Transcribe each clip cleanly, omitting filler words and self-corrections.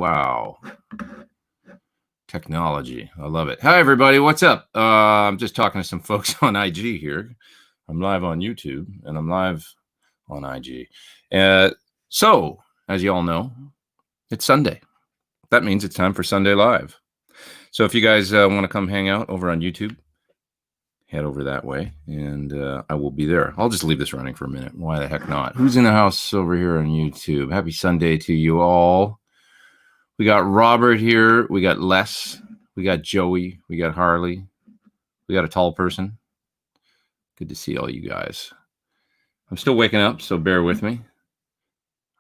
Wow. Technology. I love it. Hi, everybody. What's up? I'm just talking to some folks on IG here. I'm live on YouTube, and I'm live on IG. So, as you all know, it's Sunday. That means it's time for Sunday Live. So if you guys want to come hang out over on YouTube, head over that way, and I will be there. I'll just leave this running for a minute. Why the heck not? Who's in the house over here on YouTube? Happy Sunday to you all. We got Robert here. We got Les. We got Joey. We got Harley. We got a tall person. Good to see all you guys. I'm still waking up, so bear with me.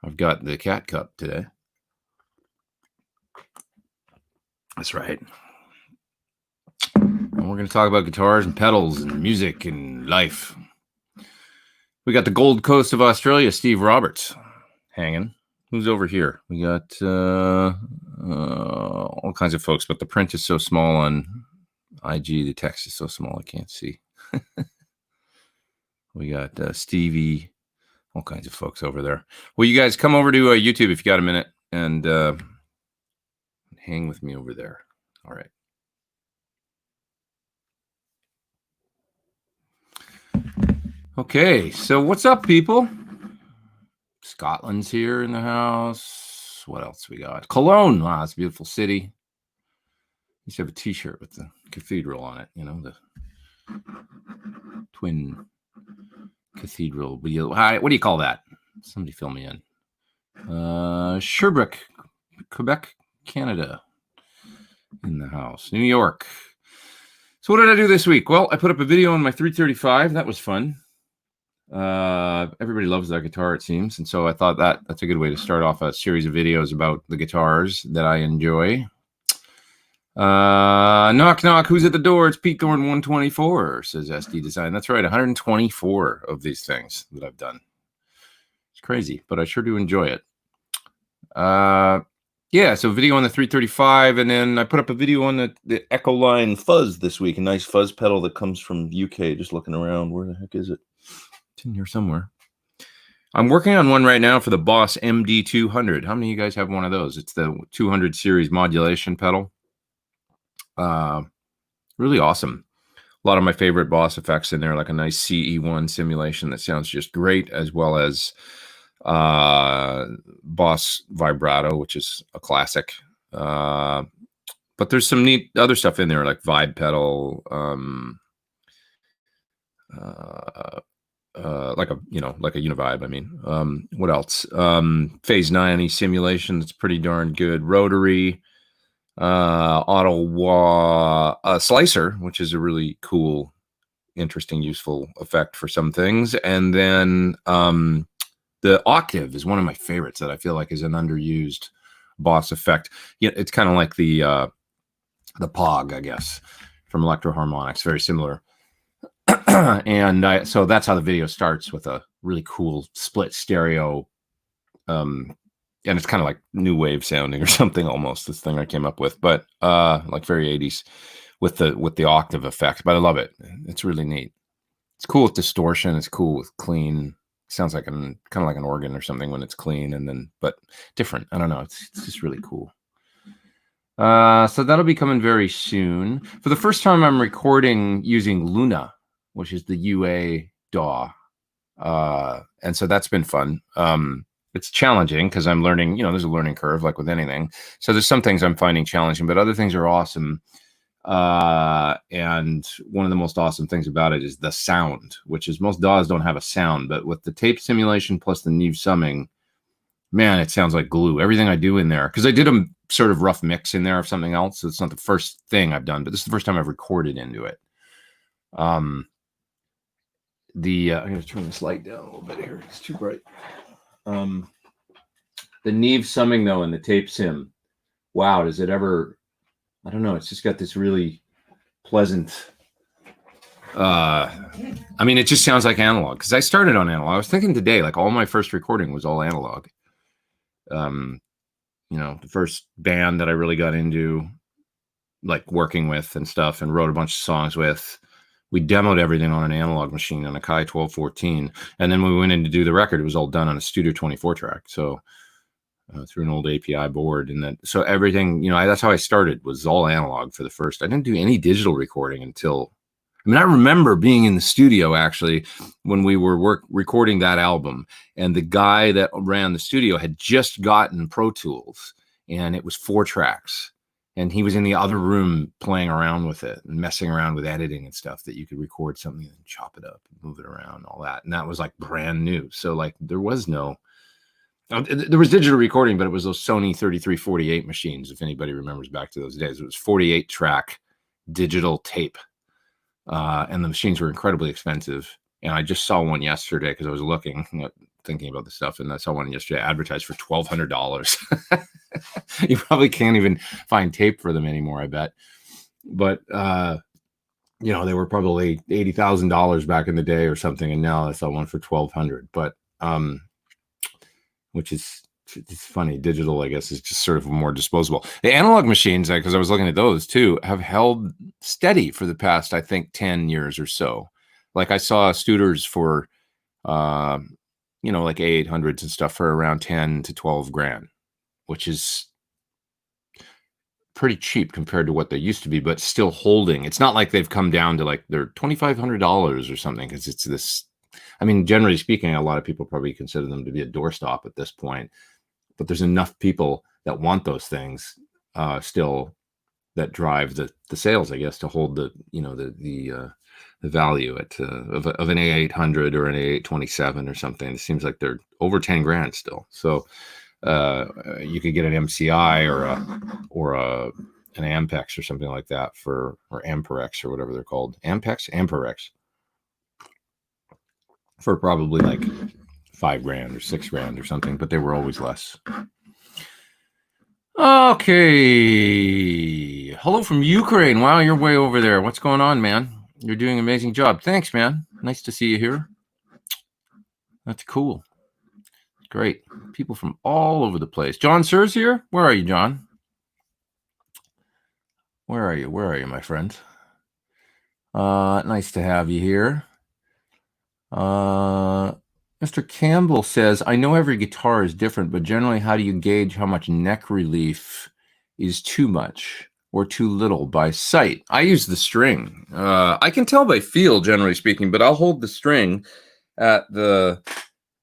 I've got the cat cup today. That's right. And we're going to talk about guitars and pedals and music and life. We got the Gold Coast of Australia, Steve Roberts, hanging. Who's over here? We got all kinds of folks, but the print is so small on IG. The text is so small I can't see. We got Stevie, all kinds of folks over there. Well, you guys come over to YouTube if you got a minute and hang with me over there. All right. Okay, so what's up, people? Scotland's here in the house. What else we got? Cologne. Wow, it's a beautiful city. You used to have a t-shirt with the cathedral on it, you know, the twin cathedral. What do you call that? Somebody fill me in. Sherbrooke, Quebec, Canada in the house. New York. So what did I do this week? Well, I put up a video on my 335. That was fun. Everybody loves that guitar, it seems, and so I thought that's a good way to start off a series of videos about the guitars that I enjoy. Knock knock, who's at the door? It's Pete Thorn 124, says SD Design. That's right, 124 of these things that I've done. It's crazy, but I sure do enjoy it. Yeah, so video on the 335, and then I put up a video on the Echoline Fuzz this week, a nice fuzz pedal that comes from the UK. Just looking around, where the heck is it? It's in here somewhere. I'm working on one right now for the Boss MD200. How many of you guys have one of those? It's the 200 series modulation pedal. Really awesome. A lot of my favorite Boss effects in there, like a nice CE1 simulation that sounds just great, as well as Boss vibrato, which is a classic. But there's some neat other stuff in there, like vibe pedal, like a Univibe. I mean, what else? Phase 90 simulation that's pretty darn good. Rotary, auto slicer, which is a really cool, interesting, useful effect for some things. And then the octave is one of my favorites that I feel like is an underused Boss effect. Yeah, it's kind of like the Pog, I guess, from Electro Harmonics. Very similar. And so that's how the video starts, with a really cool split stereo, and it's kind of like new wave sounding or something almost. This thing I came up with, but like very 80s with the octave effect. But I love it. It's really neat. It's cool with distortion. It's cool with clean. Sounds like kind of like an organ or something when it's clean, and then but different. I don't know. It's just really cool. So that'll be coming very soon. For the first time, I'm recording using Luna, which is the UA DAW. And so that's been fun. It's challenging because I'm learning, there's a learning curve like with anything. So there's some things I'm finding challenging, but other things are awesome. And one of the most awesome things about it is the sound, which is most DAWs don't have a sound, but with the tape simulation plus the Neve summing, man, it sounds like glue. Everything I do in there, because I did a sort of rough mix in there of something else. So it's not the first thing I've done, but this is the first time I've recorded into it. I'm going to turn this light down a little bit here. It's too bright. The Neve summing, though, and the tape sim. Wow, does it ever... I don't know. It's just got this really pleasant... I mean, it just sounds like analog. Because I started on analog. I was thinking today, like, all my first recording was all analog. The first band that I really got into, like, working with and stuff, and wrote a bunch of songs with... We demoed everything on an analog machine on a Kai 1214, and then when we went in to do the record, it was all done on a Studio 24 track. So through an old API board. And that, so everything, that's how I started, was all analog for the first. I didn't do any digital recording until, I remember being in the studio actually when we were recording that album, and the guy that ran the studio had just gotten Pro Tools, and it was 4 tracks. And he was in the other room playing around with it and messing around with editing and stuff, that you could record something and chop it up and move it around and all that. And that was like brand new. So like there was digital recording, but it was those Sony 3348 machines. If anybody remembers back to those days, it was 48 track digital tape. And the machines were incredibly expensive. And I just saw one yesterday because I was looking, thinking about this stuff, and I saw one yesterday advertised for $1,200. You probably can't even find tape for them anymore, I bet. But they were probably $80,000 back in the day or something, and now I saw one for $1,200. But which is, it's funny. Digital, I guess, is just sort of more disposable. The analog machines, because I was looking at those too, have held steady for the past, I think, 10 years or so. Like I saw Studers for, like A800s and stuff for around 10 to 12 grand, which is pretty cheap compared to what they used to be, but still holding. It's not like they've come down to like they're $2,500 or something, because it's this. Generally speaking, a lot of people probably consider them to be a doorstop at this point. But there's enough people that want those things still, that drive the sales, I guess, to hold the value of an A800 or an A827 or something. It seems like they're over 10 grand still. So you could get an MCI or an Ampex or something like that or Amperex or whatever they're called. Amperex for probably like 5 grand or 6 grand or something, but they were always less. Okay. Hello from Ukraine. Wow, you're way over there. What's going on, man? You're doing an amazing job. Thanks, man. Nice to see you here. That's cool. Great. People from all over the place. John Suhr's here. Where are you, John? Where are you, my friend? Nice to have you here. Mr. Campbell says, I know every guitar is different, but generally, how do you gauge how much neck relief is too much or too little by sight? I use the string. I can tell by feel, generally speaking, but I'll hold the string at the,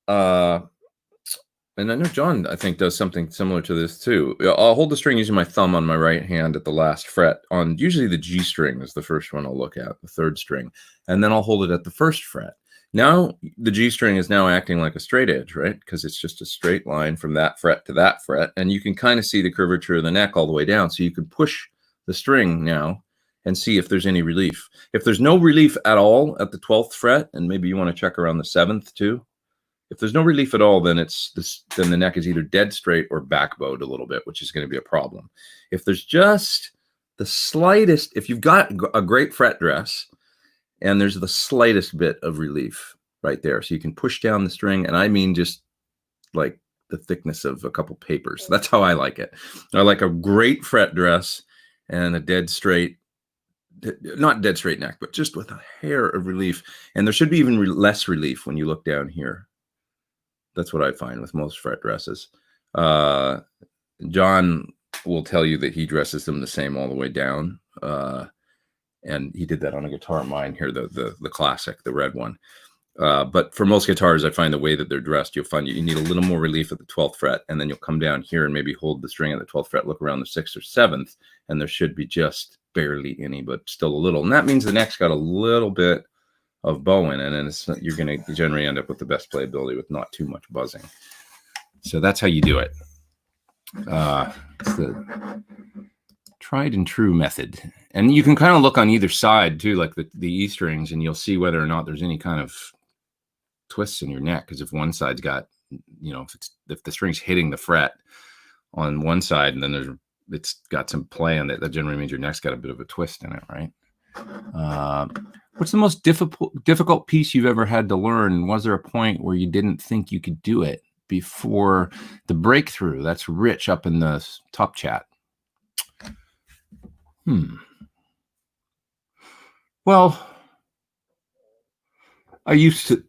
and I know John, I think, does something similar to this too. I'll hold the string using my thumb on my right hand at the last fret. On usually the G string is the first one I'll look at, the 3rd string, and then I'll hold it at the 1st fret. Now the G string is now acting like a straight edge, right? Because it's just a straight line from that fret to that fret, and you can kind of see the curvature of the neck all the way down. So you can push the string now and see if there's any relief. If there's no relief at all at the 12th fret, and maybe you want to check around the 7th too. If there's no relief at all, then then the neck is either dead straight or backbowed a little bit, which is going to be a problem. If there's just the slightest, if you've got a great fret dress and there's the slightest bit of relief right there, so you can push down the string, and I mean just like the thickness of a couple papers. That's how I like it. I like a great fret dress and a dead straight, not dead straight neck, but just with a hair of relief. And there should be even less relief when you look down here. That's what I find with most fret dresses. John will tell you that he dresses them the same all the way down. And he did that on a guitar of mine here, the classic, the red one. But for most guitars, I find the way that they're dressed, you'll find you need a little more relief at the 12th fret, and then you'll come down here and maybe hold the string at the 12th fret, look around the 6th or 7th, and there should be just barely any, but still a little. And that means the neck's got a little bit of bow in it, and you're going to generally end up with the best playability with not too much buzzing. So that's how you do it. It's the tried and true method. And you can kind of look on either side too, like the E strings, and you'll see whether or not there's any kind of twists in your neck. Because if one side's got, if the string's hitting the fret on one side, and then it's got some play on it, that generally means your neck's got a bit of a twist in it, right? What's the most difficult piece you've ever had to learn? Was there a point where you didn't think you could do it before the breakthrough? That's Rich up in the top chat. Well, I used to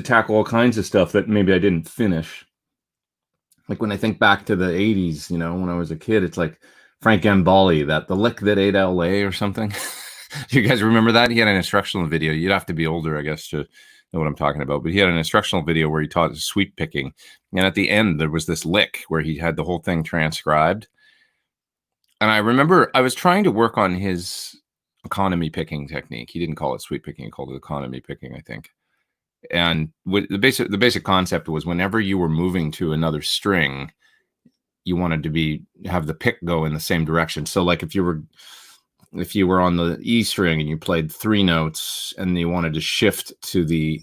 tackle all kinds of stuff that maybe I didn't finish. like when I think back to the 80s, you know, when I was a kid, it's like Frank Gambale, that the lick that ate LA or something. Do you guys remember that? He had an instructional video. You'd have to be older, I guess, to know what I'm talking about. But he had an instructional video where he taught sweep picking. And at the end, there was this lick where he had the whole thing transcribed. And I remember I was trying to work on his economy picking technique. He didn't call it sweep picking. He called it economy picking, I think. And the basic concept was whenever you were moving to another string, you wanted to have the pick go in the same direction. So like if you were on the E string and you played 3 notes and you wanted to shift to the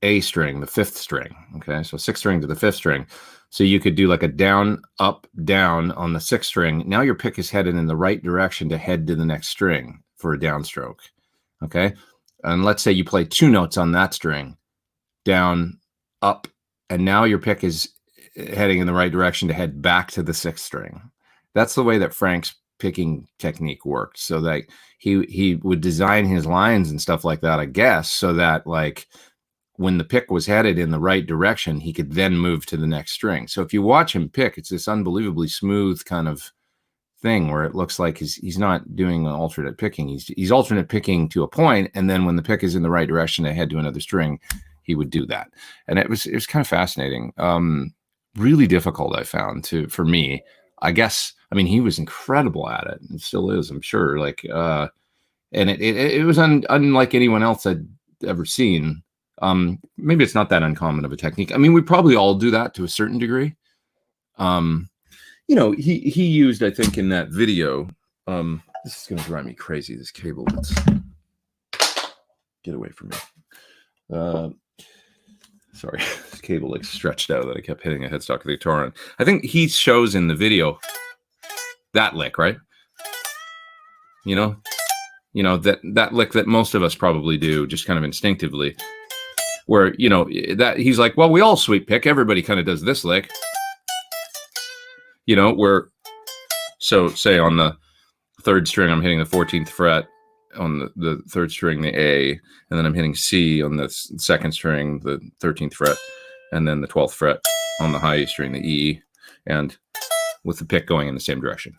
A string, the 5th string, okay, so 6th string to the 5th string, so you could do like a down, up, down on the 6th string. Now your pick is headed in the right direction to head to the next string for a downstroke, okay? And let's say you play 2 notes on that string, down, up, and now your pick is heading in the right direction to head back to the 6th string. That's the way that Frank's picking technique worked. So that he would design his lines and stuff like that, I guess, so that like when the pick was headed in the right direction, he could then move to the next string. So if you watch him pick, it's this unbelievably smooth kind of thing where it looks like he's not doing an alternate picking. He's alternate picking to a point, and then when the pick is in the right direction to head to another string, he would do that. And it was kind of fascinating. Really difficult, I found, for me. I guess, I mean, he was incredible at it, and still is, I'm sure. Like, and it was unlike anyone else I'd ever seen. Maybe it's not that uncommon of a technique. I mean, we probably all do that to a certain degree. You know, he used, I think, in that video. This is going to drive me crazy. This cable. Get away from me. Sorry, this cable like stretched out that I kept hitting a headstock of the guitar on. I think he shows in the video that lick, right? You know that lick that most of us probably do, just kind of instinctively. Where, you know, that he's like, well, we all sweep pick. Everybody kind of does this lick. You know, where, so say on the 3rd string, I'm hitting the 14th fret on the 3rd string, the A, and then I'm hitting C on the 2nd string, the 13th fret, and then the 12th fret on the high E string, the E, and with the pick going in the same direction.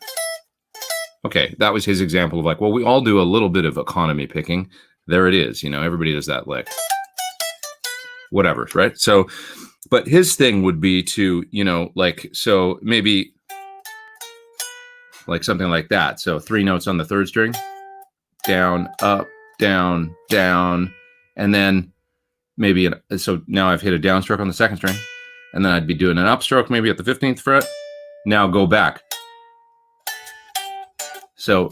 Okay, that was his example of like, well, we all do a little bit of economy picking. There it is, you know, everybody does that lick. Whatever, right? So, but his thing would be to, you know, like, so maybe like something like that. So 3 notes on the 3rd string, down, up, down, down, and then maybe, so now I've hit a downstroke on the 2nd string, and then I'd be doing an upstroke maybe at the 15th fret. Now go back. So,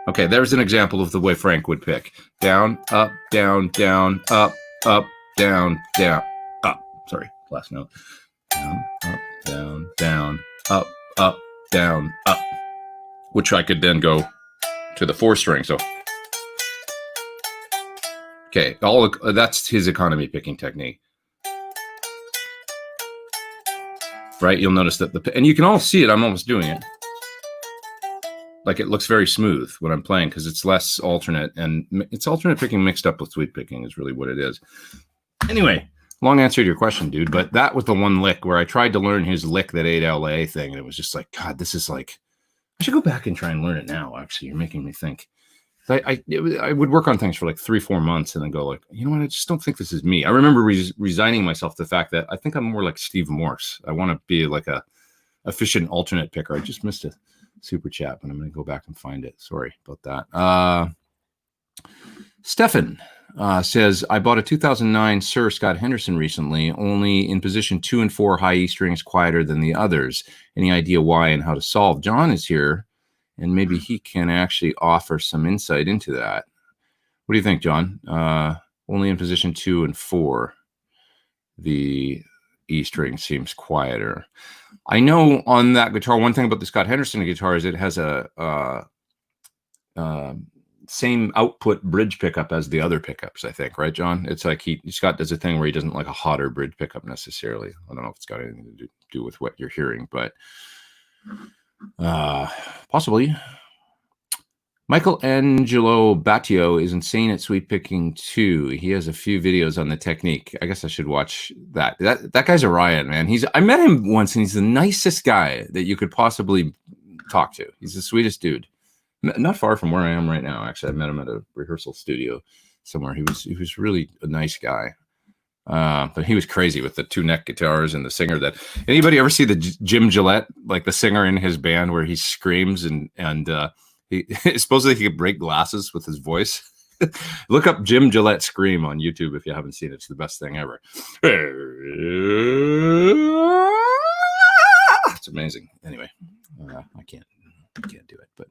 okay, there's an example of the way Frank would pick. Down, up, down, down, up, down, down, up. Sorry, last note. Down, up, down, down, up, down, up. Which I could then go to the 4th string. So, okay, that's his economy picking technique. Right? You'll notice that and you can all see it. I'm almost doing it. Like it looks very smooth when I'm playing because it's less alternate, and it's alternate picking mixed up with sweep picking is really what it is. Anyway, long answer to your question, dude. But that was the one lick where I tried to learn his lick that 8LA thing, and it was just like, God, this is like, I should go back and try and learn it now. Actually, you're making me think. I would work on things for like 3-4 months and then go like, you know what? I just don't think this is me. I remember resigning myself to the fact that I think I'm more like Steve Morse. I want to be like a efficient alternate picker. I just missed it. Super chat, but I'm going to go back and find it. Sorry about that. Stefan says, I bought a 2009 Suhr Scott Henderson recently, only in position 2 and 4 high E strings quieter than the others. Any idea why and how to solve? John is here, and maybe he can actually offer some insight into that. What do you think, John? Only in position 2 and 4, the E string seems quieter. I know on that guitar, one thing about the Scott Henderson guitar is it has a same output bridge pickup as the other pickups, I think, right, John? It's like Scott does a thing where he doesn't like a hotter bridge pickup necessarily. I don't know if it's got anything to do with what you're hearing, but possibly. Michelangelo Battio is insane at sweep picking too. He has a few videos on the technique. I guess I should watch that. That guy's a riot, man. I met him once, and he's the nicest guy that you could possibly talk to. He's the sweetest dude. Not far from where I am right now. Actually, I met him at a rehearsal studio somewhere. He was really a nice guy. But he was crazy with the 2 neck guitars and the singer. That anybody ever see the Jim Gillette, like the singer in his band, where he screams and he supposedly he could break glasses with his voice. Look up Jim Gillette scream on YouTube if you haven't seen it. It's the best thing ever. It's amazing. Anyway, I can't do it. But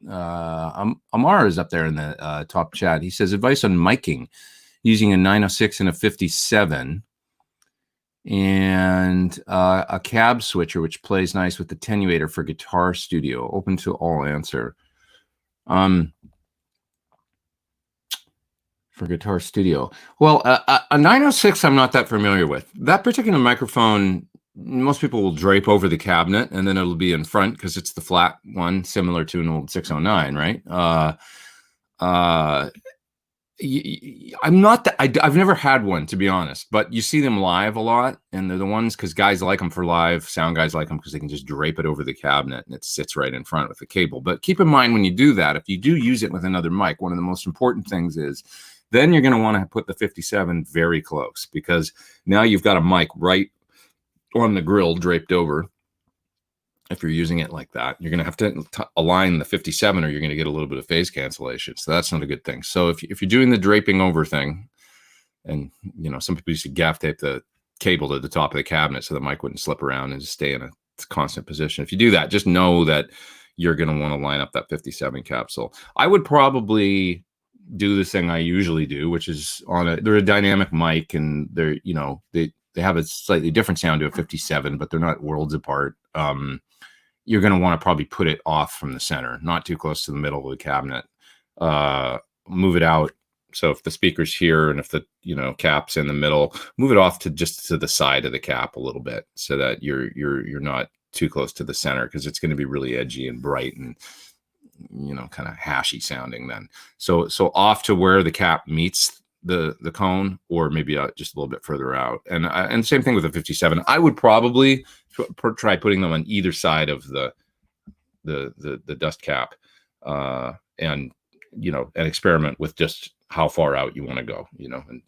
Amar is up there in the top chat. He says advice on miking using a 906 and a 57 and a cab switcher, which plays nice with attenuator for guitar studio. Open to all answer. For guitar studio. Well, a 906 I'm not that familiar with. That particular microphone, most people will drape over the cabinet and then it'll be in front because it's the flat one, similar to an old 609, right? I'm not that I've never had one, to be honest, but you see them live a lot, and they're the ones because guys like them for live. Sound guys like them because they can just drape it over the cabinet and it sits right in front with the cable. But keep in mind when you do that, if you do use it with another mic, one of the most important things is then you're going to want to put the 57 very close, because now you've got a mic right on the grill draped over. If you're using it like that, you're going to have to align the 57 or you're going to get a little bit of phase cancellation. So that's not a good thing. So if you're doing the draping over thing, and some people used to gaff tape the cable to the top of the cabinet so the mic wouldn't slip around and just stay in a constant position. If you do that, just know that you're going to want to line up that 57 capsule. I would probably do the thing I usually do, which is they're a dynamic mic, and they're, they have a slightly different sound to a 57, but they're not worlds apart. You're going to want to probably put it off from the center, not too close to the middle of the cabinet. Move it out. So if the speaker's here and if the cap's in the middle, move it off to just to the side of the cap a little bit, so that you're not too close to the center, because it's going to be really edgy and bright and kind of hashy sounding then. So off to where the cap meets the cone, or maybe just a little bit further out. And same thing with the 57. I would probably try putting them on either side of the dust cap, and experiment with just how far out you want to go, and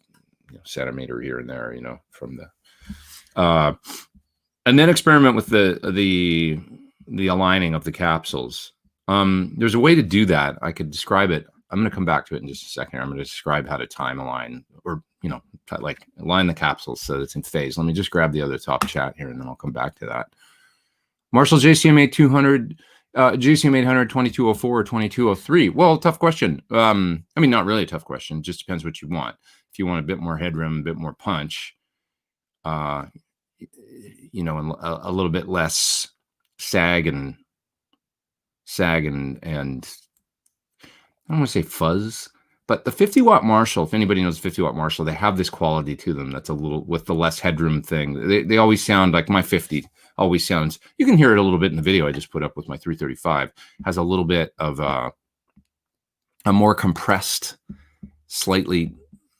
centimeter here and there, from the and then experiment with the aligning of the capsules. There's a way to do that. I could describe it. I'm going to come back to it in just a second. I'm going to describe how to time align, or like align the capsules so that it's in phase. Let me just grab the other top chat here, and then I'll come back to that. Marshall, JCM 8200, JCM 800, 2204 or 2203. Well, tough question. I mean, not really a tough question. It just depends what you want. If you want a bit more headroom, a bit more punch, and a little bit less sag and I don't want to say fuzz, but the 50-watt Marshall, if anybody knows 50-watt Marshall, they have this quality to them that's a little, with the less headroom thing. They always sound like my 50 always sounds, you can hear it a little bit in the video I just put up with my 335, has a little bit of a more compressed, slightly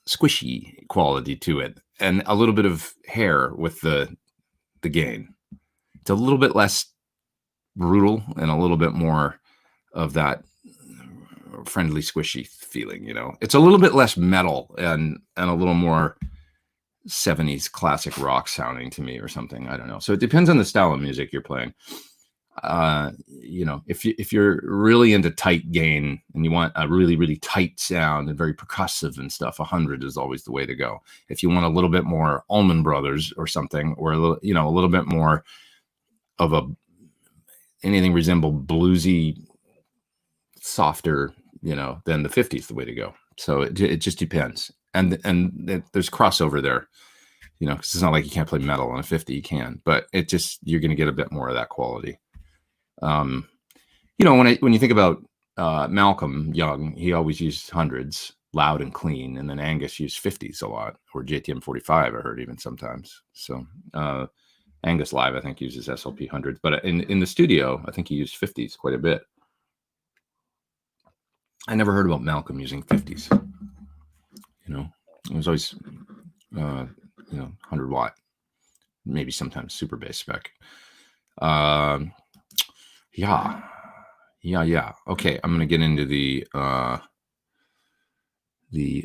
squishy quality to it, and a little bit of hair with the gain. It's a little bit less brutal and a little bit more of that friendly squishy feeling. It's a little bit less metal and a little more 70s classic rock sounding to me, or something. I don't know. So it depends on the style of music you're playing. If you're really into tight gain and you want a really, really tight sound and very percussive and stuff, 100 is always the way to go. If you want a little bit more Allman Brothers or something, or a little bit more of anything resemble bluesy, softer, then the 50 is the way to go. So it just depends. And there's crossover there, because it's not like you can't play metal on a 50, you can, but you're going to get a bit more of that quality. When you think about Malcolm Young, he always used 100s, loud and clean, and then Angus used 50s a lot, or JTM 45, I heard even sometimes. So Angus live, I think, uses SLP 100s, but in the studio, I think he used 50s quite a bit. I never heard about Malcolm using 50s. You know, it was always, 100 watt, maybe sometimes super bass spec. Yeah. Okay, I'm gonna get into this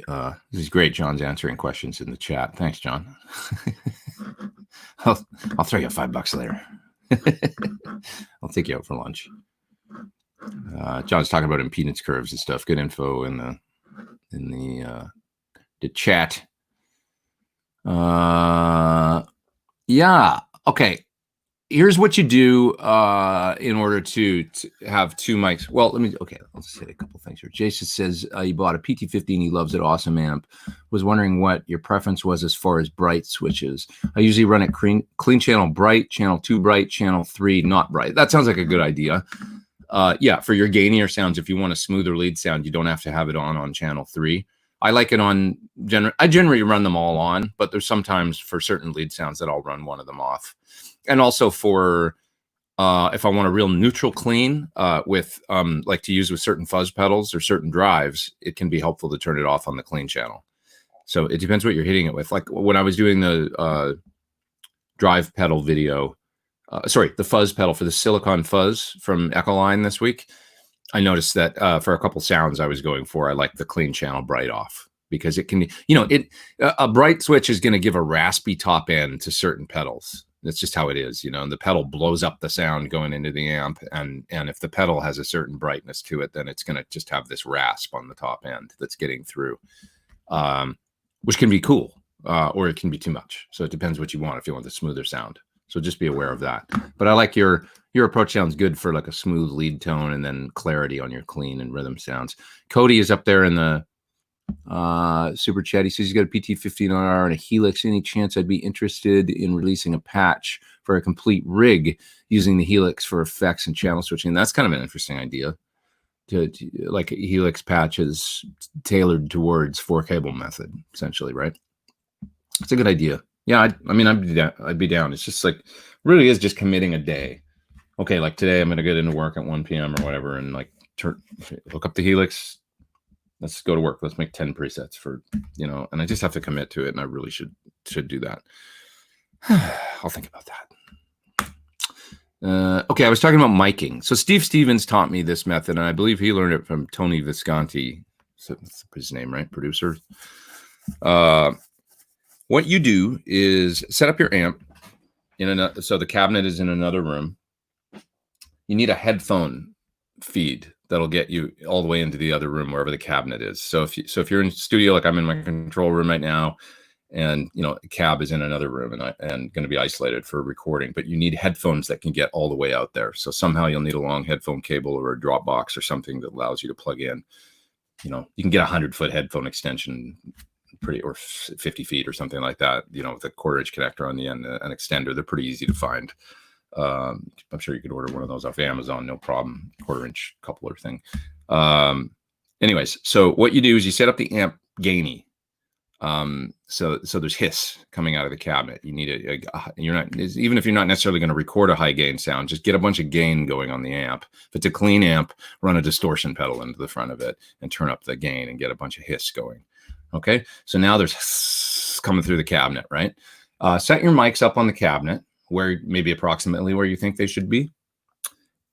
is great. John's answering questions in the chat. Thanks, John. I'll throw you $5 later. I'll take you out for lunch. John's talking about impedance curves and stuff. Good info in the chat. Yeah. Okay. Here's what you do in order to have two mics. Well, I'll just say a couple things here. Jason says he bought a PT50 and he loves it. Awesome amp. Was wondering what your preference was as far as bright switches. I usually run it clean channel bright, channel 2 bright, channel 3 not bright. That sounds like a good idea. Yeah, for your gainier sounds, if you want a smoother lead sound, you don't have to have it on channel 3. I like it on I generally run them all on, but there's sometimes for certain lead sounds that I'll run one of them off. And also for if I want a real neutral clean with like to use with certain fuzz pedals or certain drives, it can be helpful to turn it off on the clean channel. So it depends what you're hitting it with. Like when I was doing the drive pedal video, the fuzz pedal for the Silicon Fuzz from Echoline this week, I noticed that for a couple sounds I was going for, I like the clean channel bright off because it can, a bright switch is going to give a raspy top end to certain pedals. That's just how it is, and the pedal blows up the sound going into the amp. And if the pedal has a certain brightness to it, then it's going to just have this rasp on the top end that's getting through, which can be cool or it can be too much. So it depends what you want if you want the smoother sound. So just be aware of that. But I like your approach sounds good for like a smooth lead tone and then clarity on your clean and rhythm sounds. Cody is up there in the super chat. He says he's got a PT15R and a Helix. Any chance I'd be interested in releasing a patch for a complete rig using the Helix for effects and channel switching? That's kind of an interesting idea. To like a Helix patch is tailored towards 4-cable method, essentially, right? It's a good idea. Yeah, I'd be down. It's just like really is just committing a day. Okay, like today I'm gonna get into work at 1 p.m. or whatever, and like hook up the Helix. Let's go to work. Let's make 10 presets for, and I just have to commit to it. And I really should do that. I'll think about that. Okay. I was talking about miking. So Steve Stevens taught me this method, and I believe he learned it from Tony Visconti. That's his name, right? Producer. What you do is set up your amp so the cabinet is in another room. You need a headphone feed that'll get you all the way into the other room, wherever the cabinet is. So if you're in the studio, like I'm in my control room right now, and cab is in another room and going to be isolated for recording, but you need headphones that can get all the way out there. So somehow you'll need a long headphone cable or a drop box or something that allows you to plug in. You can get 100-foot headphone extension or 50 feet or something like that, with a 1/4-inch connector on the end, an extender. They're pretty easy to find. I'm sure you could order one of those off Amazon, no problem. 1/4-inch coupler thing. Anyways, so what you do is you set up the amp gainy. So there's hiss coming out of the cabinet. You need even if you're not necessarily going to record a high gain sound, just get a bunch of gain going on the amp. If it's a clean amp, run a distortion pedal into the front of it and turn up the gain and get a bunch of hiss going. Okay, so now there's hiss coming through the cabinet, right? Set your mics up on the cabinet where maybe approximately where you think they should be,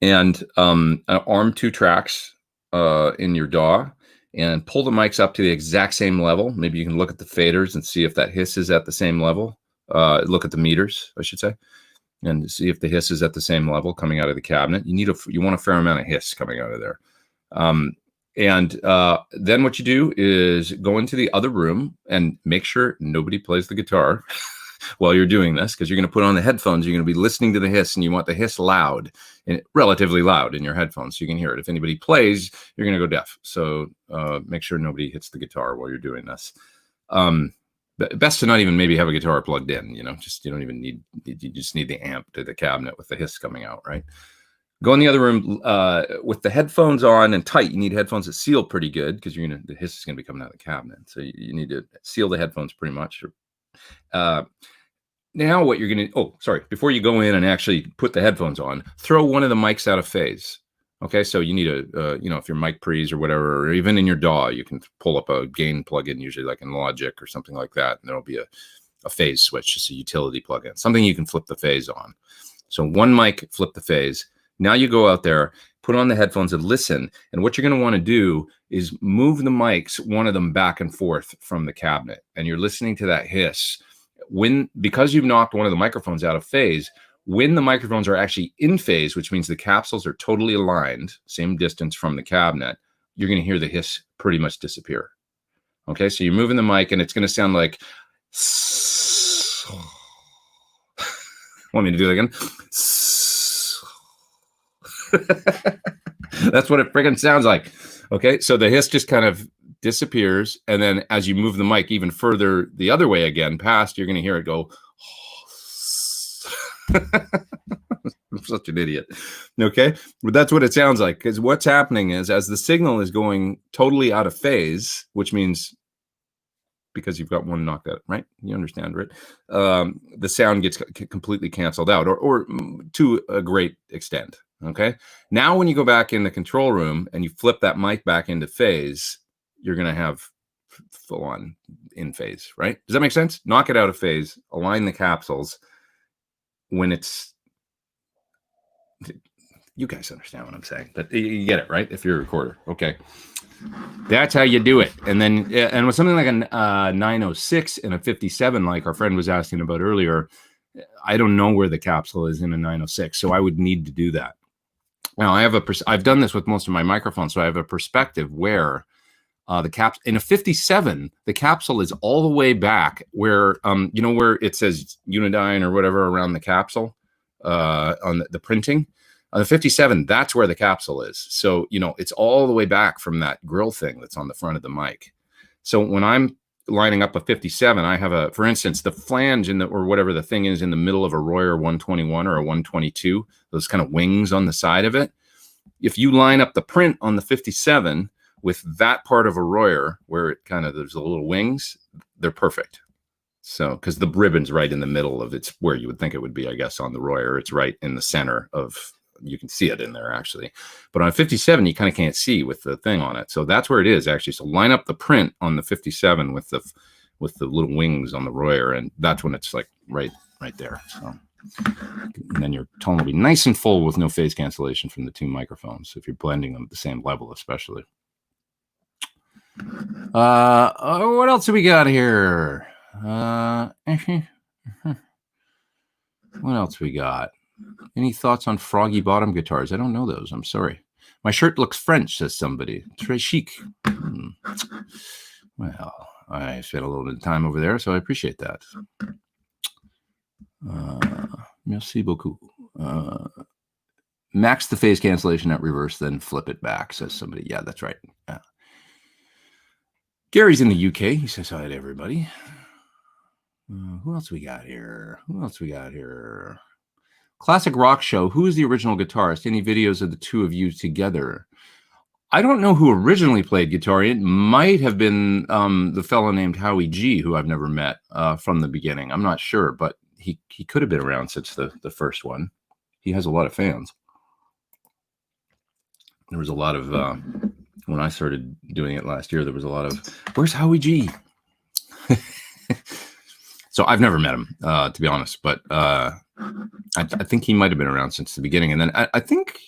and arm 2 tracks in your DAW and pull the mics up to the exact same level. Maybe you can look at the faders and see if that hiss is at the same level. Look at the meters, I should say, and see if the hiss is at the same level coming out of the cabinet. You want a fair amount of hiss coming out of there. And then what you do is go into the other room and make sure nobody plays the guitar while you're doing this, because you're going to put on the headphones. You're going to be listening to the hiss, and you want the hiss loud and relatively loud in your headphones so you can hear it. If anybody plays, you're going to go deaf. So make sure nobody hits the guitar while you're doing this. Best to not even maybe have a guitar plugged in. You don't even need. You just need the amp to the cabinet with the hiss coming out, right? Go in the other room with the headphones on and tight. You need headphones that seal pretty good, because the hiss is going to be coming out of the cabinet. So you need to seal the headphones pretty much. Now what you're going to, before you go in and actually put the headphones on, throw one of the mics out of phase. Okay, so you need a, if your mic pre's or whatever, or even in your DAW, you can pull up a gain plugin, usually like in Logic or something like that, and there'll be a phase switch, just a utility plugin, something you can flip the phase on. So one mic, flip the phase. Now you go out there, put on the headphones and listen. And what you're going to want to do is move the mics, one of them back and forth from the cabinet. And you're listening to that hiss. Because you've knocked one of the microphones out of phase, when the microphones are actually in phase, which means the capsules are totally aligned, same distance from the cabinet, you're going to hear the hiss pretty much disappear. Okay, so you're moving the mic and it's going to sound like... Want me to do it again? That's what it friggin' sounds like. Okay, so the hiss just kind of disappears, and then as you move the mic even further the other way again past, you're going to hear it go. I'm such an idiot. Okay, but that's what it sounds like, because what's happening is as the signal is going totally out of phase, which means because you've got one knocked out, right? You understand, right? The sound gets completely canceled out, or to a great extent. Okay. Now, when you go back in the control room and you flip that mic back into phase, you're going to have full on in phase, right? Does that make sense? Knock it out of phase, align the capsules when it's... You guys understand what I'm saying, but you get it, right? If you're a recorder. Okay. That's how you do it. And then, and with something like a 906 and a 57, like our friend was asking about earlier, I don't know where the capsule is in a 906, so I would need to do that. Now, I've done this with most of my microphones, so I have a perspective where in a 57, the capsule is all the way back where, where it says Unidyne or whatever around the capsule on the printing. On the 57, that's where the capsule is. So, it's all the way back from that grill thing that's on the front of the mic. So when I'm lining up a 57, I have for instance, the flange or whatever the thing is in the middle of a Royer 121 or a 122, those kind of wings on the side of it. If you line up the print on the 57 with that part of a Royer where it there's the little wings, they're perfect. So, because the ribbon's right in the middle of it's where you would think it would be, I guess, on the Royer. It's right in the center of... You can see it in there actually, but on 57 you kind of can't see with the thing on it. So that's where it is actually. So line up the print on the 57 with the little wings on the Royer, and that's when it's like right there. So, and then your tone will be nice and full with no phase cancellation from the two microphones if you're blending them at the same level, especially. What else do we got here? What else we got? Any thoughts on froggy bottom guitars? I don't know those. I'm sorry. My shirt looks French, says somebody. Très chic. Well, I spent a little bit of time over there, so I appreciate that. Merci beaucoup. Max the phase cancellation at reverse, then flip it back, says somebody. Yeah, that's right. Yeah. Gary's in the UK. He says hi to everybody. Who else we got here? Classic Rock Show. Who is the original guitarist? Any videos of the two of you together? I don't know who originally played guitar. It might have been the fellow named Howie G, who I've never met from the beginning. I'm not sure, but he could have been around since the first one. He has a lot of fans. There was a lot of, when I started doing it last year, there was a lot of, where's Howie G? So I've never met him, to be honest, but I think he might have been around since the beginning. And then I think,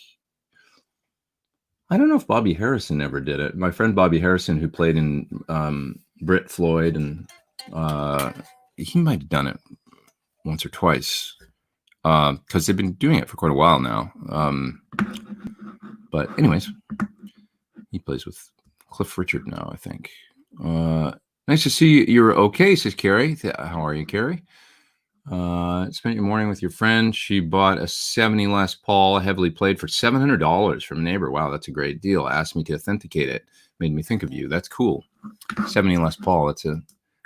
I don't know if Bobby Harrison ever did it. My friend Bobby Harrison, who played in Brit Floyd, and he might have done it once or twice because they've been doing it for quite a while now. But anyways, he plays with Cliff Richard now, I think. Nice to see you're okay, says Carrie. How are you, Carrie? Spent your morning with your friend. She bought a 70 Les Paul, heavily played for $700 from a neighbor. Wow, that's a great deal. Asked me to authenticate it. Made me think of you. That's cool. 70 Les Paul. I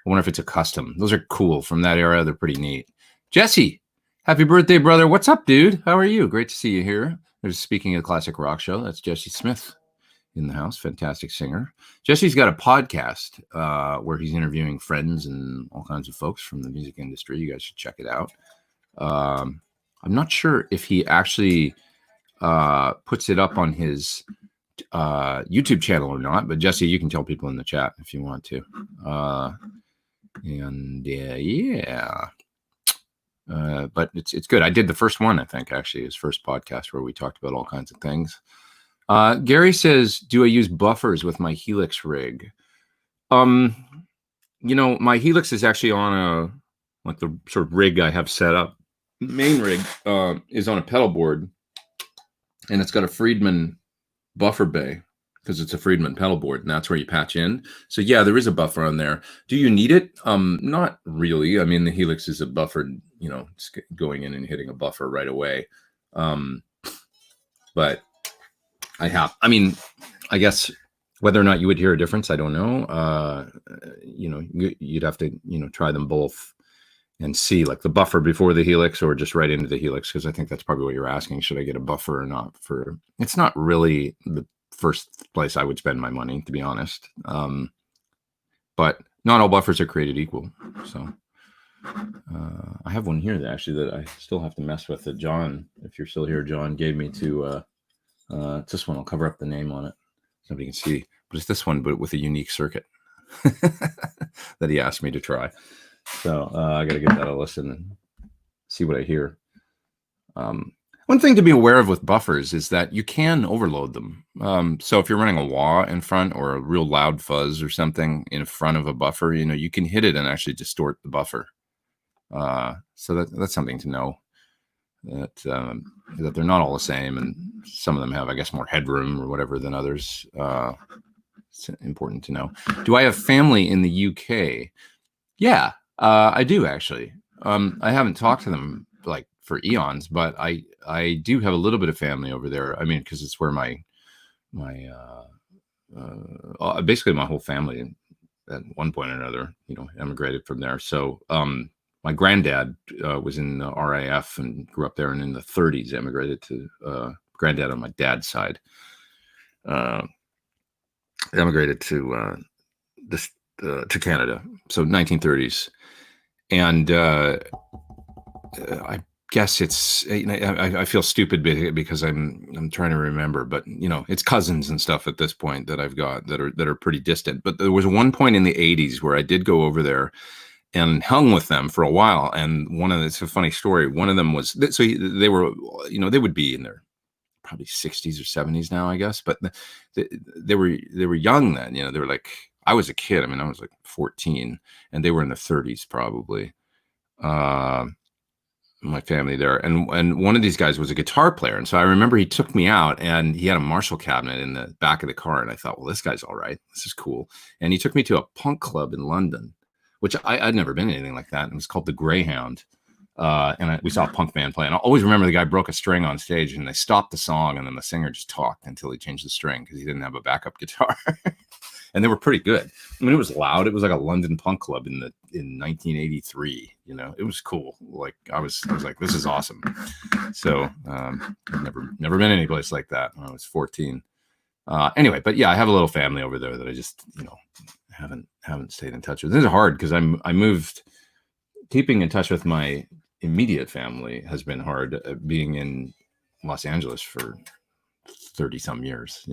wonder if it's a custom. Those are cool from that era. They're pretty neat. Jesse, happy birthday, brother. What's up, dude? How are you? Great to see you here. There's speaking of the Classic Rock Show. That's Jesse Smith in the house. Fantastic singer. Jesse's got a podcast where he's interviewing friends and all kinds of folks from the music industry. You guys should check it out. I'm not sure if he actually puts it up on his YouTube channel or not. But Jesse, you can tell people in the chat if you want to. But it's good. I did the first one, I think, actually, his first podcast where we talked about all kinds of things. Gary says, do I use buffers with my Helix rig? My Helix is actually on the sort of rig I have set up. Main rig is on a pedal board, and it's got a Friedman buffer bay because it's a Friedman pedal board, and that's where you patch in. So yeah, there is a buffer on there. Do you need it? Not really. I mean, the Helix is a buffered, it's going in and hitting a buffer right away. But I guess whether or not you would hear a difference, I don't know. You'd have to, try them both and see, like, the buffer before the Helix or just right into the Helix, because I think that's probably what you're asking. Should I get a buffer or not? It's not really the first place I would spend my money, to be honest. But not all buffers are created equal. So I have one here that I still have to mess with. That John, if you're still here, John gave me to. It's this one. I'll cover up the name on it. Nobody can see, but it's this one, but with a unique circuit that he asked me to try. So I got to give that a listen and see what I hear. One thing to be aware of with buffers is that you can overload them. So if you're running a wah in front or a real loud fuzz or something in front of a buffer, you can hit it and actually distort the buffer. So that's something to know. That they're not all the same, and some of them have, I guess, more headroom or whatever than others. It's important to know. Do I have family in the UK? Yeah, I do actually. I haven't talked to them like for eons, but I do have a little bit of family over there. I mean, because it's where my basically my whole family at one point or another, emigrated from there. So my granddad was in the RAF and grew up there, and in the 30s emigrated to granddad on my dad's side. Emigrated to Canada, so 1930s, and I guess it's I feel stupid because I'm trying to remember, but it's cousins and stuff at this point that I've got that are pretty distant. But there was one point in the 80s where I did go over there and hung with them for a while. And it's a funny story. One of them was, so they were, they would be in their probably 60s or 70s now, I guess, but they were young then, they were like, I was a kid. I mean, I was like 14 and they were in their 30s probably. My family there. And one of these guys was a guitar player. And so I remember he took me out and he had a Marshall cabinet in the back of the car. And I thought, well, this guy's all right. This is cool. And he took me to a punk club in London, which I'd never been to anything like that. It was called the Greyhound. And we saw a punk band play. And I always remember the guy broke a string on stage and they stopped the song. And then the singer just talked until he changed the string because he didn't have a backup guitar. And they were pretty good. I mean, it was loud. It was like a London punk club in 1983. It was cool. Like I was like, this is awesome. So I've never been any place like that when I was 14. Anyway, but yeah, I have a little family over there that I just haven't stayed in touch with. This is hard because I moved. Keeping in touch with my immediate family has been hard. Being in Los Angeles for 30 some years,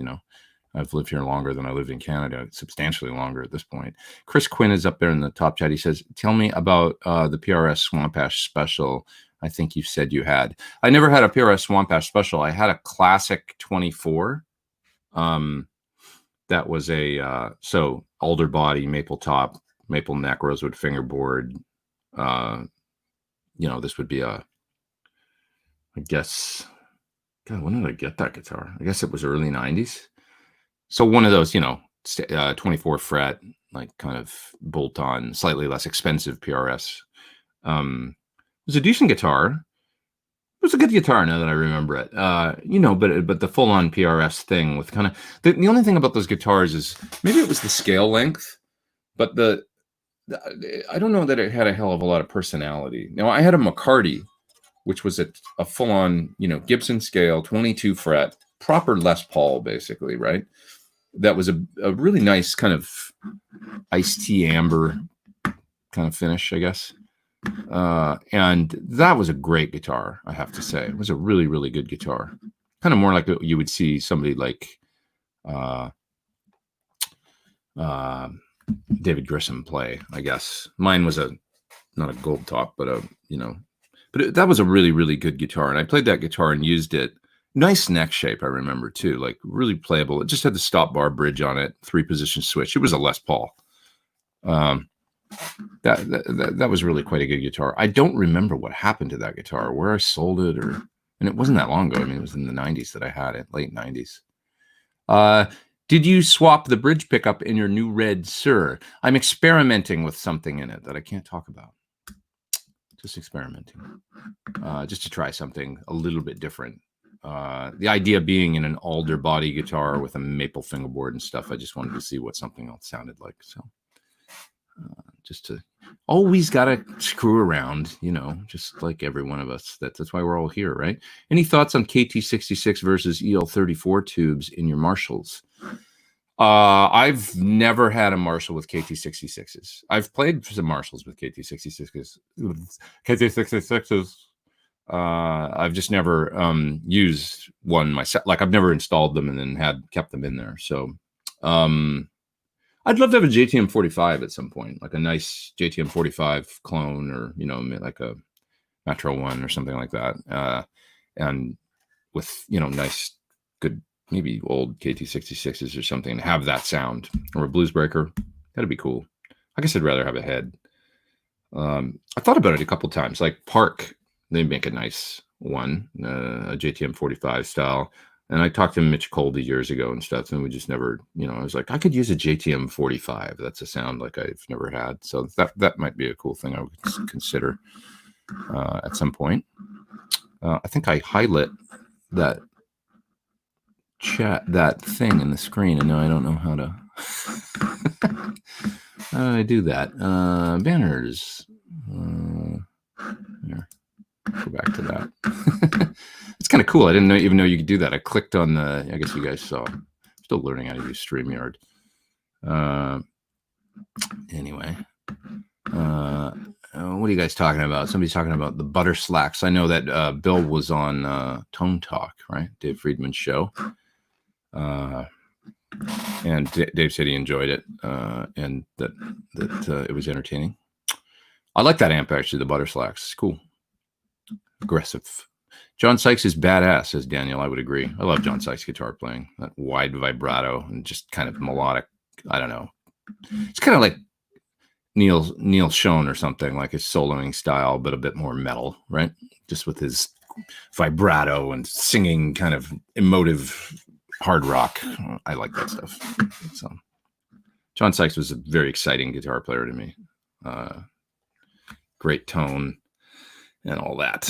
I've lived here longer than I lived in Canada, substantially longer at this point. Chris Quinn is up there in the top chat. He says, tell me about the PRS Swamp Ash special. I think you said you had. I never had a PRS Swamp Ash special. I had a classic 24. That was a so alder body, maple top, maple neck, rosewood fingerboard. This would be I guess, God, when did I get that guitar? I guess it was early 90s. So one of those, 24 fret, like kind of bolt on, slightly less expensive PRS. It was a decent guitar. It was a good guitar now that I remember it. But the full on PRS thing with kind of the only thing about those guitars is maybe it was the scale length, but I don't know that it had a hell of a lot of personality. Now I had a McCarty, which was a full on, Gibson scale, 22 fret, proper Les Paul, basically, right? That was a really nice kind of iced tea amber kind of finish, I guess. And that was a great guitar, I have to say. It was a really, really good guitar. kind of more like you would see somebody like David Grissom play, I guess. Mine was not a gold top, but that was a really, really good guitar. And I played that guitar and used it. Nice neck shape, I remember too, like really playable. It just had the stop bar bridge on it, 3-position switch. It was a Les Paul. That was really quite a good guitar. I don't remember what happened to that guitar, where I sold it, and it wasn't that long ago. I mean, it was in the 90s that I had it, late 90s. Did you swap the bridge pickup in your new red Suhr? I'm experimenting with something in it that I can't talk about. Just experimenting, just to try something a little bit different. The idea being in an alder body guitar with a maple fingerboard and stuff. I just wanted to see what something else sounded like. So just to always got to screw around, just like every one of us. That's why we're all here, right? Any thoughts on KT66 versus EL34 tubes in your Marshalls? I've never had a Marshall with KT66s. I've played some Marshalls with KT66s. I've just never used one myself. Like I've never installed them and then kept them in there. So I'd love to have a JTM 45 at some point, like a nice JTM 45 clone, or like a Metro One or something like that, and with nice, good, maybe old KT66s or something, and have that sound, or a Blues Breaker. That'd be cool. I guess I'd rather have a head. I thought about it a couple times. Like Park, they make a nice one, a JTM 45 style. And I talked to Mitch Colby years ago and stuff, and we just never, I was like, I could use a JTM 45. That's a sound like I've never had. So that might be a cool thing I would consider at some point. I think I highlight that thing in the screen, and now I don't know how to how do I do that. Banners. Here. Go back to that. It's kind of cool. I didn't even know you could do that. I clicked on I guess you guys saw. I'm still learning how to use StreamYard. Anyway, what are you guys talking about? Somebody's talking about the butter slacks. I know that Bill was on Tone Talk, right? Dave Friedman's show. And Dave said he enjoyed it, and that it was entertaining. I like that amp, actually, the butter slacks. It's cool. Aggressive. John Sykes is badass, says Daniel. I would agree. I love John Sykes guitar playing. That wide vibrato and just kind of melodic. I don't know. It's kind of like Neil Schon or something, like his soloing style, but a bit more metal, right? Just with his vibrato and singing, kind of emotive hard rock. I like that stuff. So John Sykes was a very exciting guitar player to me. Great tone and all that.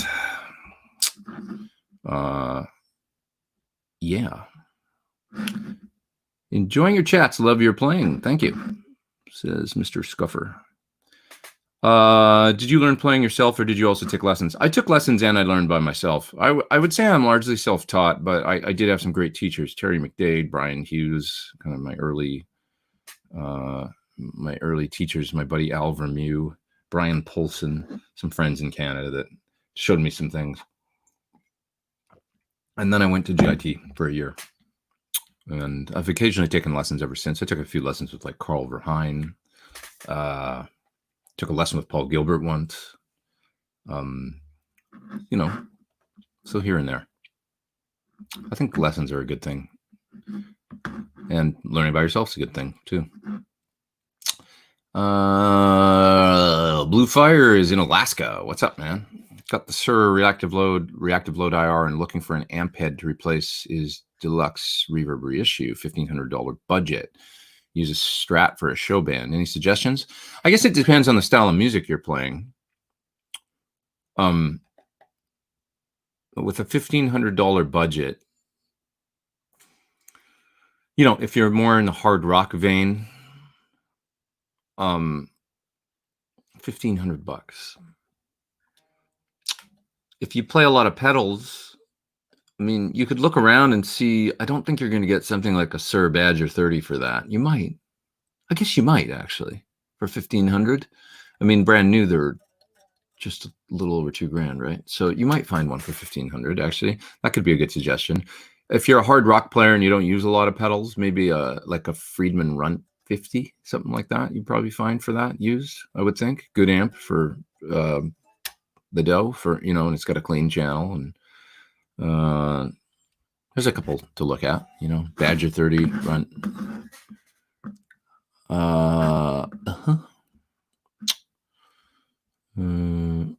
Yeah. Enjoying your chats. Love your playing. Thank you, says Mr. Scuffer. Did you learn playing yourself, or did you also take lessons? I took lessons and I learned by myself. I would say I'm largely self-taught, but I did have some great teachers. Terry McDade, Brian Hughes, kind of my early teachers, my buddy Al Vermew, Brian Polson, some friends in Canada that showed me some things. And then I went to GIT for a year. And I've occasionally taken lessons ever since. I took a few lessons with like Carl Verheyen. Took a lesson with Paul Gilbert once. So here and there. I think lessons are a good thing. And learning by yourself is a good thing too. Blue Fire is in Alaska. What's up, man? Got the Suhr reactive load IR and looking for an amp head to replace his deluxe reverb reissue, $1,500 budget. Use a Strat for a show band. Any suggestions? I guess it depends on the style of music you're playing. With a $1,500 budget, if you're more in the hard rock vein, $1,500. If you play a lot of pedals, I mean, you could look around and see. I don't think you're going to get something like a Suhr Badger 30 for that. You might. I guess you might, actually, for $1,500. I mean, brand new, they're just a little over $2,000, right? So you might find one for 1,500. Actually, that could be a good suggestion. If you're a hard rock player and you don't use a lot of pedals, maybe like a Friedman Runt 50, something like that. You'd probably find for that used. I would think good amp for the dough for and it's got a clean channel and there's a couple to look at. Badger 30 Runt.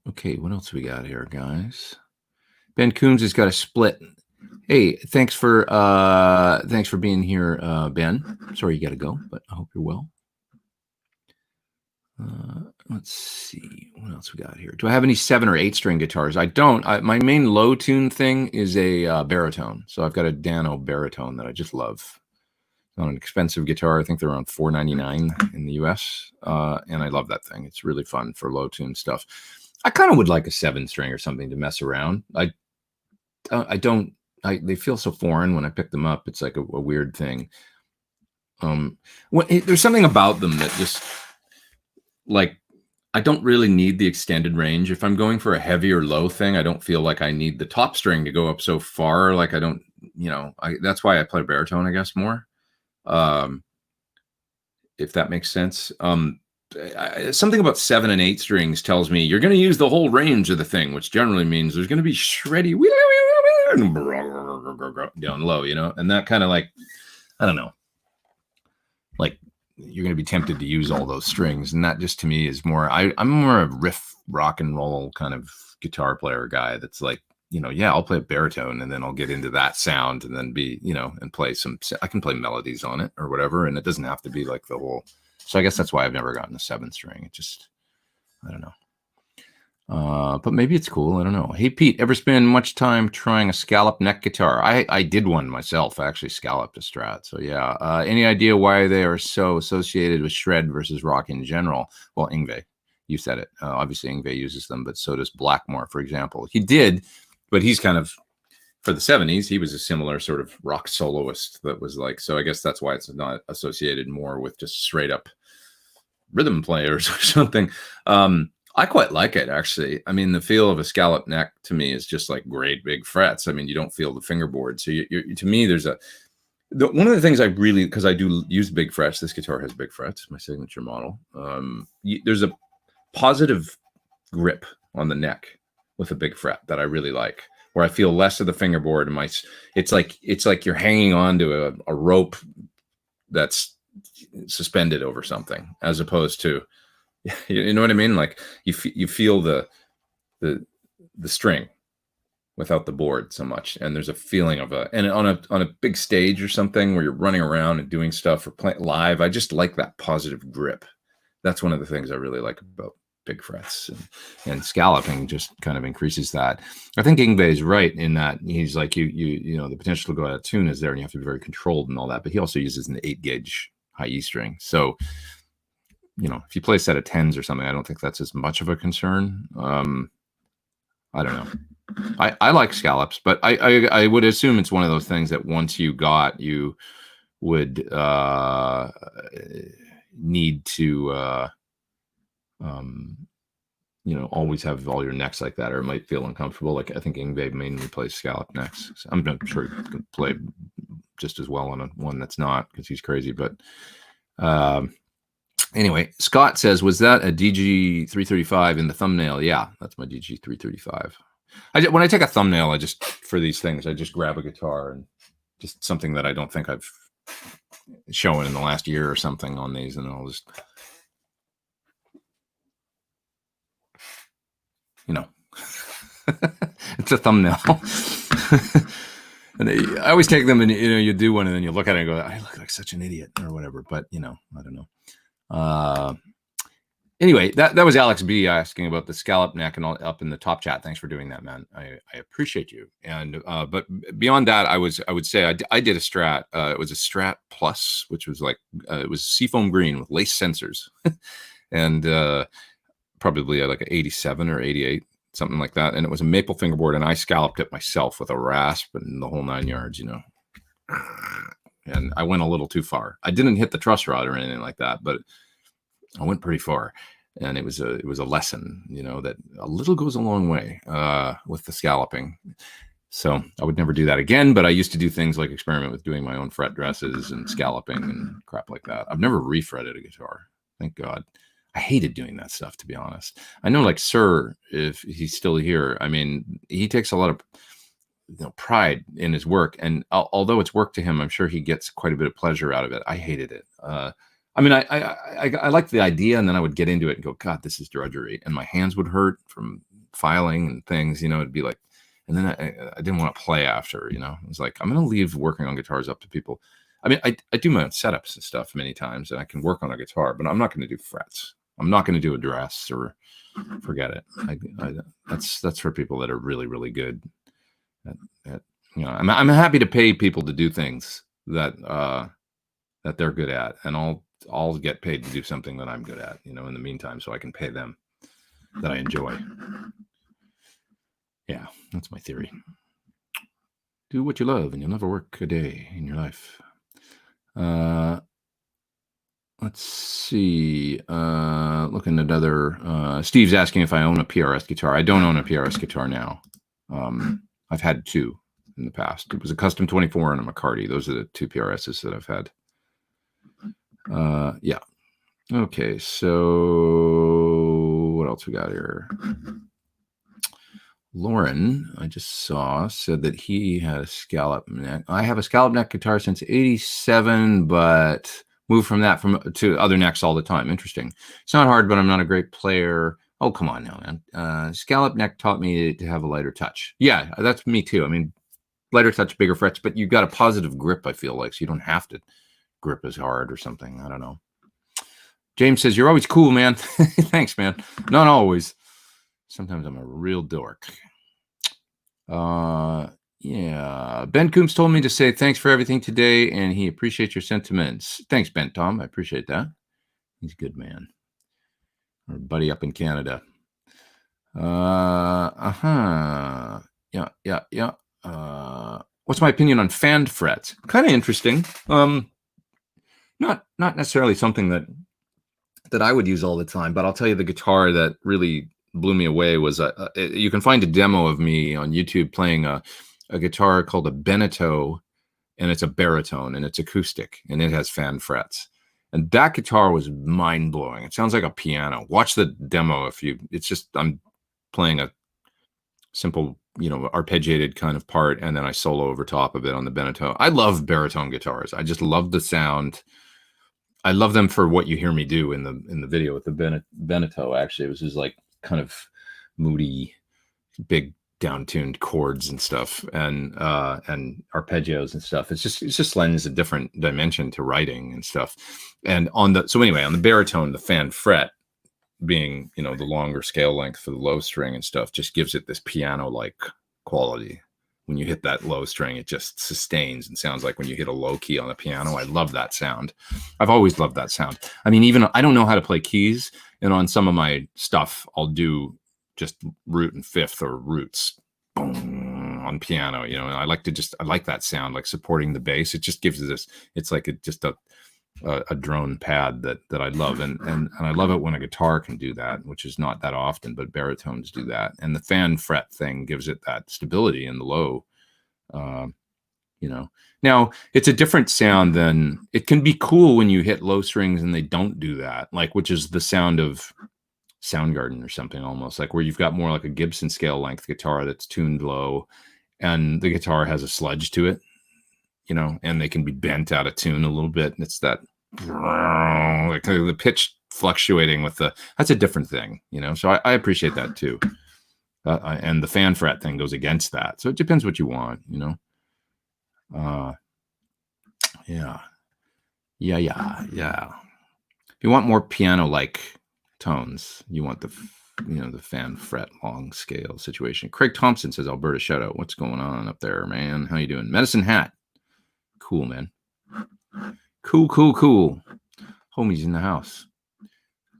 Okay, what else we got here, guys? Ben Coombs has got a split. Hey, thanks for being here, Ben. Sorry you got to go, but I hope you're well. Let's see what else we got here. Do I have any 7 or 8 string guitars? I don't. My main low tune thing is a baritone. So I've got a Dano baritone that I just love. It's not an expensive guitar. I think they're around $499 in the US, and I love that thing. It's really fun for low tune stuff. I kind of would like a 7 string or something to mess around. They feel so foreign when I pick them up. It's like a weird thing. There's something about them that just like I don't really need the extended range. If I'm going for a heavy or low thing, I don't feel like I need the top string to go up so far. Like I don't, that's why I play baritone, I guess, more. If that makes sense. Something about 7 and 8 strings tells me you're going to use the whole range of the thing, which generally means there's going to be shreddy down low, and that kind of like, I don't know, like you're going to be tempted to use all those strings. And that just to me is more, I'm more a riff rock and roll kind of guitar player guy. That's like, I'll play a baritone and then I'll get into that sound and then be, and play I can play melodies on it or whatever. And it doesn't have to be like the whole, so I guess that's why I've never gotten a 7 string. It just, I don't know. But maybe it's cool. I don't know. Hey, Pete, ever spend much time trying a scallop neck guitar? I did one myself. I actually scalloped a Strat. So yeah. Any idea why they are so associated with shred versus rock in general? Well, Yngwie, you said it. Obviously, Yngwie uses them, but so does Blackmore, for example. He did, but he's kind of, for the 70s, he was a similar sort of rock soloist that was like, so I guess that's why it's not associated more with just straight up rhythm players or something. I quite like it, actually. I mean, the feel of a scallop neck to me is just like great big frets. I mean, you don't feel the fingerboard. So to me, there's one of the things I really, because I do use big frets. This guitar has big frets, my signature model. There's a positive grip on the neck with a big fret that I really like, where I feel less of the fingerboard. And it's like you're hanging on to a rope that's suspended over something, as opposed to, you know what I mean? Like you feel the string without the board so much, and there's a feeling of and on a big stage or something where you're running around and doing stuff or playing live. I just like that positive grip. That's one of the things I really like about big frets, and scalloping just kind of increases that. I think Yngwie is right in that he's like you know the potential to go out of tune is there, and you have to be very controlled and all that. But he also uses an 8-gauge high E string, so. If you play a set of 10s or something, I don't think that's as much of a concern. I don't know. I like scallops, but I would assume it's one of those things that once you would need to, always have all your necks like that, or it might feel uncomfortable. Like I think Yngwie mainly plays scallop necks. So I'm not sure he can play just as well on one that's not, because he's crazy, but. Anyway, Scott says, was that a DG335 in the thumbnail? Yeah, that's my DG335. When I take a thumbnail, for these things, I just grab a guitar and just something that I don't think I've shown in the last year or something on these, and I'll just, it's a thumbnail. And I always take them and, you do one and then you look at it and go, I look like such an idiot or whatever, but, I don't know. Anyway, that was Alex B asking about the scallop neck and all up in the top chat. Thanks for doing that, man. I appreciate you. And but beyond that, I would say I did a Strat. It was a Strat Plus, which was like it was seafoam green with lace sensors, and probably like an 87 or 88, something like that. And it was a maple fingerboard, and I scalloped it myself with a rasp and the whole 9 yards, And I went a little too far. I didn't hit the truss rod or anything like that, but I went pretty far. and it was a lesson, that a little goes a long way with the scalloping. So I would never do that again, but I used to do things like experiment with doing my own fret dresses and scalloping and crap like that. I've never refretted a guitar, thank God. I hated doing that stuff, to be honest. I know, like Suhr, if he's still here, I mean, he takes a lot of pride in his work, and although it's work to him, I'm sure he gets quite a bit of pleasure out of it. I hated it. I mean, I liked the idea, and then I would get into it and go, God, this is drudgery, and my hands would hurt from filing and things. It'd be like, and then I didn't want to play after. It was like, I'm going to leave working on guitars up to people. I mean, I do my own setups and stuff many times, and I can work on a guitar, but I'm not going to do frets. I'm not going to do a dress, or forget it. That's for people that are really, really good. I'm happy to pay people to do things that they're good at, and I'll get paid to do something that I'm good at, in the meantime, so I can pay them that I enjoy. Yeah, that's my theory. Do what you love, and you'll never work a day in your life. Let's see. Looking at other. Steve's asking if I own a PRS guitar. I don't own a PRS guitar now. I've had two in the past. It was a Custom 24 and a McCarty. Those are the two PRSs that I've had. Yeah. Okay, so what else we got here? Lauren, I just saw, said that he had a scallop neck. I have a scallop neck guitar since '87, but moved from that to other necks all the time. Interesting. It's not hard, but I'm not a great player. Oh, come on now, man. Scallop neck taught me to have a lighter touch. Yeah, that's me too. I mean, lighter touch, bigger frets, but you've got a positive grip, I feel like, so you don't have to grip as hard or something. I don't know. James says, you're always cool, man. Thanks, man. Not always. Sometimes I'm a real dork. Yeah. Ben Coombs told me to say thanks for everything today, and he appreciates your sentiments. Thanks, Ben Tom. I appreciate that. He's a good man. Our buddy up in Canada. Yeah. What's my opinion on fanned frets? Kind of interesting. Not necessarily something that I would use all the time, but I'll tell you, the guitar that really blew me away was you can find a demo of me on YouTube playing a guitar called a Baritone, and it's a baritone, and it's acoustic, and it has fan frets. And that guitar was mind blowing. It sounds like a piano. Watch the demo it's just, I'm playing a simple, arpeggiated kind of part, and then I solo over top of it on the Baritone. I love baritone guitars. I just love the sound. I love them for what you hear me do in the video with the Baritone. Actually, it was just like kind of moody, big down-tuned chords and stuff, and arpeggios and stuff. It just lends a different dimension to writing and stuff. And on the baritone, the fan fret being the longer scale length for the low string and stuff just gives it this piano-like quality. When you hit that low string, it just sustains and sounds like when you hit a low key on the piano. I love that sound. I've always loved that sound. I mean, even I don't know how to play keys, and on some of my stuff, I'll do just root and fifth or roots on piano. And I like that sound, like supporting the bass. It just gives this. It's like just a drone pad that I love, and I love it when a guitar can do that, which is not that often, but baritones do that. And the fan fret thing gives it that stability in the low. Now it's a different sound than it can be cool when you hit low strings and they don't do that, which is the sound of Soundgarden or something, almost like where you've got more like a Gibson scale length guitar that's tuned low, and the guitar has a sludge to it, and they can be bent out of tune a little bit, and it's that like the pitch fluctuating with that's a different thing, so I appreciate that too. And the fan fret thing goes against that, so it depends what you want. Yeah. If you want more piano like tones, you want the fan fret long scale situation. Craig Thompson says, Alberta shout out. What's going on up there, man? How you doing? Medicine Hat. Cool, man. Cool. Homies in the house.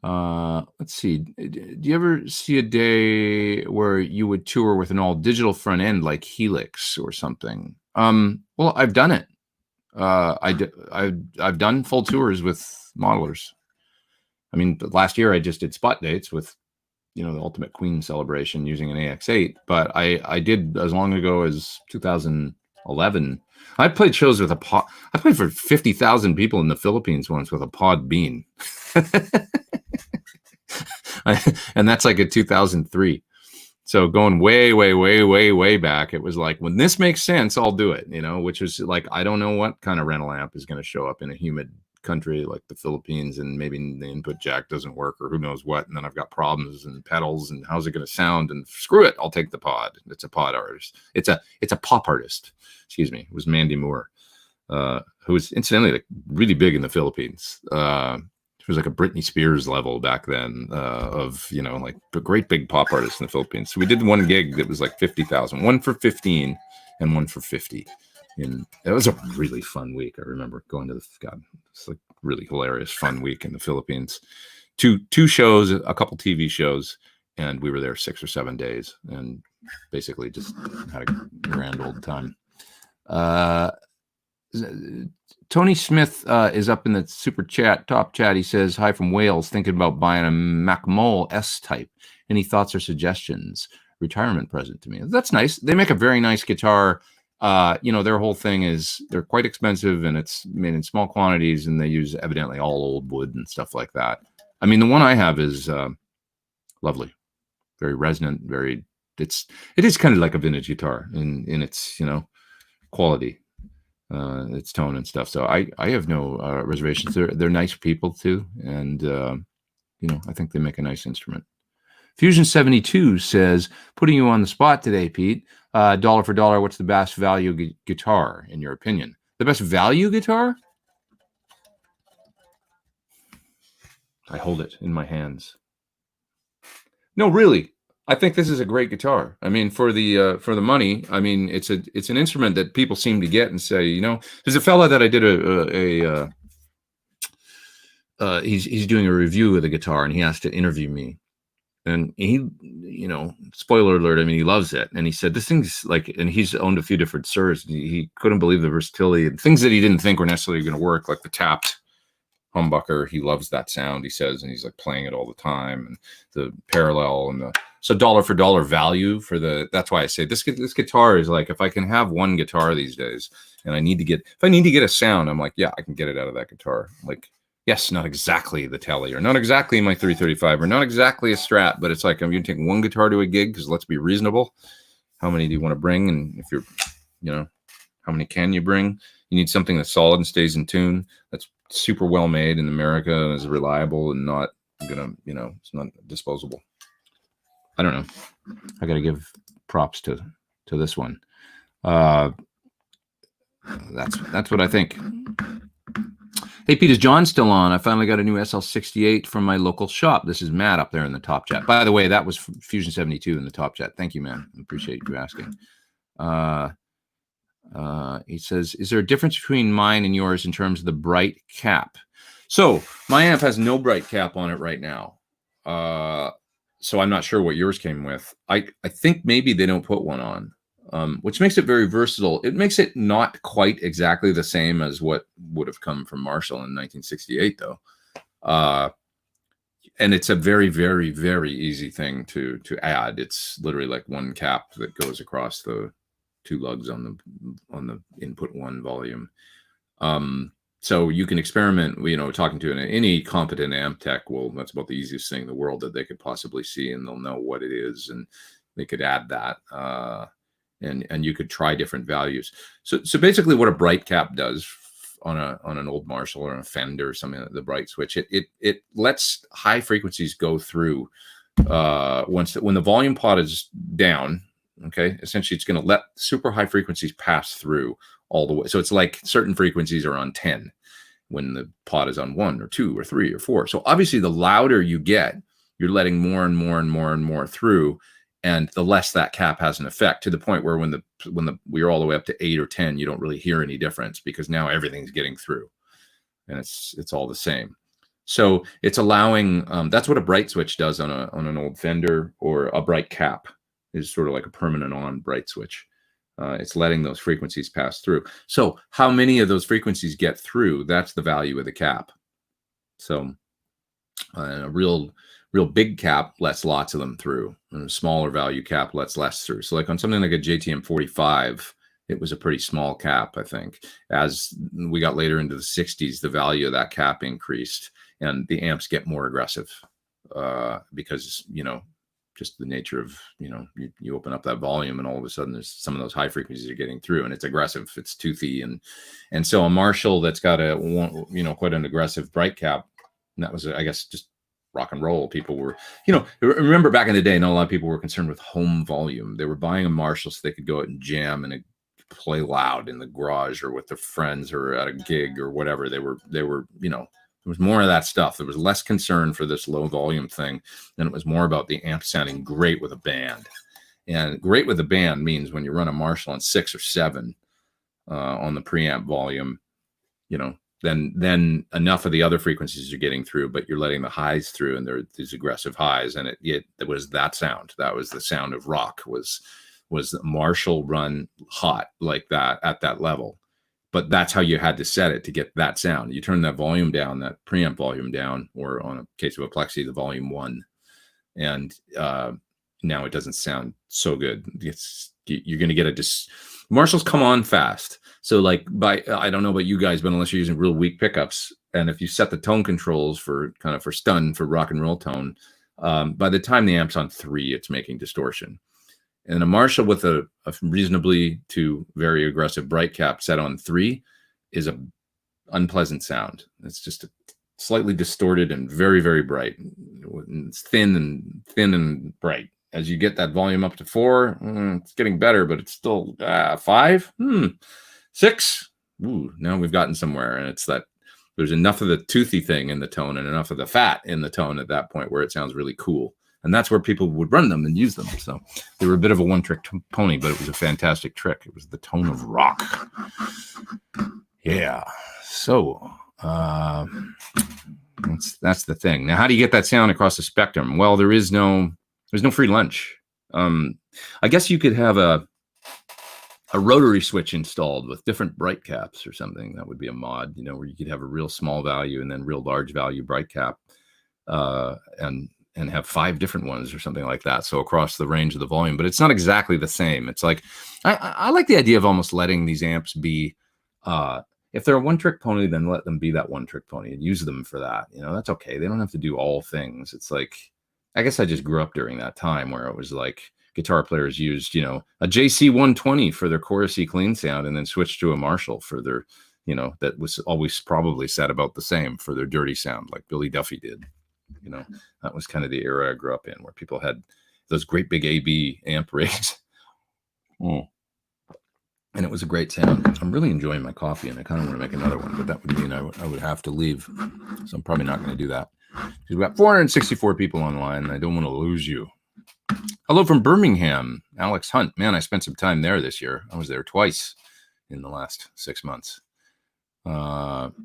Let's see. Do you ever see a day where you would tour with an all digital front end like Helix or something? Well, I've done it. I've done full tours with modelers. I mean, last year I just did spot dates with, the Ultimate Queen celebration using an AX8, but I did as long ago as 2011. I played shows with a pod. I played for 50,000 people in the Philippines once with a pod bean. And that's like a 2003. So going way, way, way, way, way back, it was like, when this makes sense, I'll do it, which was like, I don't know what kind of rental amp is going to show up in a humid country like the Philippines, and maybe the input jack doesn't work or who knows what. And then I've got problems and pedals and how's it going to sound, and screw it. I'll take the pod. It's a pod artist. It's a pop artist. Excuse me. It was Mandy Moore, who was incidentally like really big in the Philippines. It was like a Britney Spears level back then, of, like a great big pop artist in the Philippines. So we did one gig that was like 50,000, one for 15 and one for 50. And it was a really fun week. I remember going to it's like really hilarious, fun week in the Philippines. Two shows, a couple TV shows, and we were there 6 or 7 days and basically just had a grand old time. Tony Smith is up in the super chat, top chat. He says, hi from Wales, thinking about buying a Macmol S-Type. Any thoughts or suggestions? Retirement present to me. That's nice. They make a very nice guitar. Their whole thing is they're quite expensive, and it's made in small quantities, and they use evidently all old wood and stuff like that. I mean, the one I have is lovely, very resonant, it is kind of like a vintage guitar in its, quality. Its tone and stuff. So I have no reservations. They're nice people too, and I think they make a nice instrument. Fusion 72 says, putting you on the spot today, Pete. Dollar for dollar, what's the best value guitar in your opinion? The best value guitar? I hold it in my hands. No, really. I think this is a great guitar. I mean, for the money, I mean, it's an instrument that people seem to get and say, there's a fella that I did he's doing a review of the guitar, and he has to interview me, and he, spoiler alert, I mean, he loves it, and he said this thing's like, and he's owned a few different Suhrs. He couldn't believe the versatility and things that he didn't think were necessarily going to work, like the tapped humbucker. He loves that sound, he says, and he's like playing it all the time, and the parallel and so dollar for dollar value for that's why I say this guitar is like, if I can have one guitar these days and if I need to get a sound, I'm like, yeah, I can get it out of that guitar. Like, yes, not exactly the Tele or not exactly my 335 or not exactly a Strat, but it's like, I'm going to take one guitar to a gig, because let's be reasonable. How many do you want to bring? And if you're, how many can you bring? You need something that's solid and stays in tune, that's super well made in America and is reliable and not gonna, it's not disposable. I don't know. I got to give props to this one. That's what I think. Hey, Pete, is John still on? I finally got a new SL68 from my local shop. This is Matt up there in the top chat. By the way, that was Fusion 72 in the top chat. Thank you, man. I appreciate you asking. He says, is there a difference between mine and yours in terms of the bright cap? So my amp has no bright cap on it right now. So I'm not sure what yours came with. I think maybe they don't put one on, which makes it very versatile. It makes it not quite exactly the same as what would have come from Marshall in 1968, though. And it's a very, very, very easy thing to add. It's literally like one cap that goes across the two lugs on the input one volume. So you can experiment, talking to any competent amp tech. Well, that's about the easiest thing in the world that they could possibly see, and they'll know what it is, and they could add that, and you could try different values. So basically, what a bright cap does on an old Marshall or a Fender or something, the bright switch, it lets high frequencies go through. When the volume pot is down, okay, essentially it's going to let super high frequencies pass through all the way. So it's like certain frequencies are on 10 when the pot is on 1 or 2 or 3 or 4. So obviously the louder you get, you're letting more and more and more and more through, and the less that cap has an effect, to the point where when we're all the way up to 8 or 10, you don't really hear any difference, because now everything's getting through and it's all the same. So it's allowing, that's what a bright switch does on an old Fender, or a bright cap is sort of like a permanent on bright switch. It's letting those frequencies pass through. So how many of those frequencies get through, that's the value of the cap. So And a real big cap lets lots of them through, and a smaller value cap lets less through. So like on something like a JTM 45, it was a pretty small cap, I think. As we got later into the 60s, the value of that cap increased, and the amps get more aggressive because, just the nature of, you open up that volume, and all of a sudden there's some of those high frequencies are getting through, and it's aggressive, it's toothy. And so a Marshall that's got quite an aggressive bright cap, and that was, I guess, just rock and roll. People were, remember back in the day, not a lot of people were concerned with home volume. They were buying a Marshall so they could go out and jam and play loud in the garage or with their friends or at a gig or whatever. They were, there was more of that stuff. There was less concern for this low volume thing, and it was more about the amp sounding great with a band. And great with a band means when you run a Marshall on 6 or 7 on the preamp volume, then enough of the other frequencies you're getting through, but you're letting the highs through, and there are these aggressive highs. And it was that sound. That was the sound of rock, was the Marshall run hot like that at that level. But that's how you had to set it to get that sound. You turn that volume down, that preamp volume down, or on a case of a Plexi, the volume 1. And now it doesn't sound so good. You're going to get Marshalls come on fast. So like I don't know about you guys, but unless you're using real weak pickups, and if you set the tone controls for stun, for rock and roll tone, by the time the amp's on 3, it's making distortion. And a Marshall with a reasonably to very aggressive bright cap set on 3 is a unpleasant sound. It's just slightly distorted and very, very bright. It's thin and bright. As you get that volume up to 4, it's getting better, but it's still 5, 6. Ooh, now we've gotten somewhere, and it's that there's enough of the toothy thing in the tone and enough of the fat in the tone at that point where it sounds really cool. And that's where people would run them and use them. So they were a bit of a one-trick pony, but it was a fantastic trick. It was the tone of rock. Yeah. So that's the thing. Now, how do you get that sound across the spectrum? Well, there's no free lunch. I guess you could have a rotary switch installed with different bright caps or something. That would be a mod, where you could have a real small value and then real large value bright cap, and have 5 different ones or something like that. So across the range of the volume, but it's not exactly the same. It's like, I like the idea of almost letting these amps be, if they're a one-trick pony, then let them be that one-trick pony and use them for that. That's okay. They don't have to do all things. It's like, I guess I just grew up during that time where it was like guitar players used, a JC 120 for their chorusy clean sound, and then switched to a Marshall for their, that was always probably set about the same for their dirty sound, like Billy Duffy did. That was kind of the era I grew up in, where people had those great big AB amp rigs. And it was a great sound. I'm really enjoying my coffee, and I kind of want to make another one, but that would mean I would have to leave. So I'm probably not going to do that. We've got 464 people online, and I don't want to lose you. Hello from Birmingham, Alex Hunt. Man, I spent some time there this year. I was there twice in the last 6 months. And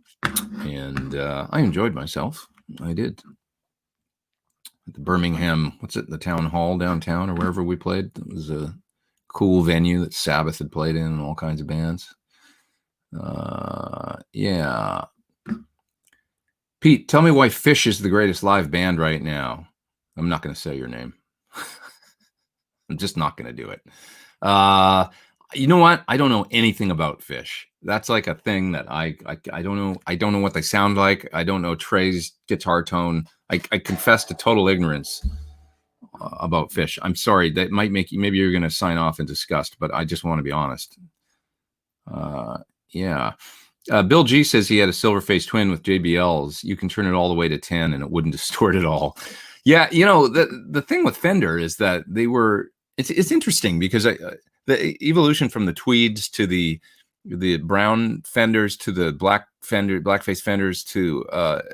I enjoyed myself. I did. The Birmingham, the town hall downtown or wherever we played. It was a cool venue that Sabbath had played in, and all kinds of bands. Yeah. Pete, tell me why Fish is the greatest live band right now. I'm not going to say your name. I'm just not going to do it. You know what? I don't know anything about Fish. That's like a thing that I don't know. I don't know what they sound like. I don't know Trey's guitar tone. I confess to total ignorance about Fish. I'm sorry. That might make you, maybe you're going to sign off in disgust, but I just want to be honest. Yeah. Bill G says he had a Silverface Twin with JBLs. You can turn it all the way to 10 and it wouldn't distort at all. Yeah. The thing with Fender is that it's interesting because the evolution from the tweeds to the brown Fenders to the blackface Fenders to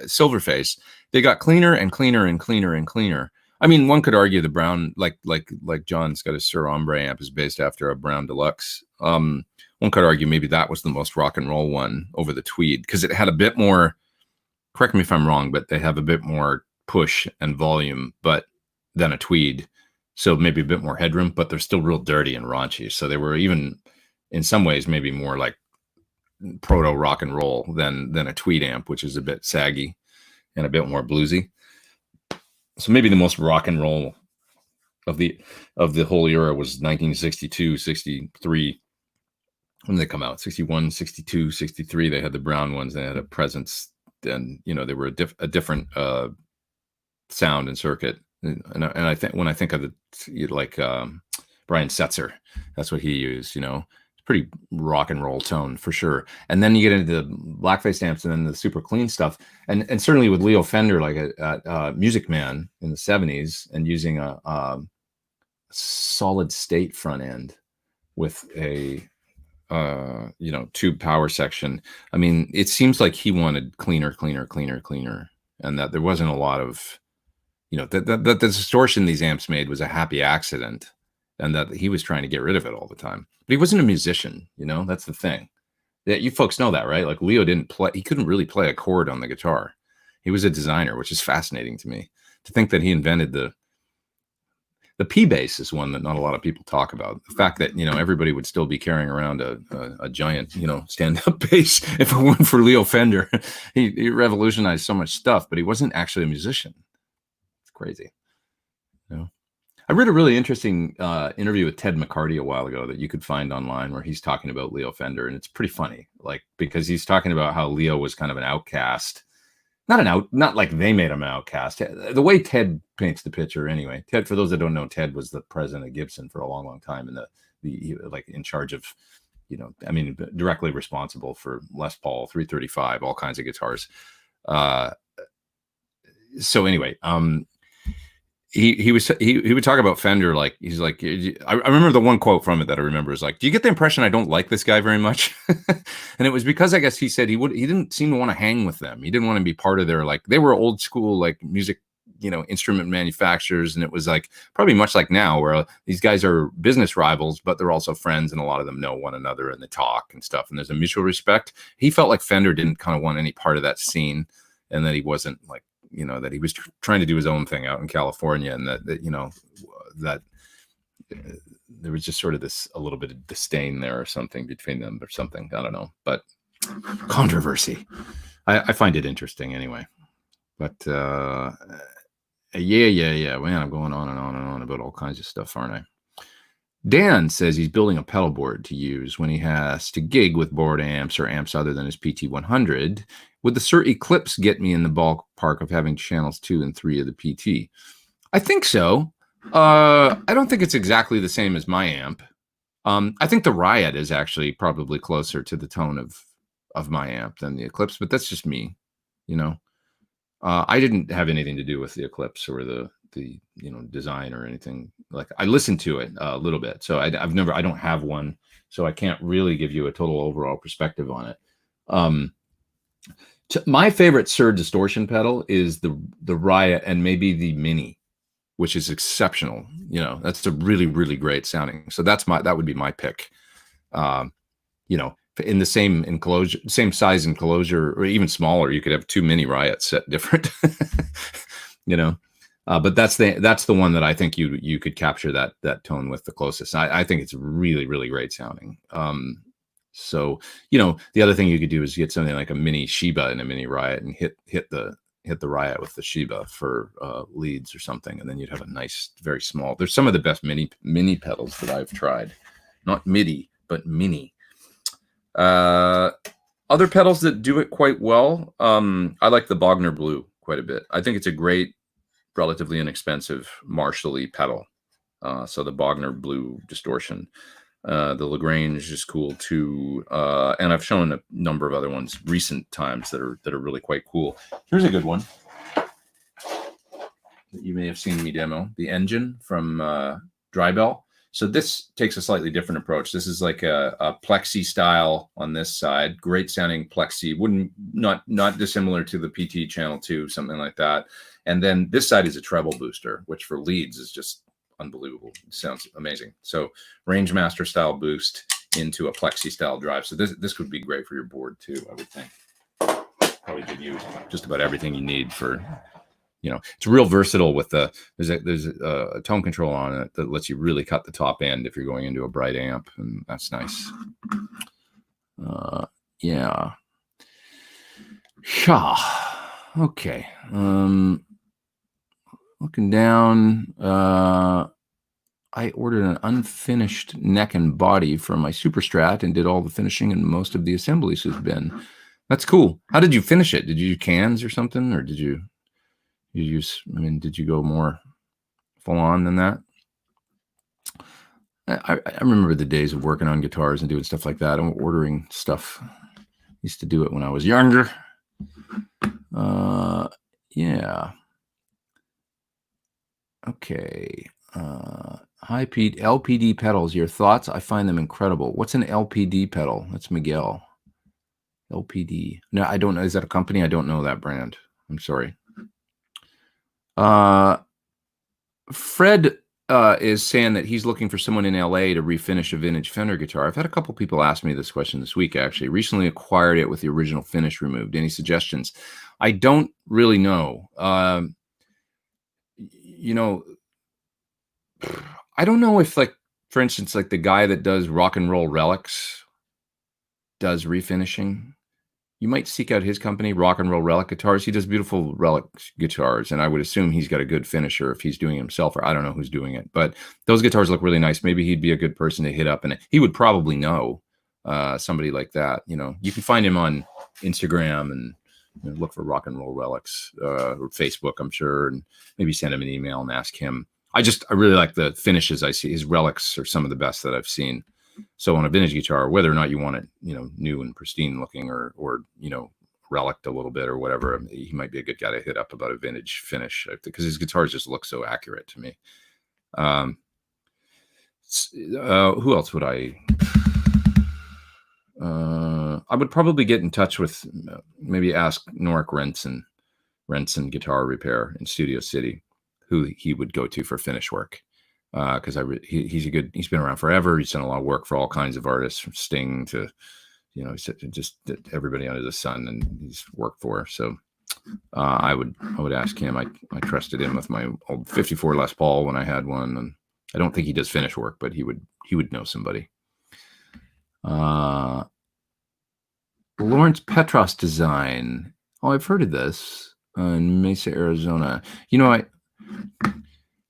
Silverface, they got cleaner and cleaner and cleaner and cleaner. I mean, one could argue the brown, like John's got a Suhr Ombre amp, is based after a Brown Deluxe. One could argue maybe that was the most rock and roll one over the tweed, because it had a bit more, correct me if I'm wrong, but they have a bit more push and volume than a tweed. So maybe a bit more headroom, but they're still real dirty and raunchy. So they were even in some ways maybe more like proto rock and roll than a tweed amp, which is a bit saggy and a bit more bluesy. So maybe the most rock and roll of the whole era was 1962, 63. When did they come out? 61, 62, 63. They had the brown ones. They had a presence. And, you know, they were a different sound and circuit. And I think when I think of the, like Brian Setzer, that's what he used, you know, pretty rock and roll tone for sure. And then you get into the blackface amps and then the super clean stuff. And certainly with Leo Fender, like at Music Man in the 70s, and using a solid state front end with a you know, tube power section. I mean, it seems like he wanted cleaner, and that there wasn't a lot of, you know, that the distortion these amps made was a happy accident, and that he was trying to get rid of it all the time. But he wasn't a musician, you know. That's the thing. Yeah, you folks know that, right? Like Leo didn't play. He couldn't really play a chord on the guitar. He was a designer, which is fascinating to me. To think that he invented the P bass is one that not a lot of people talk about. The fact that, you know, everybody would still be carrying around a giant, you know, stand-up bass if it weren't for Leo Fender. He revolutionized so much stuff, but he wasn't actually a musician. It's crazy. You know? I read a really interesting interview with Ted McCarty a while ago that you could find online, where he's talking about Leo Fender, and it's pretty funny, like, because he's talking about how Leo was kind of an outcast. Not like they made him an outcast. The way Ted paints the picture, anyway. Ted, for those that don't know, Ted was the president of Gibson for a long, long time, and the like in charge of, you know, I mean, directly responsible for Les Paul, 335, all kinds of guitars. So anyway, he would talk about Fender, like he's like, I remember the one quote from it that I remember is like, "Do you get the impression I don't like this guy very much?" And it was because I guess he said he didn't seem to want to hang with them. He didn't want to be part of their, like, they were old school, like, music, you know, instrument manufacturers, and it was like probably much like now, where these guys are business rivals, but they're also friends, and a lot of them know one another and they talk and stuff, and there's a mutual respect. He felt like Fender didn't kind of want any part of that scene, and that he wasn't like, you know, that he was trying to do his own thing out in California, and that you know, that there was just sort of this, a little bit of disdain there or something between them or something. I don't know, but controversy. I find it interesting anyway. But yeah. Man, I'm going on and on and on about all kinds of stuff, aren't I? Dan says he's building a pedal board to use when he has to gig with board amps or amps other than his PT100. Would the Suhr Eclipse get me in the ballpark of having channels 2 and 3 of the PT? I think so. I don't think it's exactly the same as my amp. I think the Riot is actually probably closer to the tone of my amp than the Eclipse, but that's just me, you know. I didn't have anything to do with the Eclipse or the you know, design or anything. Like, I listened to it a little bit, so I don't have one, so I can't really give you a total overall perspective on it. My favorite Suhr distortion pedal is the Riot, and maybe the Mini, which is exceptional. You know, that's a really, really great sounding. So that would be my pick. You know, in the same enclosure, same size enclosure, or even smaller, you could have 2 Mini Riots set different. You know, but that's the one that I think you could capture that tone with the closest. I think it's really, really great sounding. So, you know, the other thing you could do is get something like a Mini Sheba and a Mini Riot, and hit the Riot with the Sheba for leads or something, and then you'd have a nice, very small. There's some of the best mini pedals that I've tried, not MIDI but Mini. Other pedals that do it quite well. I like the Bogner Blue quite a bit. I think it's a great, relatively inexpensive Marshall-y pedal. So the Bogner Blue distortion. The Lagrange is cool too, and I've shown a number of other ones recent times that are really quite cool. Here's a good one that you may have seen me demo: the Engine from Drybell. So this takes a slightly different approach. This is like a plexi style on this side, great sounding plexi, not dissimilar to the PT Channel 2, something like that. And then this side is a treble booster, which for leads is just unbelievable. It sounds amazing. So Rangemaster style boost into a plexi style drive. So this would be great for your board too, I would think. Probably give you just about everything you need for, you know, it's real versatile with there's a tone control on it that lets you really cut the top end if you're going into a bright amp, and that's nice. Yeah. Okay. looking down, I ordered an unfinished neck and body from my Super Strat and did all the finishing, and most of the assemblies has been. That's cool. How did you finish it? Did you use cans or something, or did you use? I mean, did you go more full on than that? I remember the days of working on guitars and doing stuff like that. And ordering stuff. Used to do it when I was younger. Yeah. Okay. Hi, Pete. LPD pedals, your thoughts? I find them incredible. What's an LPD pedal? That's Miguel. LPD. No, I don't know. Is that a company? I don't know that brand. I'm sorry. Fred is saying that he's looking for someone in LA to refinish a vintage Fender guitar. I've had a couple people ask me this question this week, actually. Recently acquired it with the original finish removed. Any suggestions? I don't really know. You know, I don't know if, like, for instance, like the guy that does Rock and Roll Relics does refinishing. You might seek out his company, Rock and Roll Relic Guitars. He does beautiful relic guitars, and I would assume he's got a good finisher if he's doing it himself, or I don't know who's doing it. But those guitars look really nice. Maybe he'd be a good person to hit up, and he would probably know somebody like that. You know, you can find him on Instagram and look for Rock and Roll Relics or Facebook, I'm sure, and maybe send him an email and ask him. I really like the finishes I see. His relics are some of the best that I've seen. So on a vintage guitar, whether or not you want it, new and pristine looking, or relicked a little bit or whatever, he might be a good guy to hit up about a vintage finish, because his guitars just look so accurate to me. Who else would I would probably get in touch with, maybe ask Norik Renson Guitar Repair in Studio City, who he would go to for finish work. Because he's been around forever. He's done a lot of work for all kinds of artists, from Sting to, just everybody under the sun, and he's worked for. So I would ask him. I trusted him with my old 54 Les Paul when I had one, and I don't think he does finish work, but he would know somebody. Lawrence Petros Design. Oh, I've heard of this in Mesa, Arizona.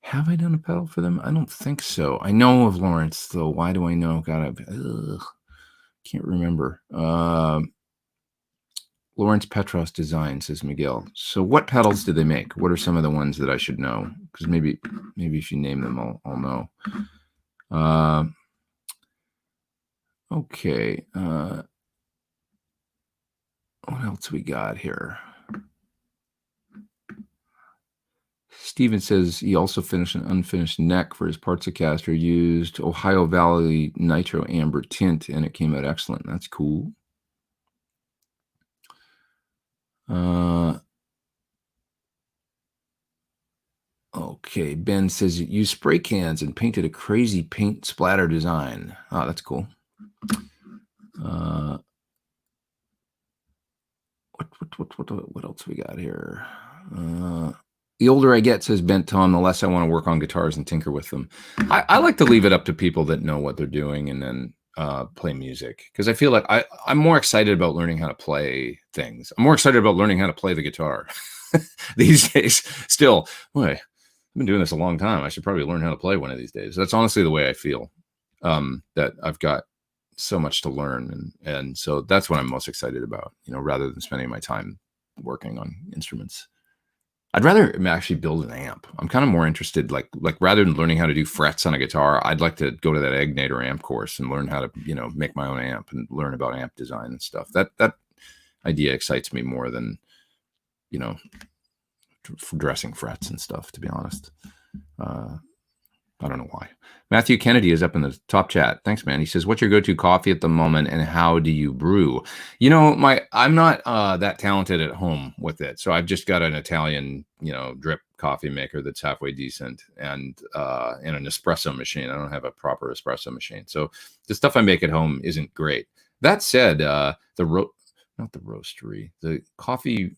Have I done a pedal for them? I don't think so. I know of Lawrence, though. Why do I know? God, can't remember. Lawrence Petros Design, says Miguel. So what pedals do they make? What are some of the ones that I should know? Because maybe if you name them, I'll know. Okay. What else we got here? Steven says he also finished an unfinished neck for his Particicaster, used Ohio Valley Nitro Amber tint, and it came out excellent. That's cool. Okay, Ben says you used spray cans and painted a crazy paint splatter design. Oh, that's cool. What else we got here? The older I get, says Bent Tom, the less I want to work on guitars and tinker with them. I like to leave it up to people that know what they're doing, and then play music, because I feel like I'm more excited about learning how to play things. I'm more excited about learning how to play the guitar these days. Still, boy, I've been doing this a long time. I should probably learn how to play one of these days. That's honestly the way I feel, that I've got so much to learn, and so that's what I'm most excited about, rather than spending my time working on instruments. I'd rather actually build an amp. I'm kind of more interested, like rather than learning how to do frets on a guitar, I'd like to go to that Egnator amp course and learn how to, make my own amp and learn about amp design and stuff. That idea excites me more than, dressing frets and stuff, to be honest. I don't know why. Matthew Kennedy is up in the top chat. Thanks, man. He says, what's your go-to coffee at the moment, and how do you brew? I'm not that talented at home with it. So I've just got an Italian, drip coffee maker that's halfway decent, and an espresso machine. I don't have a proper espresso machine. So the stuff I make at home isn't great. That said, not the roastery, the coffee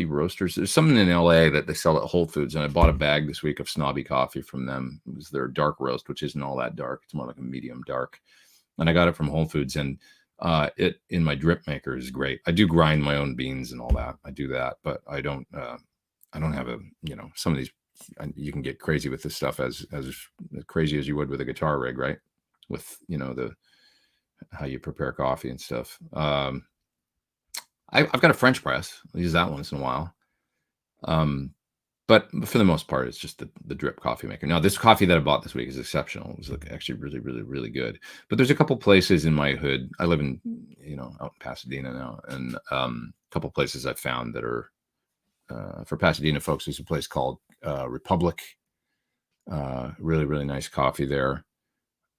roasters. There's something in LA that they sell at Whole Foods, and I bought a bag this week of Snobby coffee from them. It was their dark roast, which isn't all that dark. It's more like a medium dark, and I got it from Whole Foods, and it in my drip maker is great. I do grind my own beans and all that. I do that, but I don't have some of these you can get crazy with this stuff as crazy as you would with a guitar rig, right? With, how you prepare coffee and stuff. I've got a French press. I use that once in a while. But for the most part, it's just the drip coffee maker. Now, this coffee that I bought this week is exceptional. It was actually really, really, really good. But there's a couple places in my hood. I live in, out in Pasadena now, and a couple places I've found that are for Pasadena folks. There's a place called Republic. Really, really nice coffee there.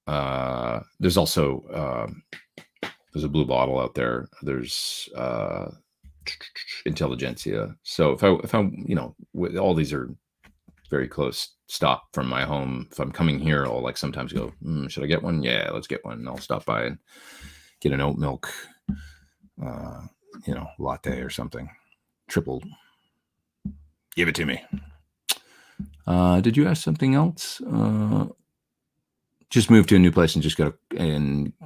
There's also there's a Blue Bottle out there. There's Intelligentsia. So if I all these are very close stop from my home. If I'm coming here, I'll like sometimes go, should I get one? Yeah, let's get one. And I'll stop by and get an oat milk, latte or something. Triple. Give it to me. Did you ask something else? Just moved to a new place and just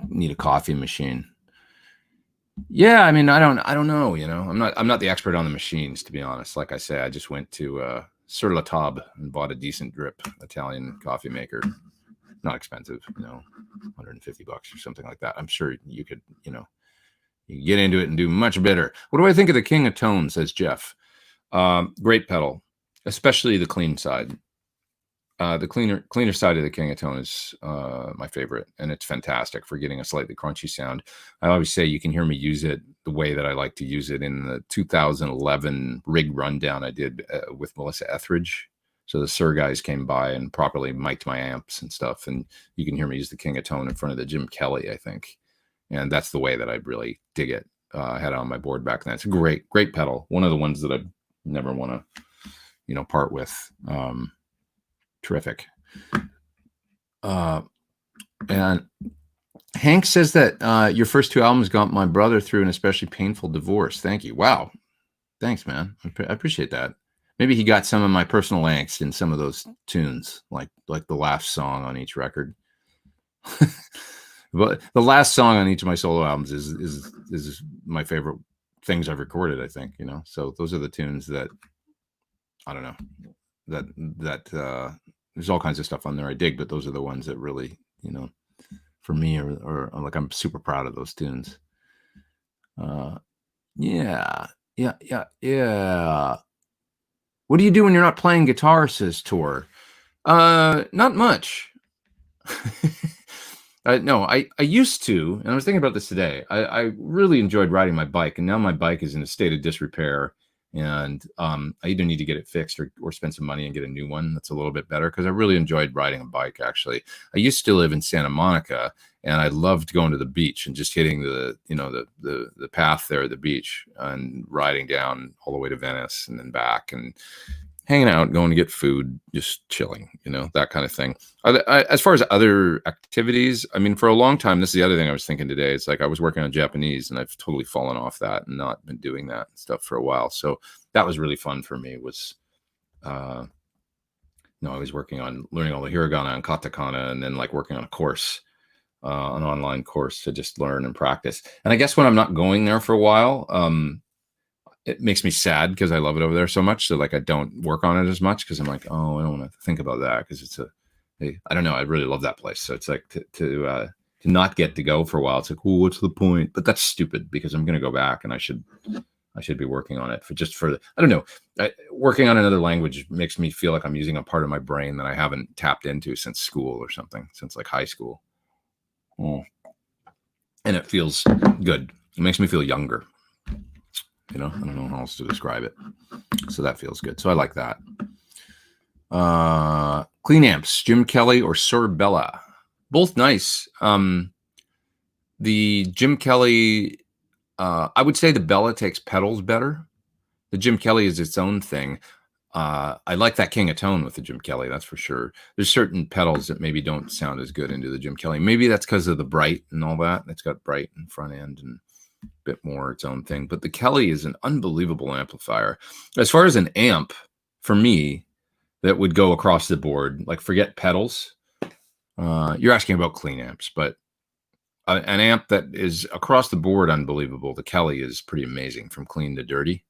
need a coffee machine. Yeah, I mean, I don't know. I'm not the expert on the machines, to be honest. Like I say, I just went to Sur La Table and bought a decent drip Italian coffee maker. Not expensive, $150 or something like that. I'm sure you could, you get into it and do much better. What do I think of the King of Tone? Says Jeff. Great pedal, especially the clean side. The cleaner side of the King of Tone is my favorite, and it's fantastic for getting a slightly crunchy sound. I always say you can hear me use it the way that I like to use it in the 2011 rig rundown I did with Melissa Etheridge. So the Suhr guys came by and properly mic'd my amps and stuff, and you can hear me use the King of Tone in front of the Jim Kelly, I think. And that's the way that I really dig it. I had it on my board back then. It's a great pedal. One of the ones that I never want to, part with. Terrific. And Hank says that your first two albums got my brother through an especially painful divorce. Thank you. Wow. Thanks, man. I appreciate that. Maybe he got some of my personal angst in some of those tunes, like the last song on each record. But the last song on each of my solo albums is my favorite things I've recorded, I think, So those are the tunes that, I don't know, that there's all kinds of stuff on there I dig, but those are the ones that really, for me are like, I'm super proud of those tunes. Yeah. What do you do when you're not playing guitar, says Tor? Not much. No, I used to, and I was thinking about this today. I really enjoyed riding my bike, and now my bike is in a state of disrepair, and I either need to get it fixed or spend some money and get a new one that's a little bit better, because I really enjoyed riding a bike, actually. I used to live in Santa Monica, and I loved going to the beach and just hitting the path there at the beach and riding down all the way to Venice and then back and hanging out, going to get food, just chilling, that kind of thing. As far as other activities, I mean, for a long time, this is the other thing I was thinking today. It's like I was working on Japanese, and I've totally fallen off that and not been doing that stuff for a while. So that was really fun for me. Was I was working on learning all the hiragana and katakana, and then like working on a course, an online course to just learn and practice. And I guess when I'm not going there for a while, it makes me sad because I love it over there so much. So like I don't work on it as much because I'm like, oh, I don't want to think about that because I don't know. I really love that place. So it's like to not get to go for a while. It's like, well, what's the point? But that's stupid because I'm going to go back and I should be working on it I don't know. Working on another language makes me feel like I'm using a part of my brain that I haven't tapped into since school or something, since like high school. And it feels good. It makes me feel younger. I don't know how else to describe it. So that feels good. So I like that. Clean amps, Jim Kelly or Suhr Bella. Both nice. The Jim Kelly, I would say the Bella takes pedals better. The Jim Kelly is its own thing. I like that King of Tone with the Jim Kelly, that's for sure. There's certain pedals that maybe don't sound as good into the Jim Kelly. Maybe that's because of the bright and all that. It's got bright in front end and bit more its own thing, but the Kelly is an unbelievable amplifier. As far as an amp for me that would go across the board, like forget pedals, you're asking about clean amps, but an amp that is across the board unbelievable, the Kelly is pretty amazing from clean to dirty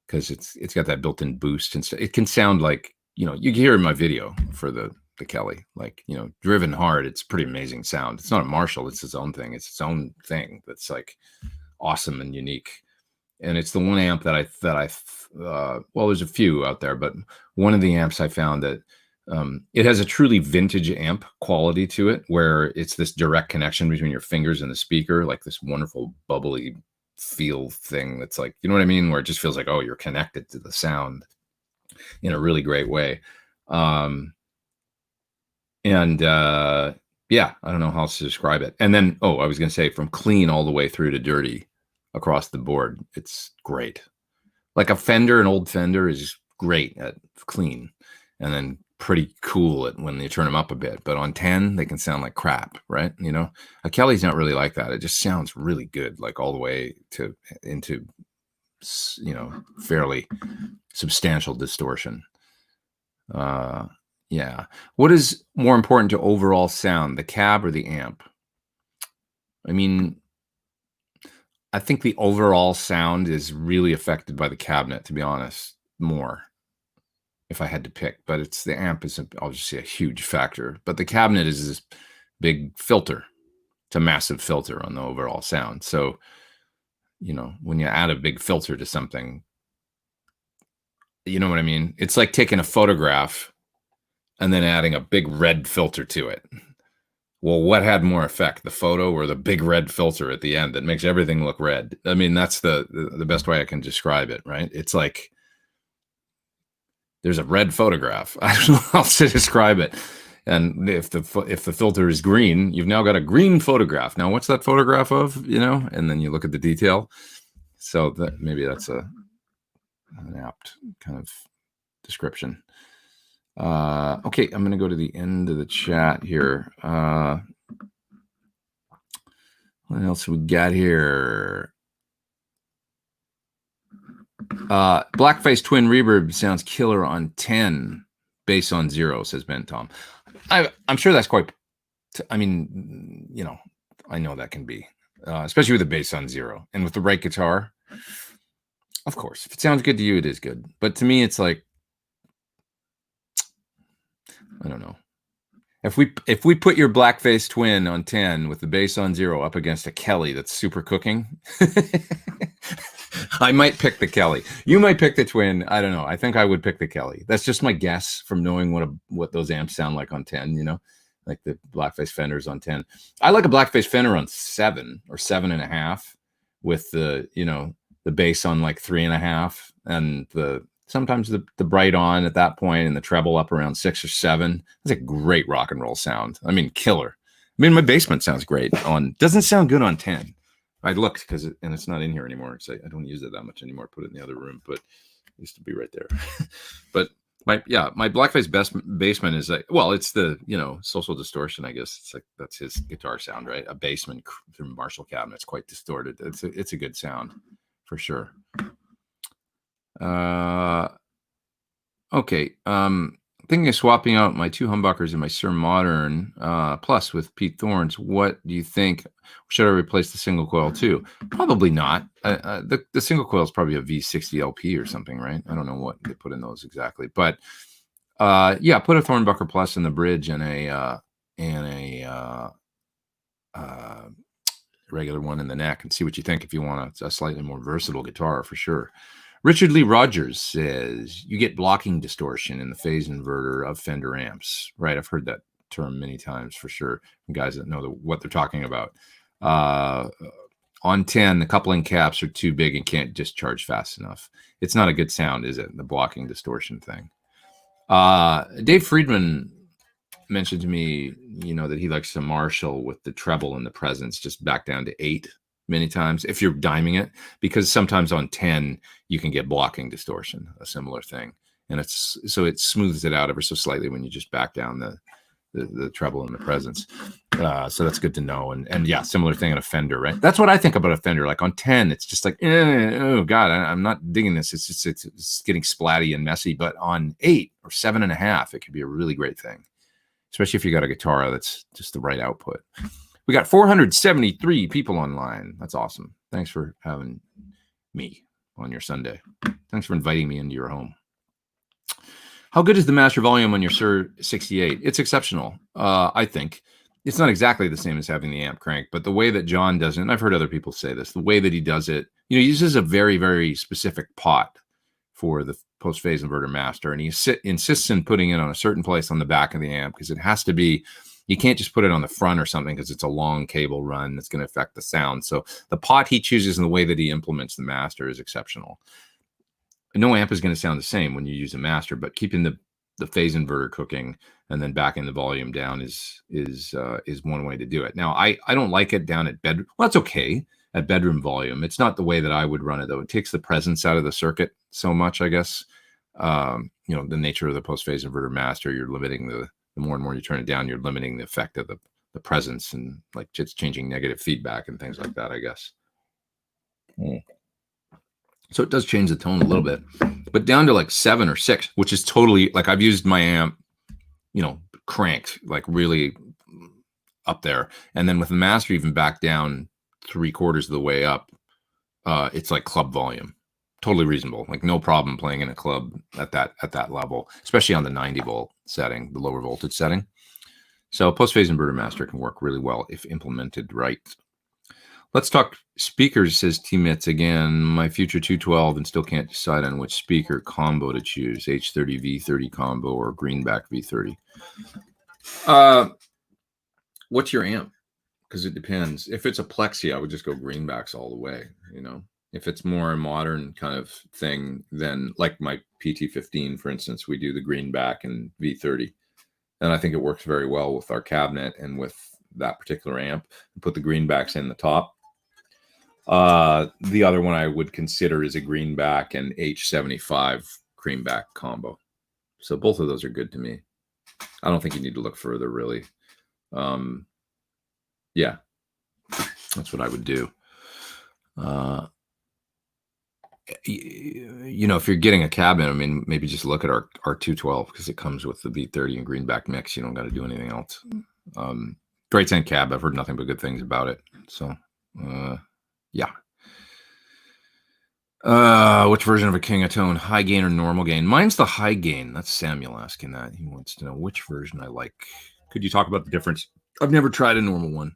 because it's got that built-in boost, and it can sound like you know, you can hear in my video for the Kelly, like, you know, driven hard. It's pretty amazing sound. It's not a Marshall. It's its own thing. It's its own thing. That's like awesome and unique. And it's the one amp that well, there's a few out there, but one of the amps I found that it has a truly vintage amp quality to it, where it's this direct connection between your fingers and the speaker, like this wonderful bubbly feel thing. That's like, you know what I mean? Where it just feels like, oh, you're connected to the sound in a really great way. Yeah, I don't know how else to describe it. And then, I was going to say, from clean all the way through to dirty across the board, it's great. Like an old Fender is great at clean, and then pretty cool at when you turn them up a bit. But on 10, they can sound like crap, right? You know, a Kelly's not really like that. It just sounds really good, like all the way into, you know, fairly substantial distortion. Yeah. What is more important to overall sound, the cab or the amp? I mean, I think the overall sound is really affected by the cabinet, to be honest, more, if I had to pick. But it's the amp is obviously a huge factor. But the cabinet is this big filter. It's a massive filter on the overall sound. So, you know, when you add a big filter to something, you know what I mean? It's like taking a photograph and then adding a big red filter to it. Well, what had more effect, the photo or the big red filter at the end that makes everything look red? I mean, that's the best way I can describe it, right? It's like there's a red photograph. I don't know how else to describe it. And if the filter is green, you've now got a green photograph. Now, what's that photograph of? You know, and then you look at the detail. So that maybe that's an apt kind of description. Okay, I'm going to go to the end of the chat here. What else we got here? Blackface Twin Reverb sounds killer on 10, bass on 0, says Ben Tom. I'm sure that's quite, I mean, you know, I know that can be, especially with the bass on 0 and with the right guitar. Of course, if it sounds good to you, it is good. But to me, it's like, I don't know. If we put your Blackface Twin on 10 with the bass on 0 up against a Kelly that's super cooking, I might pick the Kelly. You might pick the Twin. I don't know. I think I would pick the Kelly. That's just my guess from knowing what those amps sound like on 10, you know, like the Blackface Fenders on 10. I like a Blackface Fender on 7 or 7.5 with the, you know, the bass on like 3.5 and sometimes the bright on at that point and the treble up around 6 or 7. That's a great rock and roll sound. I mean, killer. I mean, my Basement sounds great doesn't sound good on 10. I looked and it's not in here anymore. I don't use it that much anymore. Put it in the other room, but it used to be right there. But my Blackface Basement is like, well, it's the, you know, Social Distortion, I guess. It's like, that's his guitar sound, right? A Basement from Marshall cabinet. It's quite distorted. It's a good sound for sure. Okay. Thinking of swapping out my 2 humbuckers and my Suhr Modern Plus with Pete Thorn's. What do you think? Should I replace the single coil too? Probably not. The single coil is probably a V60 LP or something, right? I don't know what they put in those exactly, but yeah, put a Thornbucker Plus in the bridge and a regular one in the neck and see what you think if you want a slightly more versatile guitar for sure. Richard Lee Rogers says, you get blocking distortion in the phase inverter of Fender amps. Right, I've heard that term many times for sure from guys that know what they're talking about. On 10, the coupling caps are too big and can't discharge fast enough. It's not a good sound, is it? The blocking distortion thing. Dave Friedman mentioned to me, you know, that he likes the Marshall with the treble and the presence just back down to 8 many times if you're diming it, because sometimes on 10 you can get blocking distortion, a similar thing, and it smooths it out ever so slightly when you just back down the treble and the presence. So that's good to know. And yeah, similar thing in a Fender, right? That's what I think about a Fender. Like on 10, it's just like, oh God, I'm not digging this. It's just it's getting splatty and messy. But on 8 or 7.5, it could be a really great thing, especially if you got a guitar that's just the right output. We got 473 people online. That's awesome. Thanks for having me on your Sunday. Thanks for inviting me into your home. How good is the master volume on your Suhr 68? It's exceptional. I think it's not exactly the same as having the amp crank, but the way that John does it, and I've heard other people say this, the way that he does it, he uses a very, very specific pot for the post-phase inverter master, and he insists in putting it on a certain place on the back of the amp because it has to be. You can't just put it on the front or something because it's a long cable run that's going to affect the sound. So the pot he chooses and the way that he implements the master is exceptional. No amp is going to sound the same when you use a master, but keeping the phase inverter cooking and then backing the volume down is one way to do it. Now, I don't like it down at bedroom. Well, it's okay at bedroom volume. It's not the way that I would run it, though. It takes the presence out of the circuit so much, I guess. The nature of the post-phase inverter master, you're limiting the more and more you turn it down, you're limiting the effect of the presence and like just changing negative feedback and things like that, I guess. So it does change the tone a little bit, but down to like 7 or 6, which is totally like I've used my amp, cranked like really up there. And then with the master, even back down 3/4 of the way up, it's like club volume. Totally reasonable, like no problem playing in a club at that level, especially on the 90 volt setting, the lower voltage setting. So post-phase inverter master can work really well if implemented right. Let's talk speakers, says T-Mitz again. My future 212 and still can't decide on which speaker combo to choose, H30 V30 combo or Greenback V30. What's your amp? Because it depends. If it's a Plexi, I would just go Greenbacks all the way, If it's more a modern kind of thing, then like my PT15, for instance, we do the Greenback and V30. And I think it works very well with our cabinet and with that particular amp. Put the Greenbacks in the top. The other one I would consider is a Greenback and H75 Greenback combo. So both of those are good to me. I don't think you need to look further, really. Yeah, that's what I would do. If you're getting a cabinet, I mean, maybe just look at our 212 because it comes with the V30 and Greenback mix. You don't got to do anything else. Great 10 cab. I've heard nothing but good things about it. So, yeah. Which version of a King of Tone, high gain or normal gain? Mine's the high gain. That's Samuel asking that. He wants to know which version I like. Could you talk about the difference? I've never tried a normal one.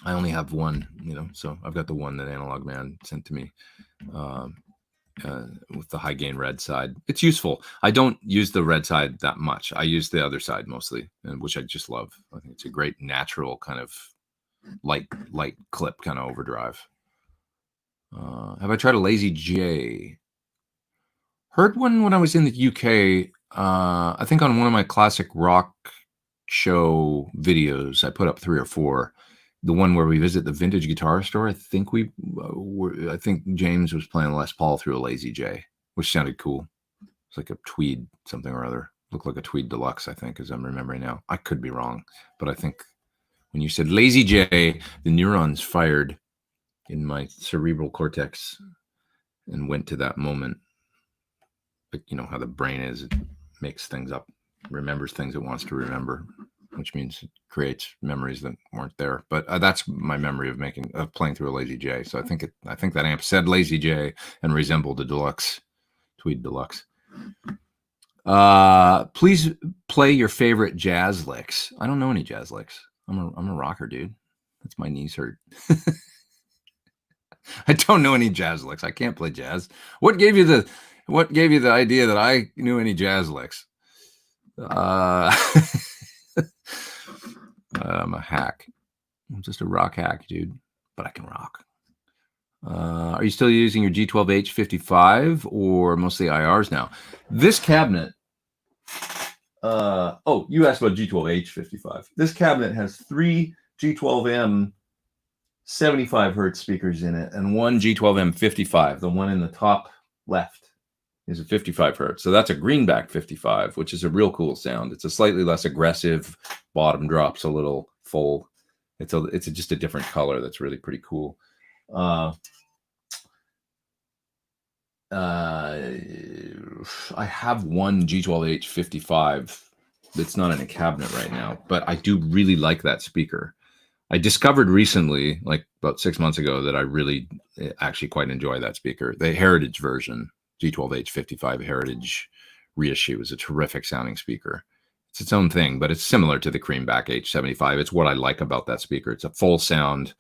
I only have one, so I've got the one that Analog Man sent to me with the high gain red side. It's useful. I don't use the red side that much. I use the other side mostly, which I just love. I think it's a great natural kind of light clip kind of overdrive. Have I tried a Lazy J? Heard one when I was in the UK. I think on one of my classic rock show videos, I put up 3 or 4. The one where we visit the vintage guitar store, I think I think James was playing Les Paul through a Lazy J, which sounded cool. It's like a Tweed something or other. Looked like a Tweed Deluxe, I think, as I'm remembering now. I could be wrong, but I think when you said Lazy J, the neurons fired in my cerebral cortex and went to that moment. But you know how the brain is, it makes things up, remembers things it wants to remember, which means it creates memories that weren't there. But that's my memory of playing through a Lazy J. So I think that amp said Lazy J and resembled a Deluxe, Tweed Deluxe. Please play your favorite jazz licks. I don't know any jazz licks. I'm a rocker, dude. That's my knees hurt. I don't know any jazz licks. I can't play jazz. What gave you the idea that I knew any jazz licks? I'm a hack. I'm just a rock hack, dude. But I can rock. Are you still using your G12H55 or mostly IRs now? This cabinet. You asked about G12H55. This cabinet has 3 G12M 75 hertz speakers in it and 1 G12M 55. The one in the top left is a 55 hertz. So that's a Greenback 55, which is a real cool sound. It's a slightly less aggressive, bottom drops a little full. It's just a different color that's really pretty cool. I have one G12H 55 that's not in a cabinet right now, but I do really like that speaker. I discovered recently, like about 6 months ago, that I really actually quite enjoy that speaker. The Heritage version, G12H 55 Heritage reissue is a terrific sounding speaker. It's its own thing, but it's similar to the Creamback H75. It's what I like about that speaker. It's a full sound,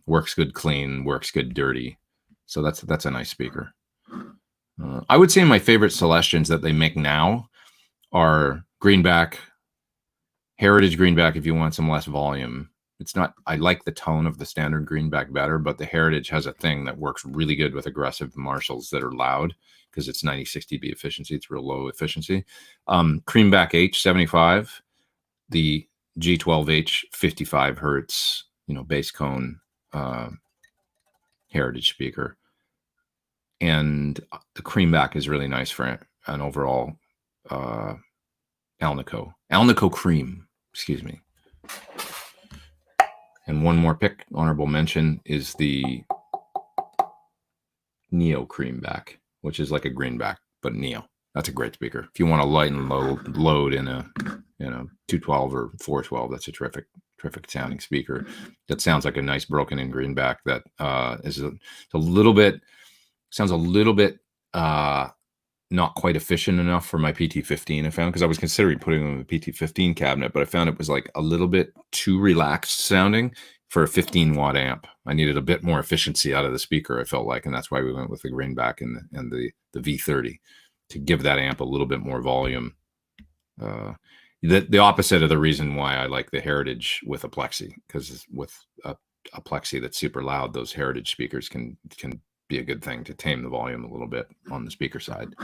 works good clean, works good dirty. So that's a nice speaker. I would say my favorite Celestions that they make now are Greenback, Heritage Greenback if you want some less volume. It's not, I like the tone of the standard Greenback better, but the Heritage has a thing that works really good with aggressive Marshalls that are loud because it's 90-6 dB efficiency. It's real low efficiency. Creamback H75, the G12H 55 hertz, bass cone Heritage speaker. And the Creamback is really nice for an overall Alnico Cream, excuse me. And one more pick, honorable mention, is the Neo Creamback, which is like a Greenback, but Neo. That's a great speaker. If you want to light and load in a 212 or 412, that's a terrific sounding speaker. That sounds like a nice broken in Greenback that is sounds a little bit not quite efficient enough for my PT15, I found, because I was considering putting them in the PT15 cabinet, but I found it was like a little bit too relaxed sounding for a 15-watt amp. I needed a bit more efficiency out of the speaker, I felt like, and that's why we went with the Greenback and the V30 to give that amp a little bit more volume. The opposite of the reason why I like the Heritage with a Plexi, because with a Plexi that's super loud, those Heritage speakers can be a good thing to tame the volume a little bit on the speaker side.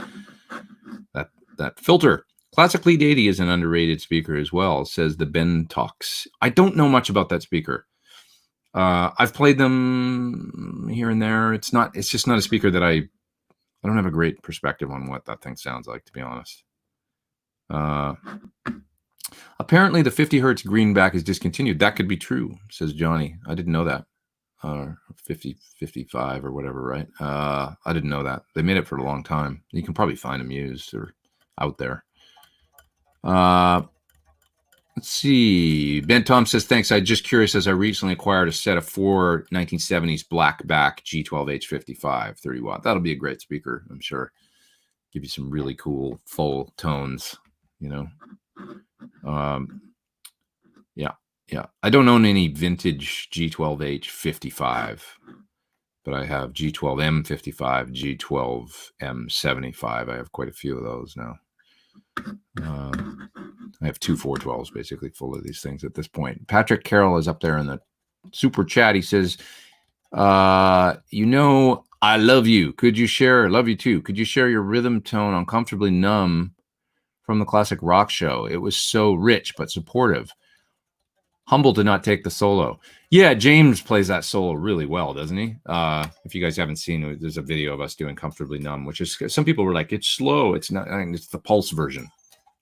That filter, Classic Lead 80 is an underrated speaker as well, says the Ben Talks. I don't know much about that speaker. I've played them here and there. It's just not a speaker that I don't have a great perspective on what that thing sounds like, to be honest. Apparently the 50 hertz Greenback is discontinued. That could be true, says Johnny. I didn't know that. 50, 55 or whatever, right? I didn't know that. They made it for a long time. You can probably find them used or out there. Let's see. Ben Tom says, thanks. I'm just curious, as I recently acquired a set of 4 1970s black back G12H55 30 watt. That'll be a great speaker, I'm sure. Give you some really cool full tones, Yeah, I don't own any vintage G12H 55, but I have G12M 55, G12M 75. I have quite a few of those now. I have 2 412s basically full of these things at this point. Patrick Carroll is up there in the super chat. He says, I love you. Could you share, love you too. Could you share your rhythm tone on Comfortably Numb from the Classic Rock Show? It was so rich, but supportive. Humble to not take the solo. Yeah, James plays that solo really well, doesn't he? If you guys haven't seen it, there's a video of us doing Comfortably Numb, which is, some people were like, it's slow. It's not, it's the pulse version.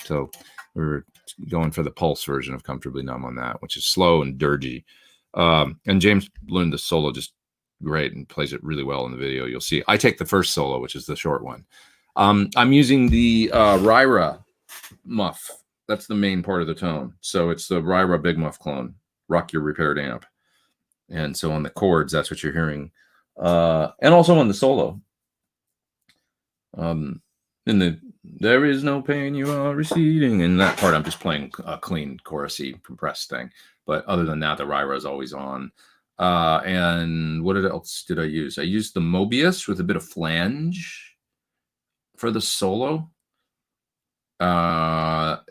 So we're going for the pulse version of Comfortably Numb on that, which is slow and dirgy. And James learned the solo just great and plays it really well in the video. You'll see. I take the first solo, which is the short one. I'm using the Ryra muff. That's the main part of the tone. So it's the Ryra Big Muff clone, Rock Your Repaired Amp. And so on the chords, that's what you're hearing. And also on the solo. In the There Is No Pain You Are Receding. In that part, I'm just playing a clean, chorusy, compressed thing. But other than that, the Ryra is always on. And what else did I use? I used the Mobius with a bit of flange for the solo. But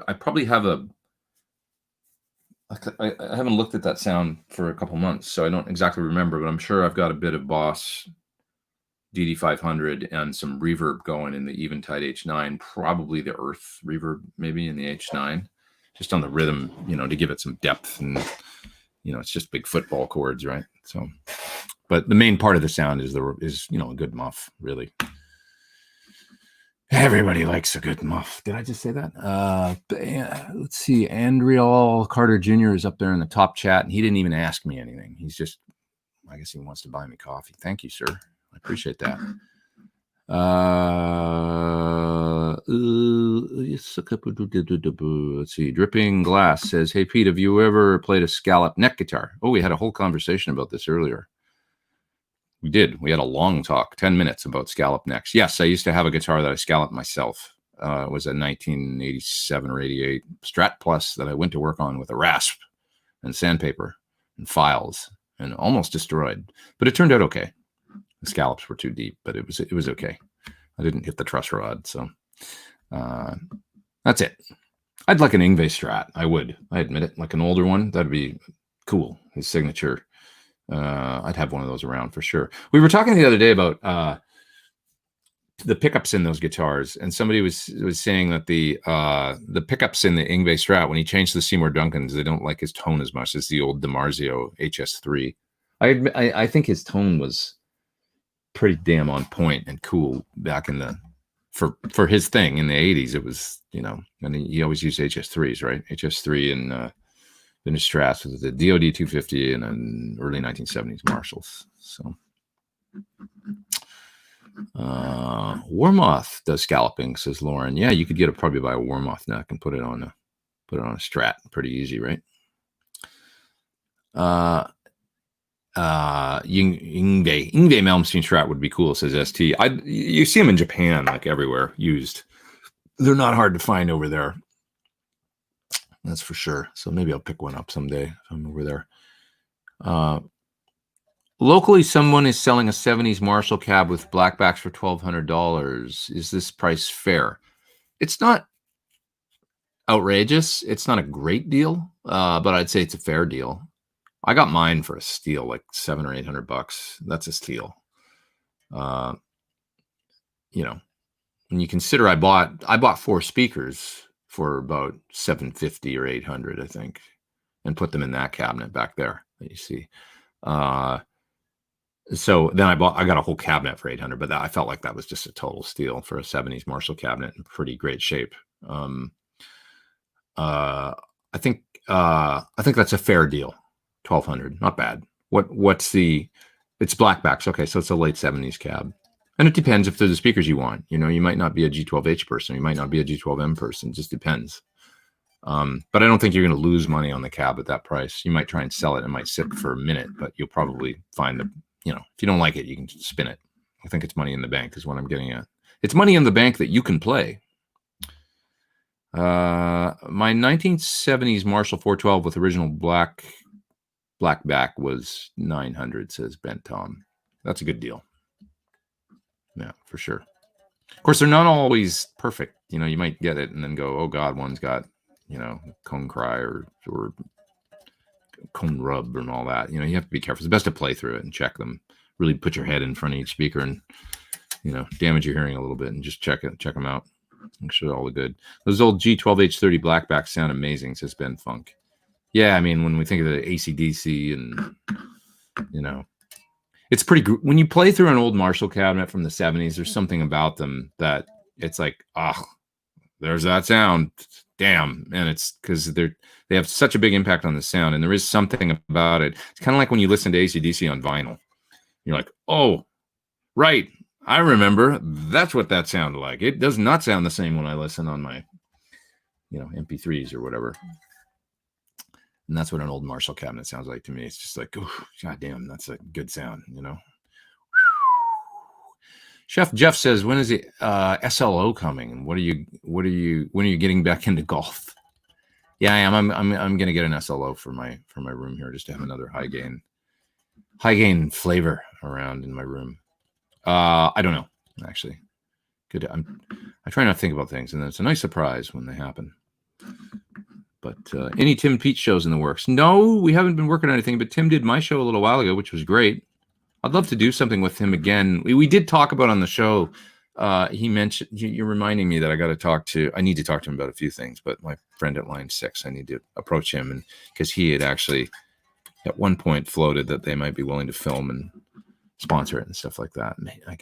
I probably have I haven't looked at that sound for a couple months, so I don't exactly remember, but I'm sure I've got a bit of Boss DD500 and some reverb going in the Eventide H9, probably the Earth reverb maybe in the H9, just on the rhythm, to give it some depth. And, it's just big football chords, right? So, but the main part of the sound is a good muff, really. Everybody likes a good muff. Did I just say that? Let's see. Andreal Carter Jr. is up there in the top chat, and he didn't even ask me anything. He's just, I guess he wants to buy me coffee. Thank you, sir. I appreciate that. Let's see. Dripping Glass says, hey, Pete, have you ever played a scallop neck guitar? Oh, we had a whole conversation about this earlier. We did. We had a long talk, 10 minutes about scallop necks. Yes, I used to have a guitar that I scalloped myself. It was a 1987 or 88 Strat Plus that I went to work on with a rasp and sandpaper and files and almost destroyed. But it turned out okay. The scallops were too deep, but it was okay. I didn't hit the truss rod, so that's it. I'd like an Yngwie Strat. I admit it. Like an older one, that'd be cool. His signature. I'd have one of those around for sure. We were talking the other day about the pickups in those guitars, and somebody was saying that the pickups in the Yngwie Strat, when he changed the Seymour Duncans, they don't like his tone as much as the old DiMarzio HS3. I think his tone was pretty damn on point and cool back in the for his thing in the 80s. It was, and he always used HS3s, right? HS3 and then his Strats with the DOD 250 and then early 1970s Marshalls. So Warmoth does scalloping, says Lauren. Yeah, you could probably buy a Warmoth neck and put it on a Strat. Pretty easy, right? Yngwie Malmsteen Strat would be cool, says ST. You see them in Japan, like everywhere, used. They're not hard to find over there. That's for sure. So maybe I'll pick one up someday if I'm over there. Locally, someone is selling a 70s Marshall cab with blackbacks for $1,200. Is this price fair? It's not outrageous. It's not a great deal, but I'd say it's a fair deal. I got mine for a steal, like $700 or $800. That's a steal. When you consider I bought 4 speakers for about $750 or $800, I think, and put them in that cabinet back there that you see. So then I got a whole cabinet for $800, but I felt like that was just a total steal for a 70s Marshall cabinet in pretty great shape. I think that's a fair deal. $1,200, not bad. It's blackbacks. Okay, so it's a late 70s cab. And it depends if they're the speakers you want. You might not be a G12H person. You might not be a G12M person. It just depends. But I don't think you're going to lose money on the cab at that price. You might try and sell it. It might sit for a minute, but you'll probably find if you don't like it, you can spin it. I think it's money in the bank is what I'm getting at. It's money in the bank that you can play. My 1970s Marshall 412 with original black back was $900, says Ben Tom. That's a good deal. Yeah, for sure. Of course, they're not always perfect. You might get it and then go, oh God, one's got, cone cry or cone rub and all that. You have to be careful. It's best to play through it and check them. Really put your head in front of each speaker and, damage your hearing a little bit and just check them out. Make sure they're all good. Those old G12H30 blackbacks sound amazing, says Ben Funk. Yeah, I mean, when we think of the AC/DC and, it's pretty good. When you play through an old Marshall cabinet from the 70s, there's something about them that it's like, there's that sound. Damn. And it's because they have such a big impact on the sound. And there is something about it. It's kind of like when you listen to AC/DC on vinyl. You're like, oh, right. I remember. That's what that sounded like. It does not sound the same when I listen on my, MP3s or whatever. And that's what an old Marshall cabinet sounds like to me. It's just like, oh, goddamn, that's a good sound, Chef Jeff says, when is the SLO coming? When are you getting back into golf? Yeah, I am. I'm gonna get an SLO for my room here, just to have another high gain flavor around in my room. I don't know, actually. Good. I try not to think about things, and it's a nice surprise when they happen. But any Tim Pete shows in the works? No, we haven't been working on anything, but Tim did my show a little while ago, which was great. I'd love to do something with him again. We did talk about on the show. He mentioned, you're reminding me that I need to talk to him about a few things, but my friend at Line 6, I need to approach him, and because he had actually at one point floated that they might be willing to film and sponsor it and stuff like that. And I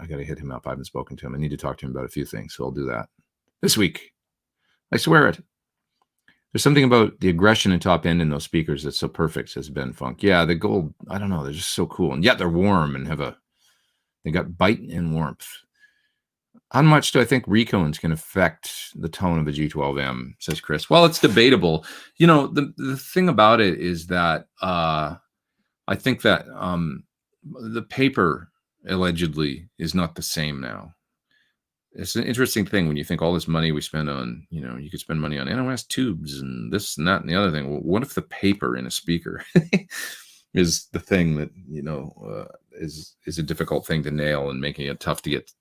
got to hit him up. I haven't spoken to him. I need to talk to him about a few things, so I'll do that this week. I swear it. There's something about the aggression and top end in those speakers that's so perfect, says Ben Funk. Yeah, the gold, I don't know, they're just so cool. And yet they're warm and they got bite and warmth. How much do I think recones can affect the tone of a G12M, says Chris? Well, it's debatable. The thing about it is that I think that the paper allegedly is not the same now. It's an interesting thing when you think all this money we spend on, you could spend money on NOS tubes and this and that and the other thing. Well, what if the paper in a speaker is the thing that, is a difficult thing to nail and making it tough to get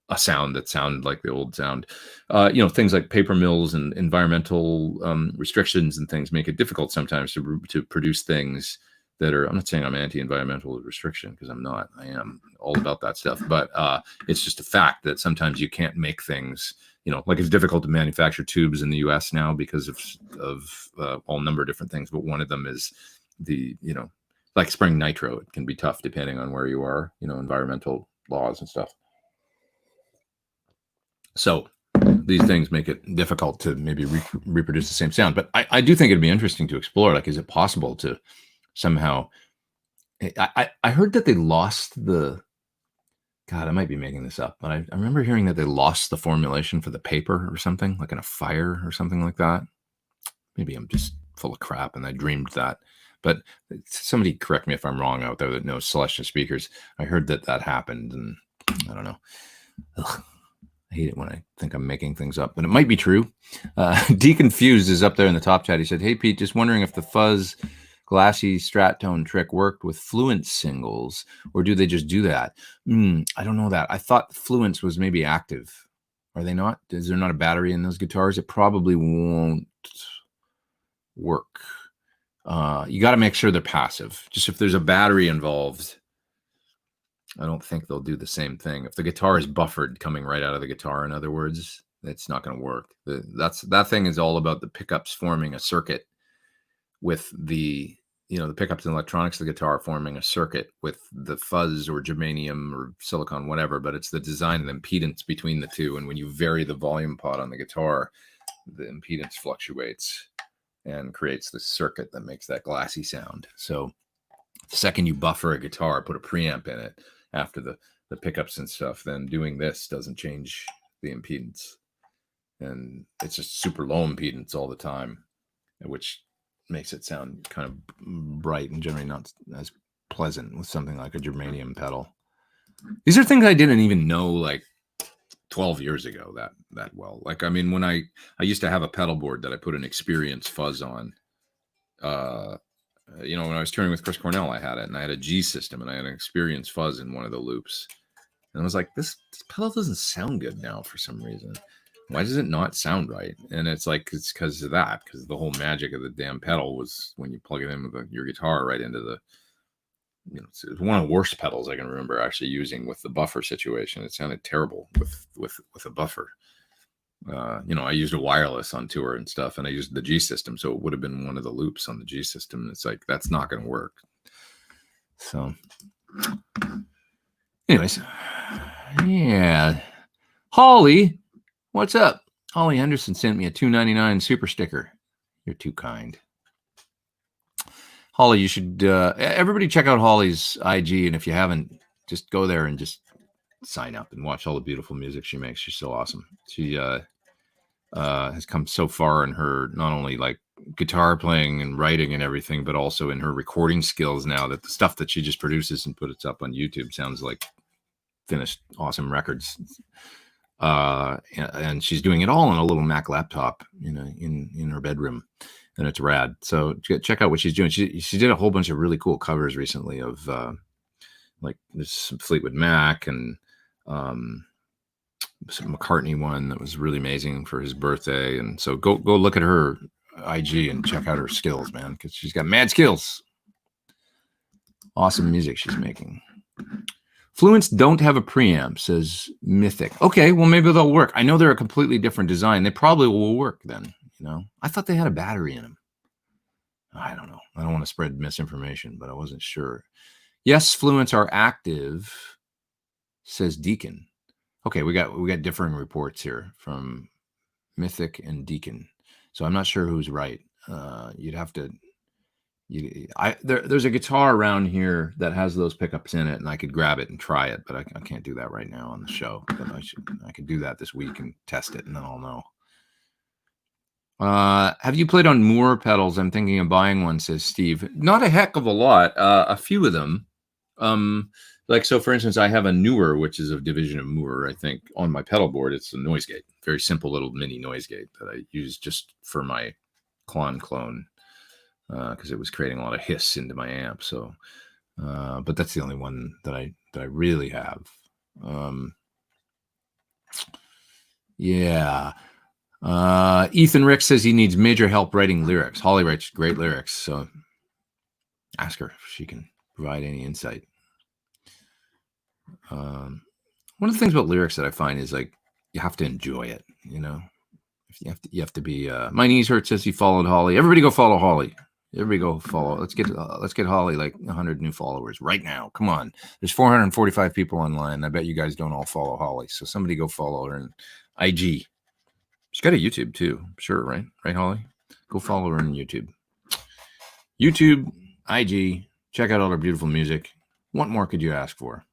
a sound that sounded like the old sound? Things like paper mills and environmental restrictions and things make it difficult sometimes to produce things that are, I'm not saying I'm anti-environmental restriction, because I'm not. I am all about that stuff. But it's just a fact that sometimes you can't make things, like it's difficult to manufacture tubes in the US now because of all number of different things. But one of them is the, like spraying nitro. It can be tough depending on where you are, environmental laws and stuff. So these things make it difficult to maybe reproduce the same sound. But I do think it'd be interesting to explore, like, is it possible to somehow, I heard that they lost God, I might be making this up, but I remember hearing that they lost the formulation for the paper or something, like in a fire or something like that. Maybe I'm just full of crap and I dreamed that. But somebody correct me if I'm wrong out there that knows Celestia speakers. I heard that happened, and I don't know. Ugh. I hate it when I think I'm making things up, but it might be true. Deconfused is up there in the top chat. He said, "Hey, Pete, just wondering if the fuzz glassy strat tone trick worked with Fluence singles, or do they just do that?" I don't know that. I thought Fluence was maybe active. Are they not? Is there not a battery in those guitars? It probably won't work. You got to make sure they're passive. Just if there's a battery involved, I don't think they'll do the same thing. If the guitar is buffered coming right out of the guitar, in other words, it's not going to work. That thing is all about the pickups forming a circuit with the pickups and electronics of the guitar forming a circuit with the fuzz or germanium or silicon, whatever, but it's the design and impedance between the two. And when you vary the volume pot on the guitar, the impedance fluctuates and creates the circuit that makes that glassy sound. So the second you buffer a guitar, put a preamp in it after the pickups and stuff, then doing this doesn't change the impedance. And it's just super low impedance all the time, which makes it sound kind of bright and generally not as pleasant with something like a germanium pedal. These are things I didn't even know like 12 years ago that well. Like, I mean, when I used to have a pedal board that I put an Experience fuzz on. When I was touring with Chris Cornell, I had it, and I had a G system, and I had an Experience fuzz in one of the loops. And I was like, this pedal doesn't sound good now for some reason. Why does it not sound right? And it's like, it's because of that, because the whole magic of the damn pedal was when you plug it in with your guitar right into the, it's one of the worst pedals I can remember actually using with the buffer situation. It sounded terrible with a buffer. I used a wireless on tour and stuff, and I used the G system, so it would have been one of the loops on the G system. It's like, that's not going to work. So, anyways, yeah. Holly, what's up? Holly Henderson sent me a $2.99 super sticker. You're too kind. Holly, you should everybody check out Holly's IG, and if you haven't, just go there and just sign up and watch all the beautiful music she makes. She's so awesome. She has come so far in her not only like guitar playing and writing and everything, but also in her recording skills now, that the stuff that she just produces and puts up on YouTube sounds like finished awesome records. And she's doing it all on a little Mac laptop, in her bedroom, and it's rad. So check out what she's doing. She did a whole bunch of really cool covers recently of like there's some Fleetwood Mac and some McCartney one that was really amazing for his birthday. And so go look at her IG and check out her skills, man, because she's got mad skills. Awesome music she's making. Fluence don't have a preamp, says Mythic. Okay, well, maybe they'll work. I know they're a completely different design. They probably will work then, I thought they had a battery in them. I don't know. I don't want to spread misinformation, but I wasn't sure. Yes, Fluence are active, says Deacon. Okay, we got differing reports here from Mythic and Deacon. So I'm not sure who's right. You'd have to... There's a guitar around here that has those pickups in it, and I could grab it and try it, but I can't do that right now on the show. But I could do that this week and test it, and then I'll know. Have you played on Moore pedals? I'm thinking of buying one, says Steve. Not a heck of a lot. A few of them. Like, so for instance, I have a Newer, which is a division of Moore, I think, on my pedal board. It's a noise gate, very simple little mini noise gate that I use just for my clone, because it was creating a lot of hiss into my amp. So, but that's the only one that I really have. Yeah. Ethan Rick says he needs major help writing lyrics. Holly writes great lyrics, so ask her if she can provide any insight. One of the things about lyrics that I find is like you have to enjoy it. You know, you have to be. My knees hurt says he followed Holly. Everybody go follow Holly. Everybody go follow. Let's get Holly like 100 new followers right now. Come on, there's 445 people online. I bet you guys don't all follow Holly, so somebody go follow her. And IG, she's got a YouTube too. Sure, right, Holly. Go follow her on YouTube. IG. Check out all her beautiful music. What more could you ask for?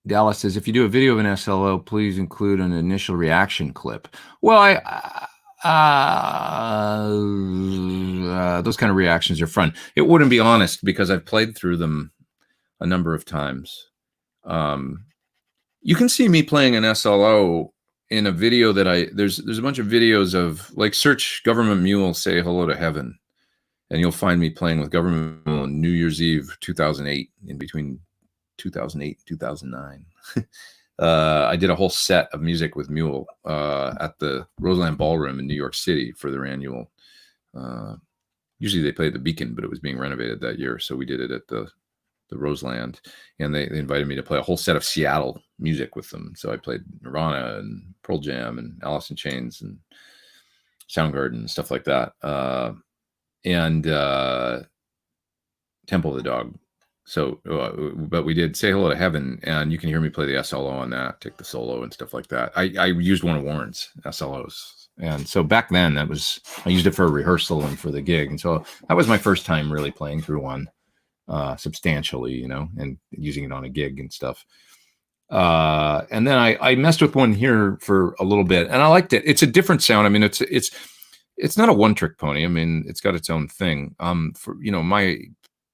Dallas says, if you do a video of an SLO, please include an initial reaction clip. Well, those kind of reactions are fun. It wouldn't be honest because I've played through them a number of times. You can see me playing an SLO in a video that there's a bunch of videos of, like, search Government Mule Say Hello to Heaven, and you'll find me playing with Government Mule on New Year's Eve 2008, in between 2008 and 2009. I did a whole set of music with Mule at the Roseland Ballroom in New York City for their annual. Usually they play at the Beacon, but it was being renovated that year, so we did it at the Roseland, and they invited me to play a whole set of Seattle music with them. So I played Nirvana and Pearl Jam and Alice in Chains and Soundgarden and stuff like that, and Temple of the Dog. So, but we did Say Hello to Heaven, and you can hear me play the SLO on that, take the solo and stuff like that. I used one of Warren's SLOs. And so back then I used it for a rehearsal and for the gig. And so that was my first time really playing through one substantially, you know, and using it on a gig and stuff. And then I messed with one here for a little bit, and I liked it. It's a different sound. I mean, it's not a one-trick pony. I mean, it's got its own thing. For, you know, my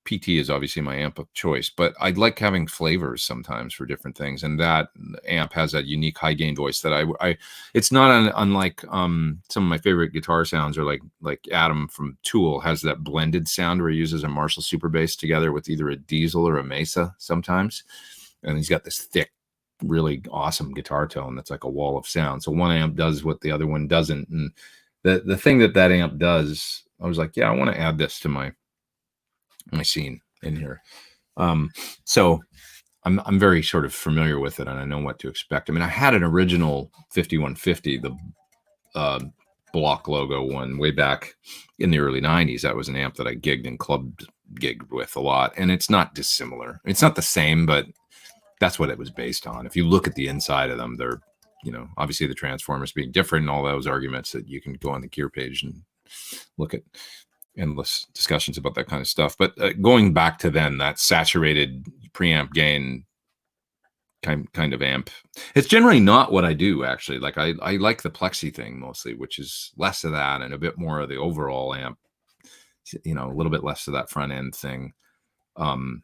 PT is obviously my amp of choice, but I like having flavors sometimes for different things. And that amp has that unique high gain voice that it's not unlike some of my favorite guitar sounds, or like Adam from Tool has that blended sound where he uses a Marshall super bass together with either a Diesel or a Mesa sometimes. And he's got this thick, really awesome guitar tone that's like a wall of sound. So one amp does what the other one doesn't. And the thing that amp does, I was like, yeah, I want to add this to my scene in here. So I'm very sort of familiar with it, and I know what to expect. I mean, I had an original 5150, the block logo one, way back in the early 90s. That was an amp that I gigged and gigged with a lot, and it's not dissimilar. It's not the same, but that's what it was based on. If you look at the inside of them, they're, you know, obviously the transformers being different and all those arguments that you can go on the gear page and look at endless discussions about that kind of stuff. But going back to then, that saturated preamp gain kind of amp, it's generally not what I do, actually. Like I like the plexi thing mostly, which is less of that and a bit more of the overall amp, you know, a little bit less of that front end thing, and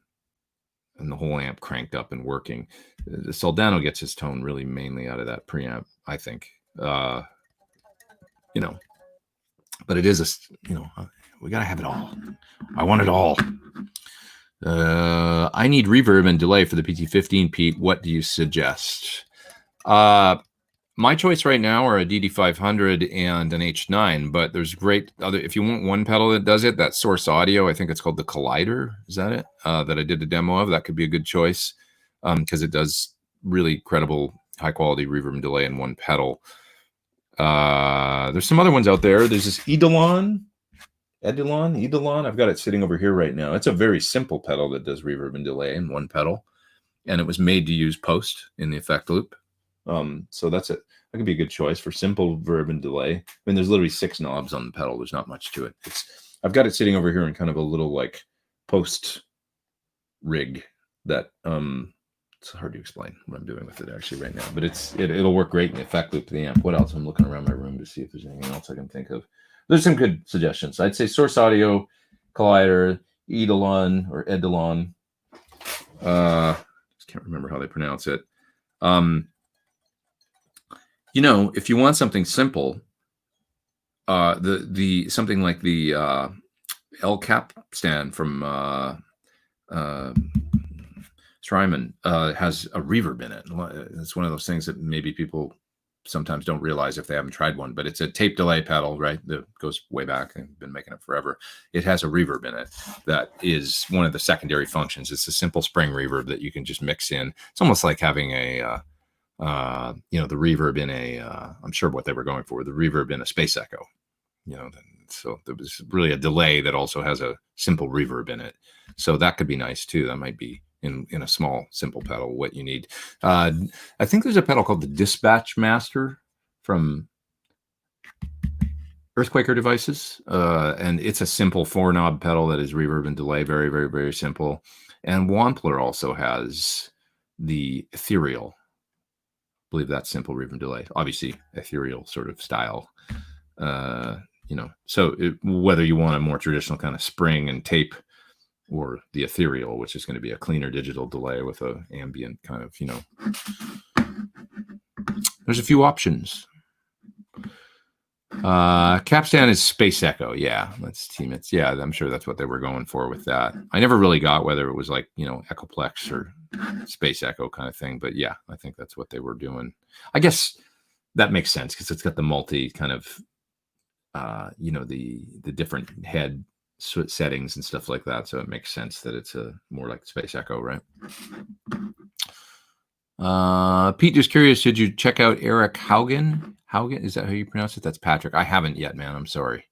the whole amp cranked up and working. The Soldano gets his tone really mainly out of that preamp, I think. You know, but it is you know, we got to have it all. I want it all. I need reverb and delay for the PT15, Pete. What do you suggest? My choice right now are a DD500 and an H9, but there's great other, if you want one pedal that does it, that Source Audio, I think it's called the Collider. Is that it? That I did a demo of. That could be a good choice because it does really credible, high quality reverb and delay in one pedal. There's some other ones out there. There's this Eidolon. I've got it sitting over here right now. It's a very simple pedal that does reverb and delay in one pedal, and it was made to use post in the effect loop. So that's it. That could be a good choice for simple verb and delay. I mean, there's literally 6 knobs on the pedal. There's not much to it. I've got it sitting over here in kind of a little like post rig that it's hard to explain what I'm doing with it actually right now, but it'll work great in the effect loop of the amp. What else? I'm looking around my room to see if there's anything else I can think of. There's some good suggestions. I'd say Source Audio, Collider, Eidolon or Eidolon. Just can't remember how they pronounce it. You know, if you want something simple, the something like the El Cap stand from Strymon has a reverb in it. It's one of those things that maybe people sometimes don't realize if they haven't tried one, but it's a tape delay pedal, right? That goes way back. I've been making it forever. It has a reverb in it that is one of the secondary functions. It's a simple spring reverb that you can just mix in. It's almost like having a you know, the reverb in a I'm sure what they were going for, the reverb in a Space Echo, you know. So there was really a delay that also has a simple reverb in it, so that could be nice too. That might be in a small simple pedal what you need. I think there's a pedal called the Dispatch Master from Earthquaker Devices, and it's a simple 4-knob pedal that is reverb and delay, very, very, very simple. And Wampler also has the Ethereal. I believe that's simple reverb and delay, obviously ethereal sort of style. You know, so whether you want a more traditional kind of spring and tape, or the ethereal, which is going to be a cleaner digital delay with a ambient kind of, you know, there's a few options. Capstan is Space Echo. Yeah, let's team it. Yeah, I'm sure that's what they were going for with that. I never really got whether it was like, you know, Echoplex or Space Echo kind of thing, but yeah, I think that's what they were doing. I guess that makes sense because it's got the multi kind of, you know, the different head settings and stuff like that, so it makes sense that it's a more like Space Echo, right? Pete, just curious, did you check out Eric Haugen? Haugen, is that how you pronounce it? That's Patrick. I haven't yet, man. I'm sorry.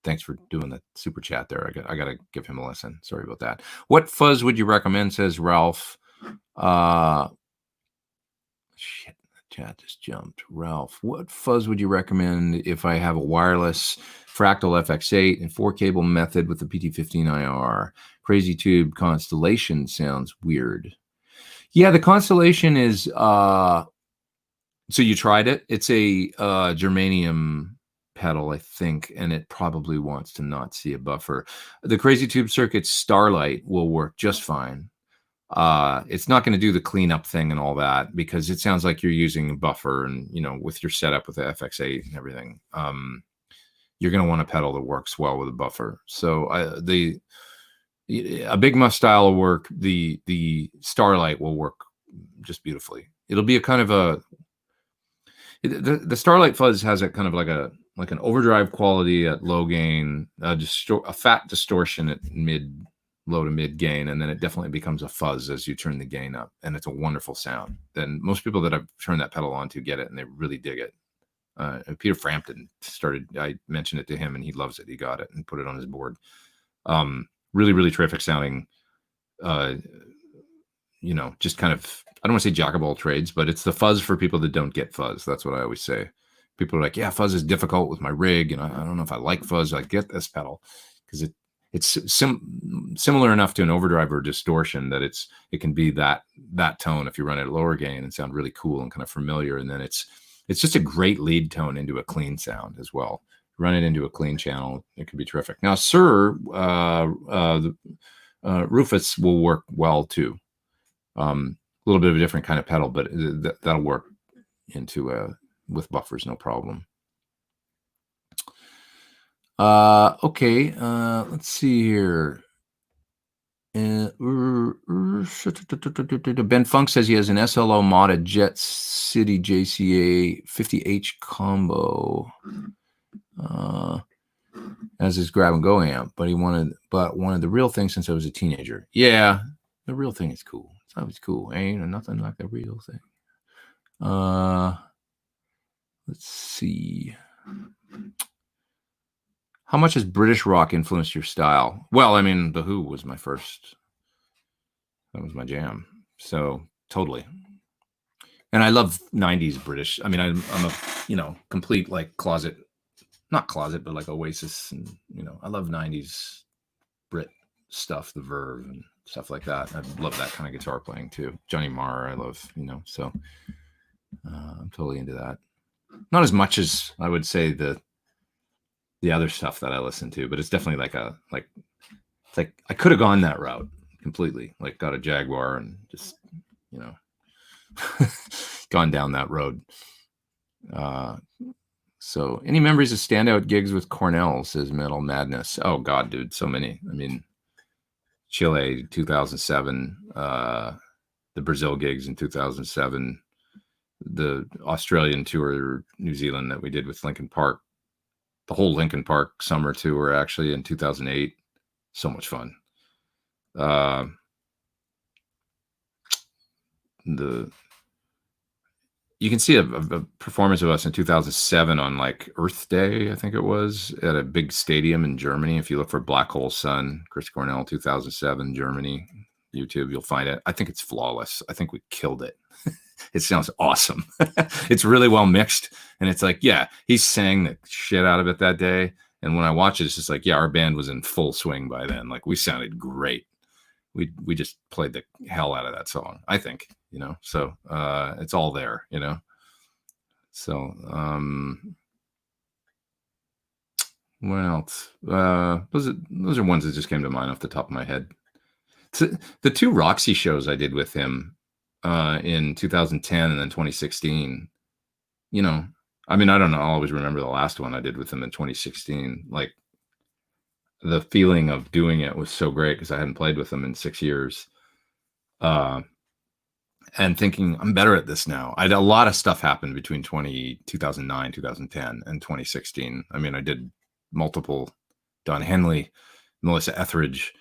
Thanks for doing the super chat there. I got to give him a lesson. Sorry about that. What fuzz would you recommend, says Ralph? Shit, the chat just jumped. Ralph, what fuzz would you recommend if I have a wireless Fractal FX8 and 4-cable method with the PT15IR? Crazy Tube Constellation sounds weird. Yeah, the Constellation is, so you tried it? It's a germanium pedal, I think, and it probably wants to not see a buffer. The Crazy Tube Circuit Starlight will work just fine. It's not going to do the cleanup thing and all that because it sounds like you're using a buffer, and, you know, with your setup with the FX8 and everything, you're going to want a pedal that works well with a buffer. So a Big Muff style will work. The Starlight will work just beautifully. It'll be a kind of a, the Starlight fuzz has a kind of like an overdrive quality at low gain, a fat distortion at low to mid gain, and then it definitely becomes a fuzz as you turn the gain up, and it's a wonderful sound. Then most people that I've turned that pedal on to get it, and they really dig it. Peter Frampton I mentioned it to him, and he loves it. He got it and put it on his board. Really, really terrific sounding. You know, just kind of, I don't want to say jack of all trades, but it's the fuzz for people that don't get fuzz. That's what I always say. People are like, yeah, fuzz is difficult with my rig, and I don't know if I like fuzz. I get this pedal because it's similar enough to an overdrive or distortion that it can be that tone if you run it at lower gain and sound really cool and kind of familiar. And then it's just a great lead tone into a clean sound as well. Run it into a clean channel, it can be terrific. Now, Suhr, Rufus will work well too. A little bit of a different kind of pedal, but that'll work into with buffers, no problem. Okay, let's see here. Ben Funk says he has an SLO modded Jet City JCA 50H combo as his grab and go amp, but wanted the real thing since I was a teenager. Yeah, the real thing is cool. It's always cool. Ain't nothing like the real thing. Let's see. How much has British rock influenced your style? Well, I mean, The Who was my first. That was my jam. So totally. And I love 90s British. I mean, I'm a, complete like not closet, but like Oasis. And, I love 90s Brit stuff, the Verve and stuff like that. I love that kind of guitar playing too. Johnny Marr, I love, so I'm totally into that. Not as much as I would say the other stuff that I listen to, but it's definitely like It's like I could have gone that route completely, like got a Jaguar and just, you know, gone down that road. So any memories of standout gigs with Cornell, says Metal Madness? Oh God, dude, so many. I mean, Chile 2007, the Brazil gigs in 2007, the Australian tour, New Zealand that we did with Linkin Park, the whole Linkin Park summer tour actually in 2008. So much fun. You can see a performance of us in 2007 on like Earth Day, I think it was, at a big stadium in Germany. If you look for Black Hole Sun, Chris Cornell 2007 Germany, YouTube, you'll find it. I think it's flawless. I think we killed it. It sounds awesome. It's really well mixed. And it's like, yeah, he sang the shit out of it that day. And when I watch it, it's just like, yeah, our band was in full swing by then. Like we sounded great. We just played the hell out of that song, I think, you know, so it's all there, you know. So what else? Those are ones that just came to mind off the top of my head. So the two Roxy shows I did with him in 2010 and then 2016, you know, I mean, I don't know, I'll always remember the last one I did with him in 2016. Like the feeling of doing it was so great because I hadn't played with him in 6 years. And thinking I'm better at this now. A lot of stuff happened between 2009, 2010 and 2016. I mean, I did multiple Don Henley, Melissa Etheridge,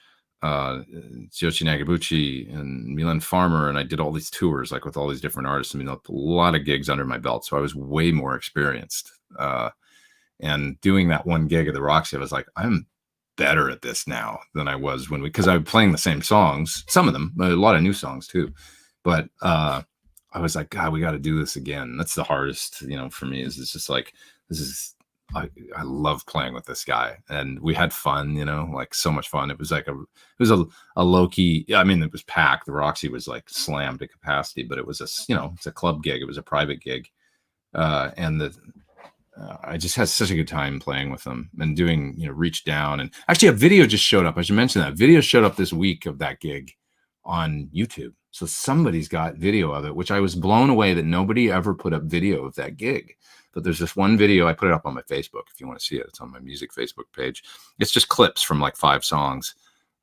Joshi Nagabuchi and Milan Farmer. And I did all these tours, like with all these different artists. I mean, a lot of gigs under my belt. So I was way more experienced. And doing that one gig at the Roxy, I was like, I'm better at this now than I was because I was playing the same songs, some of them, a lot of new songs too. But I was like, God, we got to do this again. That's the hardest, you know, for me is it's just like, I love playing with this guy and we had fun, you know, like so much fun. It was like a low key, I mean, it was packed. The Roxy was like slammed to capacity, but it was it's a club gig. It was a private gig. I just had such a good time playing with them and doing, you know, Reach Down. And actually a video just showed up. I should mention that video showed up this week of that gig on YouTube. So somebody's got video of it, which I was blown away that nobody ever put up video of that gig. But there's this one video, I put it up on my Facebook if you want to see it. It's on my music Facebook page. It's just clips from like 5 songs.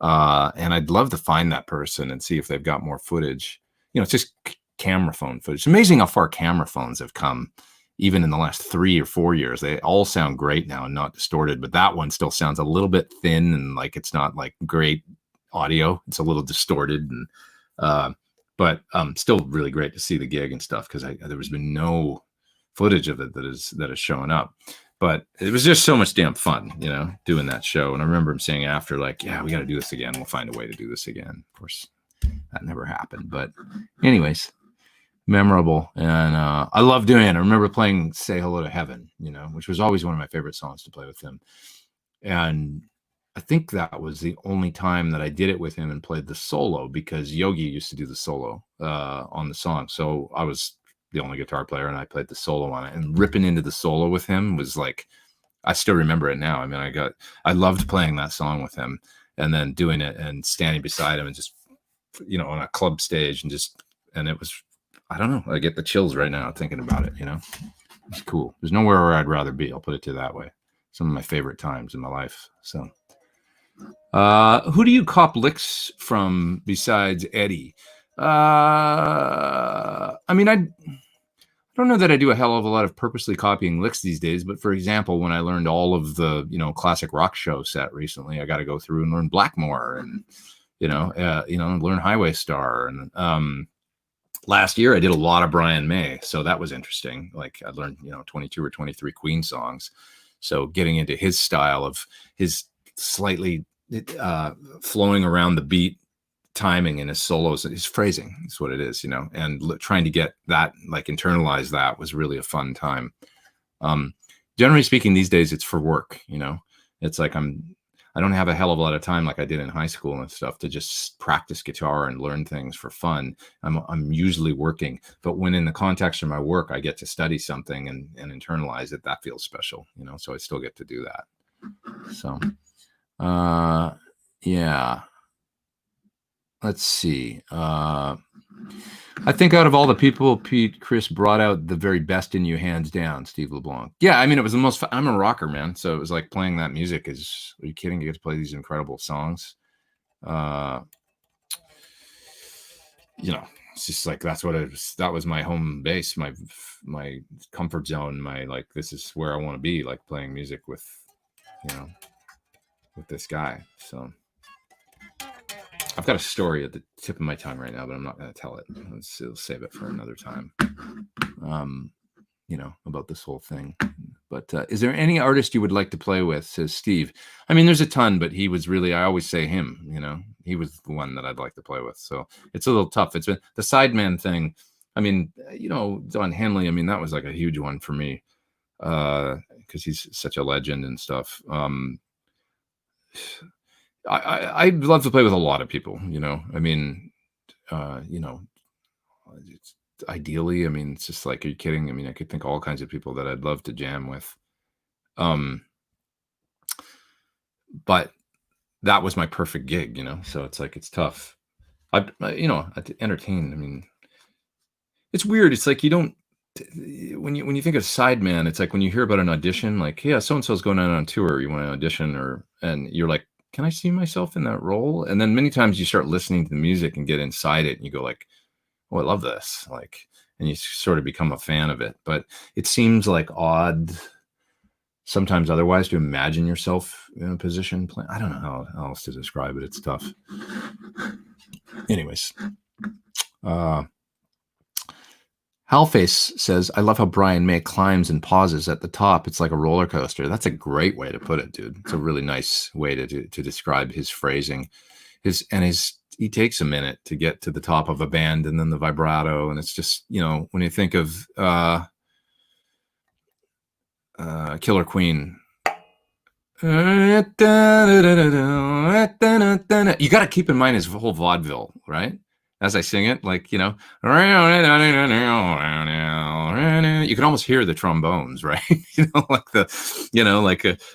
And I'd love to find that person and see if they've got more footage. You know, it's just camera phone footage. It's amazing how far camera phones have come. Even in the last 3 or 4 years, they all sound great now and not distorted, but that one still sounds a little bit thin and like it's not like great audio. It's a little distorted, and but still really great to see the gig and stuff because there has been no footage of it that is showing up. But it was just so much damn fun, you know, doing that show. And I remember him saying after, like, yeah, we got to do this again. We'll find a way to do this again. Of course, that never happened. But anyways, memorable. And I love doing it. I remember playing Say Hello to Heaven, you know, which was always one of my favorite songs to play with him. And I think that was the only time that I did it with him and played the solo because Yogi used to do the solo on the song. So I was the only guitar player and I played the solo on it, and ripping into the solo with him was like, I still remember it now. I mean, I loved playing that song with him and then doing it and standing beside him and just, you know, on a club stage and it was, I don't know. I get the chills right now thinking about it, you know. It's cool. There's nowhere where I'd rather be. I'll put it to that way. Some of my favorite times in my life. So who do you cop licks from besides Eddie? I mean, I don't know that I do a hell of a lot of purposely copying licks these days, but for example, when I learned all of the, you know, classic rock show set recently, I got to go through and learn Blackmore and, learn Highway Star. And last year I did a lot of Brian May. So that was interesting. Like I learned, 22 or 23 Queen songs. So getting into his style of his slightly flowing around the beat timing in his solos, his phrasing is what it is, and trying to get that, like internalize that was really a fun time. Generally speaking, these days it's for work, it's like I don't have a hell of a lot of time like I did in high school and stuff to just practice guitar and learn things for fun. I'm usually working, but when in the context of my work, I get to study something and internalize it. That feels special, so I still get to do that. So, Yeah. Let's see. I think out of all the people, Pete, Chris brought out the very best in you, hands down. Steve LeBlanc. Yeah, I mean, it was the most. I'm a rocker, man, so it was like playing that music. Is Are you kidding? You get to play these incredible songs. Uh, it's just like that's what it was. That was my home base, my comfort zone. My like, this is where I want to be. Like playing music with, with this guy. So I've got a story at the tip of my tongue right now, but I'm not going to tell it. I'll save it for another time. About this whole thing. But is there any artist you would like to play with? Says Steve. I mean, there's a ton, but he was really, I always say him, he was the one that I'd like to play with. So it's a little tough. It's been the Sideman thing. I mean, Don Henley, I mean, that was like a huge one for me because he's such a legend and stuff. I'd love to play with a lot of people, I mean, it's, ideally, I mean, it's just like, are you kidding? I mean, I could think all kinds of people that I'd love to jam with. But that was my perfect gig, so it's like, it's tough. I entertain. I mean, it's weird. It's like, you don't, when you think of Sideman, it's like when you hear about an audition, like, yeah, so-and-so's going out on tour, you want to audition and you're like, can I see myself in that role? And then many times you start listening to the music and get inside it and you go like, oh, I love this. Like, and you sort of become a fan of it, but it seems like odd sometimes otherwise to imagine yourself in a position. I don't know how else to describe it. It's tough. Anyways, Halface says, I love how Brian May climbs and pauses at the top. It's like a roller coaster. That's a great way to put it, dude. It's a really nice way to describe his phrasing. He takes a minute to get to the top of a band and then the vibrato. And it's just, when you think of Killer Queen, you got to keep in mind his whole vaudeville, right? As I sing it, like, you can almost hear the trombones, right?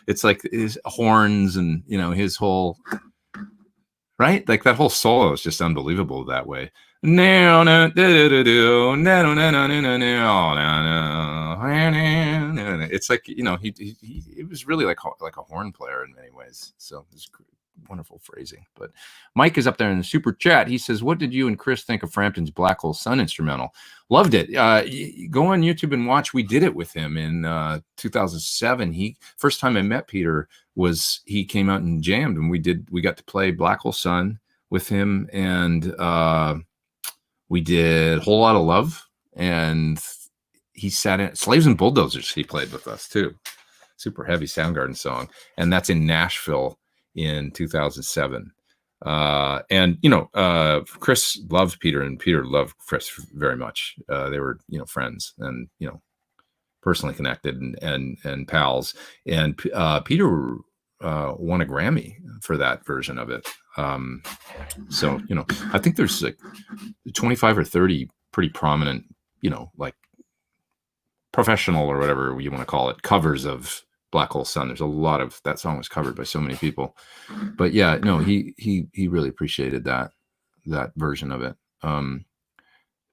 It's like his horns and, his whole, right? Like that whole solo is just unbelievable that way. It's like, he was really like a horn player in many ways. So it's wonderful phrasing. But Mike is up there in the super chat. He says, what did you and Chris think of Frampton's Black Hole Sun instrumental? Loved it. Go on YouTube and watch. We did it with him in 2007. First time I met Peter was he came out and jammed, and we got to play Black Hole Sun with him, and we did Whole Lot of Love, and he sat in Slaves and Bulldozers. He played with us too. Super heavy Soundgarden song, and that's in Nashville in 2007. Chris loved Peter, and Peter loved Chris very much. They were, friends and, personally connected and pals. And Peter won a Grammy for that version of it. So, I think there's like 25 or 30 pretty prominent, like professional or whatever you want to call it, covers of Black Hole Sun. There's a lot of that song was covered by so many people, but yeah, no, he really appreciated that version of it.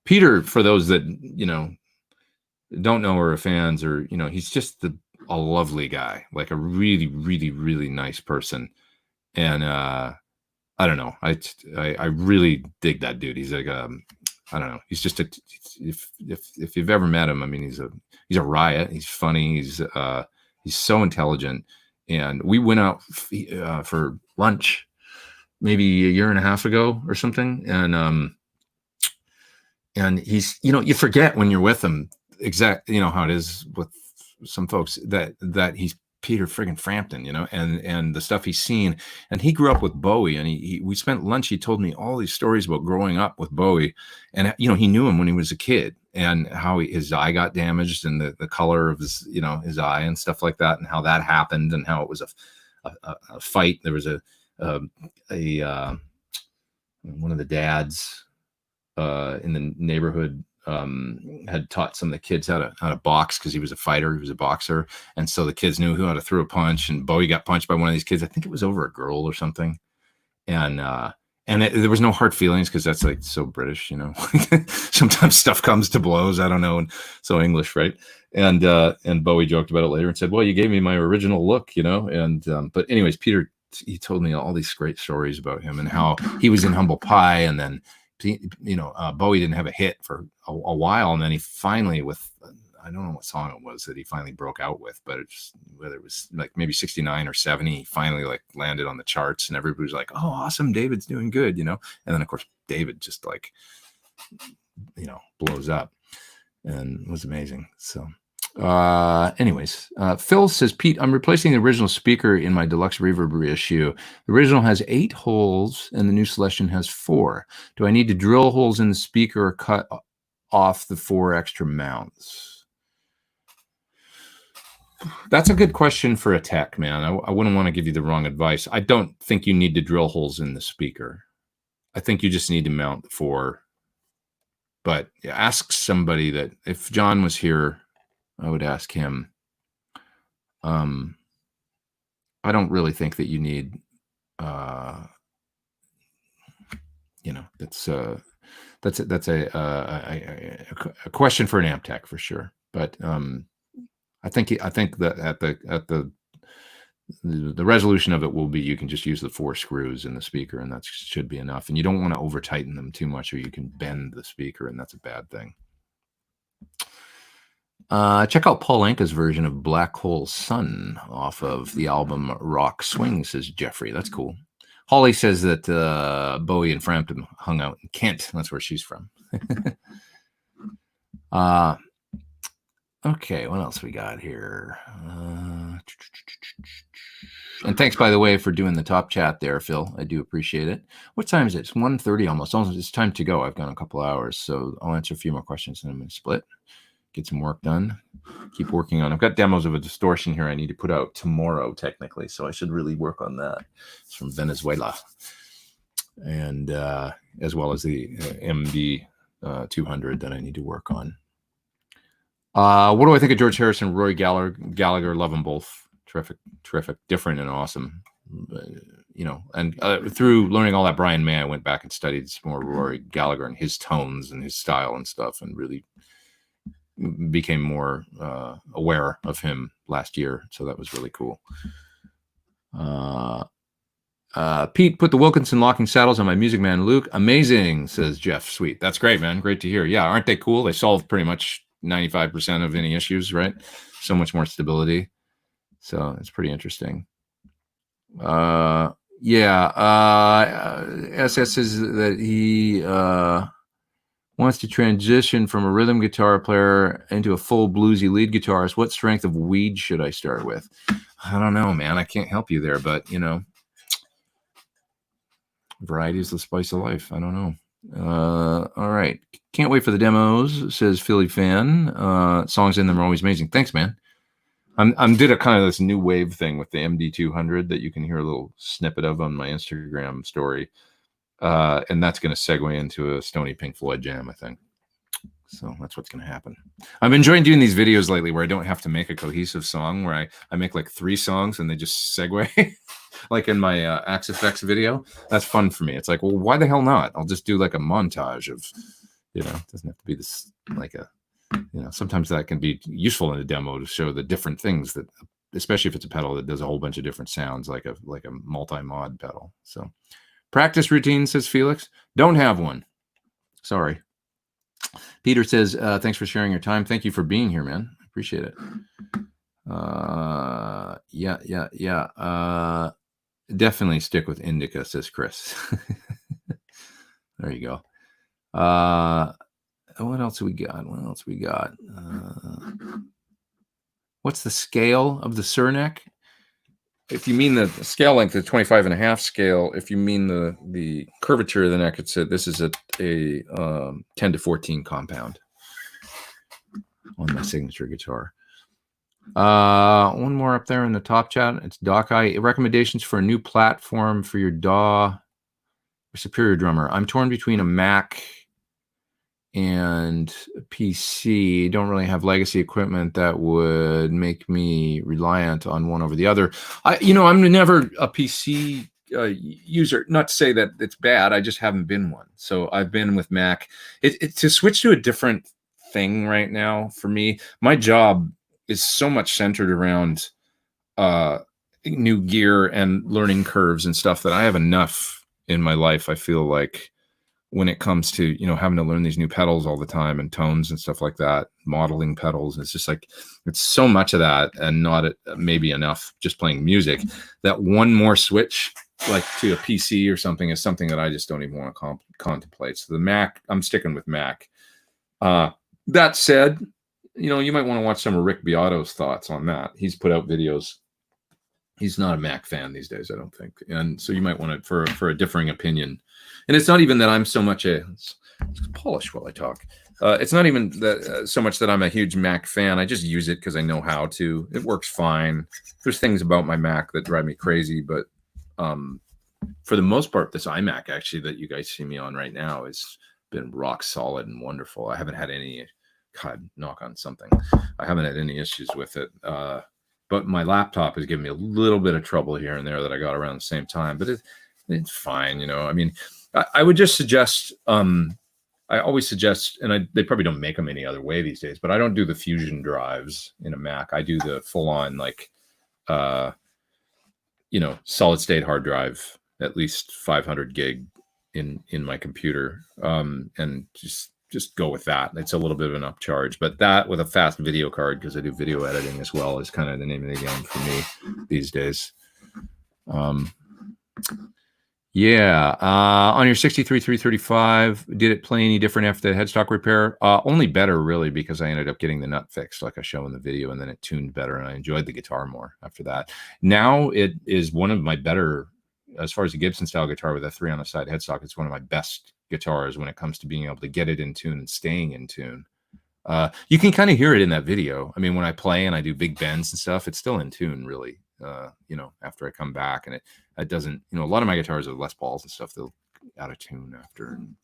Peter, for those that don't know or are fans, or he's just a lovely guy, like a really, really, really nice person, and I don't know, I really dig that dude. He's like I don't know, he's just if you've ever met him, I mean, he's a riot. He's funny. He's so intelligent. And we went out for lunch maybe a year and a half ago or something. And he's, you forget when you're with him how it is with some folks that he's Peter friggin' Frampton, and the stuff he's seen. And he grew up with Bowie, and we spent lunch. He told me all these stories about growing up with Bowie, and he knew him when he was a kid, and how his eye got damaged, and the color of his his eye and stuff like that, and how that happened, and how it was a fight. There was one of the dads in the neighborhood had taught some of the kids how to box, because he was a fighter, he was a boxer, and so the kids knew how to throw a punch, and Bowie got punched by one of these kids. I think it was over a girl or something, there was no hard feelings because that's like so British, you know. Sometimes stuff comes to blows. I don't know, and so English, right? And Bowie joked about it later and said, "Well, you gave me my original look, you know." And but anyways, Peter, he told me all these great stories about him and how he was in Humble Pie, and then Bowie didn't have a hit for a while, and then he finally, with I don't know what song it was that he finally broke out with, but whether it was like maybe 69 or 70, he finally like landed on the charts, and everybody was like, "Oh, awesome, David's doing good," you know. And then of course David just like, you know, blows up, and it was amazing. So anyways, Phil says, Pete, I'm replacing the original speaker in my deluxe reverb reissue. The original has 8 holes and the new selection has 4. Do I need to drill holes in the speaker or cut off the 4 extra mounts? That's a good question for a tech, man. I wouldn't want to give you the wrong advice. I don't think you need to drill holes in the speaker. I think you just need to mount the 4. But ask somebody that, if John was here, I would ask him. I don't really think that you need, you know, that's a question for an amp tech for sure. But I think that at the resolution of it will be, you can just use the 4 screws in the speaker, and that should be enough. And you don't want to over tighten them too much, or you can bend the speaker, and that's a bad thing. Check out Paul Anka's version of Black Hole Sun off of the album Rock Swing, says Jeffrey. That's cool. Holly says that Bowie and Frampton hung out in Kent. That's where she's from. Okay, what else we got here? And thanks, by the way, for doing the top chat there, Phil. I do appreciate it. What time is it? It's 1:30 almost. It's time to go. I've gone a couple hours, so I'll answer a few more questions and I'm going to split. Get some work done. Keep working on. I've got demos of a distortion here I need to put out tomorrow, technically, so I should really work on that. It's from Venezuela, and as well as the MD 200 that I need to work on. What do I think of George Harrison, Roy Gallagher? Love them both. Terrific, different and awesome. You know, and through learning all that Brian May, I went back and studied some more Roy Gallagher and his tones and his style and stuff, and really became more aware of him last year. So that was really cool. Pete, put the Wilkinson locking saddles on my Music Man Luke. Amazing, says Jeff. Sweet. That's great, man. Great to hear. Yeah, aren't they cool? They solve pretty much 95% of any issues, right? So much more stability. So it's pretty interesting. SS says that he wants to transition from a rhythm guitar player into a full bluesy lead guitarist. What strength of weed should I start with? I don't know, man. I can't help you there, but you know, variety is the spice of life. I don't know. All right. Can't wait for the demos, says Philly Fan. Songs in them are always amazing. Thanks, man. I'm did a kind of this new wave thing with the MD200 that you can hear a little snippet of on my Instagram story. And that's going to segue into a Stony Pink Floyd jam, I think. So that's what's going to happen. I'm enjoying doing these videos lately where I don't have to make a cohesive song, where I make like 3 songs and they just segue. Like in my Axe Effects video. That's fun for me. It's like, well, why the hell not? I'll just do like a montage of, you know, it doesn't have to be this like a, you know, sometimes that can be useful in a demo to show the different things that, especially if it's a pedal that does a whole bunch of different sounds, like a multi-mod pedal. So practice routine, says Felix. Don't have one. Sorry. Peter says, thanks for sharing your time. Thank you for being here, man. I appreciate it. Yeah. Definitely stick with indica, says Chris. There you go. What else we got? What's the scale of the Suhr neck? If you mean the scale length, the 25.5 scale, if you mean the curvature of the neck, this is a 10 to 14 compound on my signature guitar. One more up there in the top chat. It's Doc I. Recommendations for a new platform for your DAW Superior drummer. I'm torn between a Mac and a PC. Don't really have legacy equipment that would make me reliant on one over the other. I'm never a PC user. Not to say that it's bad. I just haven't been one. So I've been with Mac. To switch to a different thing right now for me, my job is so much centered around new gear and learning curves and stuff that I have enough in my life. I feel like when it comes to, you know, having to learn these new pedals all the time and tones and stuff like that, modeling pedals, it's just like, it's so much of that and not maybe enough just playing music, that one more switch like to a PC or something is something that I just don't even want to contemplate. So the Mac, I'm sticking with Mac. That said, you know, you might want to watch some of Rick Beato's thoughts on that. He's put out videos. He's not a Mac fan these days, I don't think. And so you might want it for a differing opinion. And it's not even that I'm so much let's polish while I talk. It's not even that so much that I'm a huge Mac fan. I just use it because I know how to. It works fine. There's things about my Mac that drive me crazy, but for the most part, this iMac actually that you guys see me on right now has been rock solid and wonderful. I haven't had any, God, knock on something. I haven't had any issues with it. But my laptop has given me a little bit of trouble here and there that I got around the same time. But it's fine, you know. I mean, I would just suggest, I always suggest, and they probably don't make them any other way these days, but I don't do the Fusion drives in a Mac. I do the full-on, like, you know, solid-state hard drive, at least 500 gig in my computer, and just go with that. It's a little bit of an upcharge, but that with a fast video card, because I do video editing as well, is kind of the name of the game for me these days. Yeah. On your 63-335, did it play any different after the headstock repair? Only better, really, because I ended up getting the nut fixed, like I show in the video, and then it tuned better, and I enjoyed the guitar more after that. Now it is one of my better, as far as a Gibson style guitar with a 3 on the side headstock, it's one of my best guitars when it comes to being able to get it in tune and staying in tune. You can kind of hear it in that video. I mean, when I play and I do big bends and stuff, it's still in tune, really. You know, after I come back, and it doesn't, you know, a lot of my guitars are Les Pauls and stuff, they'll out of tune after and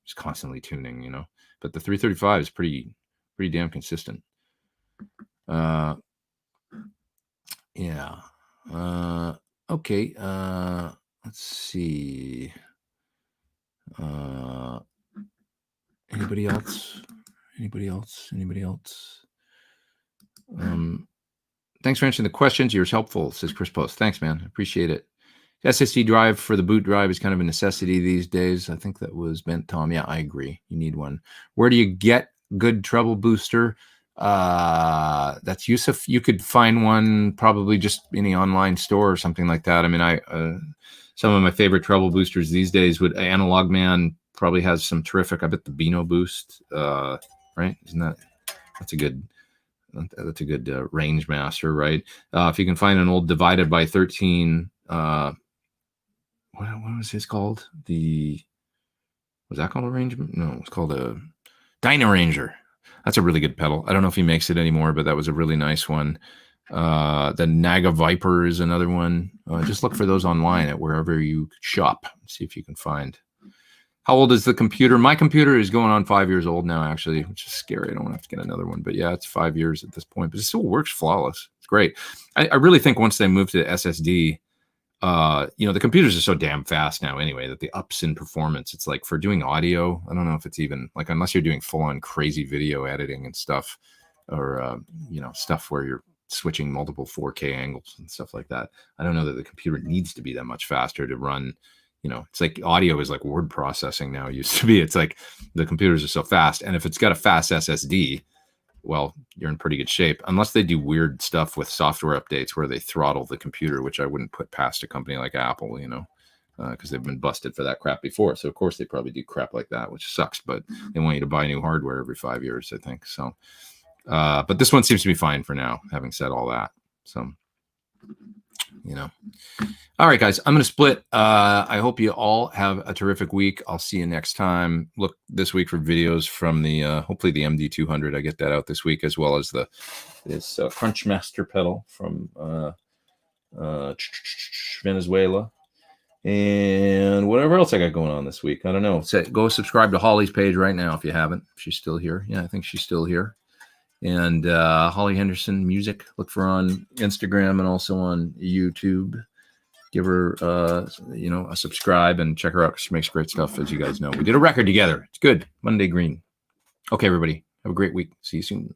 just constantly tuning, you know, but the 335 is pretty damn consistent. Yeah. Okay. Let's see. Anybody else? Thanks for answering the questions. Yours helpful, says Chris Post. Thanks, man. Appreciate it. SSD drive for the boot drive is kind of a necessity these days. I think that was Bent Tom. Yeah, I agree. You need one. Where do you get good treble booster? That's Yusuf. You could find one probably just any online store or something like that. I mean, some of my favorite treble boosters these days would Analog Man probably has some terrific. I bet the Beano Boost, right? That's a good range master, right? If you can find an old divided by 13, what was his called? Was that called a range? No, it's called a Dynaranger. That's a really good pedal. I don't know if he makes it anymore, but that was a really nice one. The Naga Viper is another one. Just look for those online at wherever you shop. See if you can find. How old is the computer? My computer is going on 5 years old now, actually, which is scary. I don't want to have to get another one. But yeah, it's 5 years at this point. But it still works flawless. It's great. I really think once they move to SSD, you know, the computers are so damn fast now anyway that the ups in performance, it's like for doing audio, I don't know if it's even like, unless you're doing full-on crazy video editing and stuff, or, you know, stuff where you're switching multiple 4K angles and stuff like that. I don't know that the computer needs to be that much faster to run. You know, it's like audio is like word processing now. It used to be. It's like the computers are so fast. And if it's got a fast SSD, well, you're in pretty good shape. Unless they do weird stuff with software updates where they throttle the computer, which I wouldn't put past a company like Apple, you know, because they've been busted for that crap before. So, of course, they probably do crap like that, which sucks. But they want you to buy new hardware every 5 years, I think. So, but this one seems to be fine for now, having said all that. So, you know. All right, guys, I'm going to split. I hope you all have a terrific week. I'll see you next time. Look this week for videos from the, hopefully the MD200. I get that out this week, as well as this Crunchmaster pedal from Venezuela. And whatever else I got going on this week. I don't know. Go subscribe to Holly's page right now if you haven't. If she's still here. Yeah, I think she's still here. And Holly Henderson Music. Look for her on Instagram and also on YouTube. give her, a subscribe and check her out because she makes great stuff, as you guys know. We did a record together. It's good. Monday Green. Okay, everybody. Have a great week. See you soon.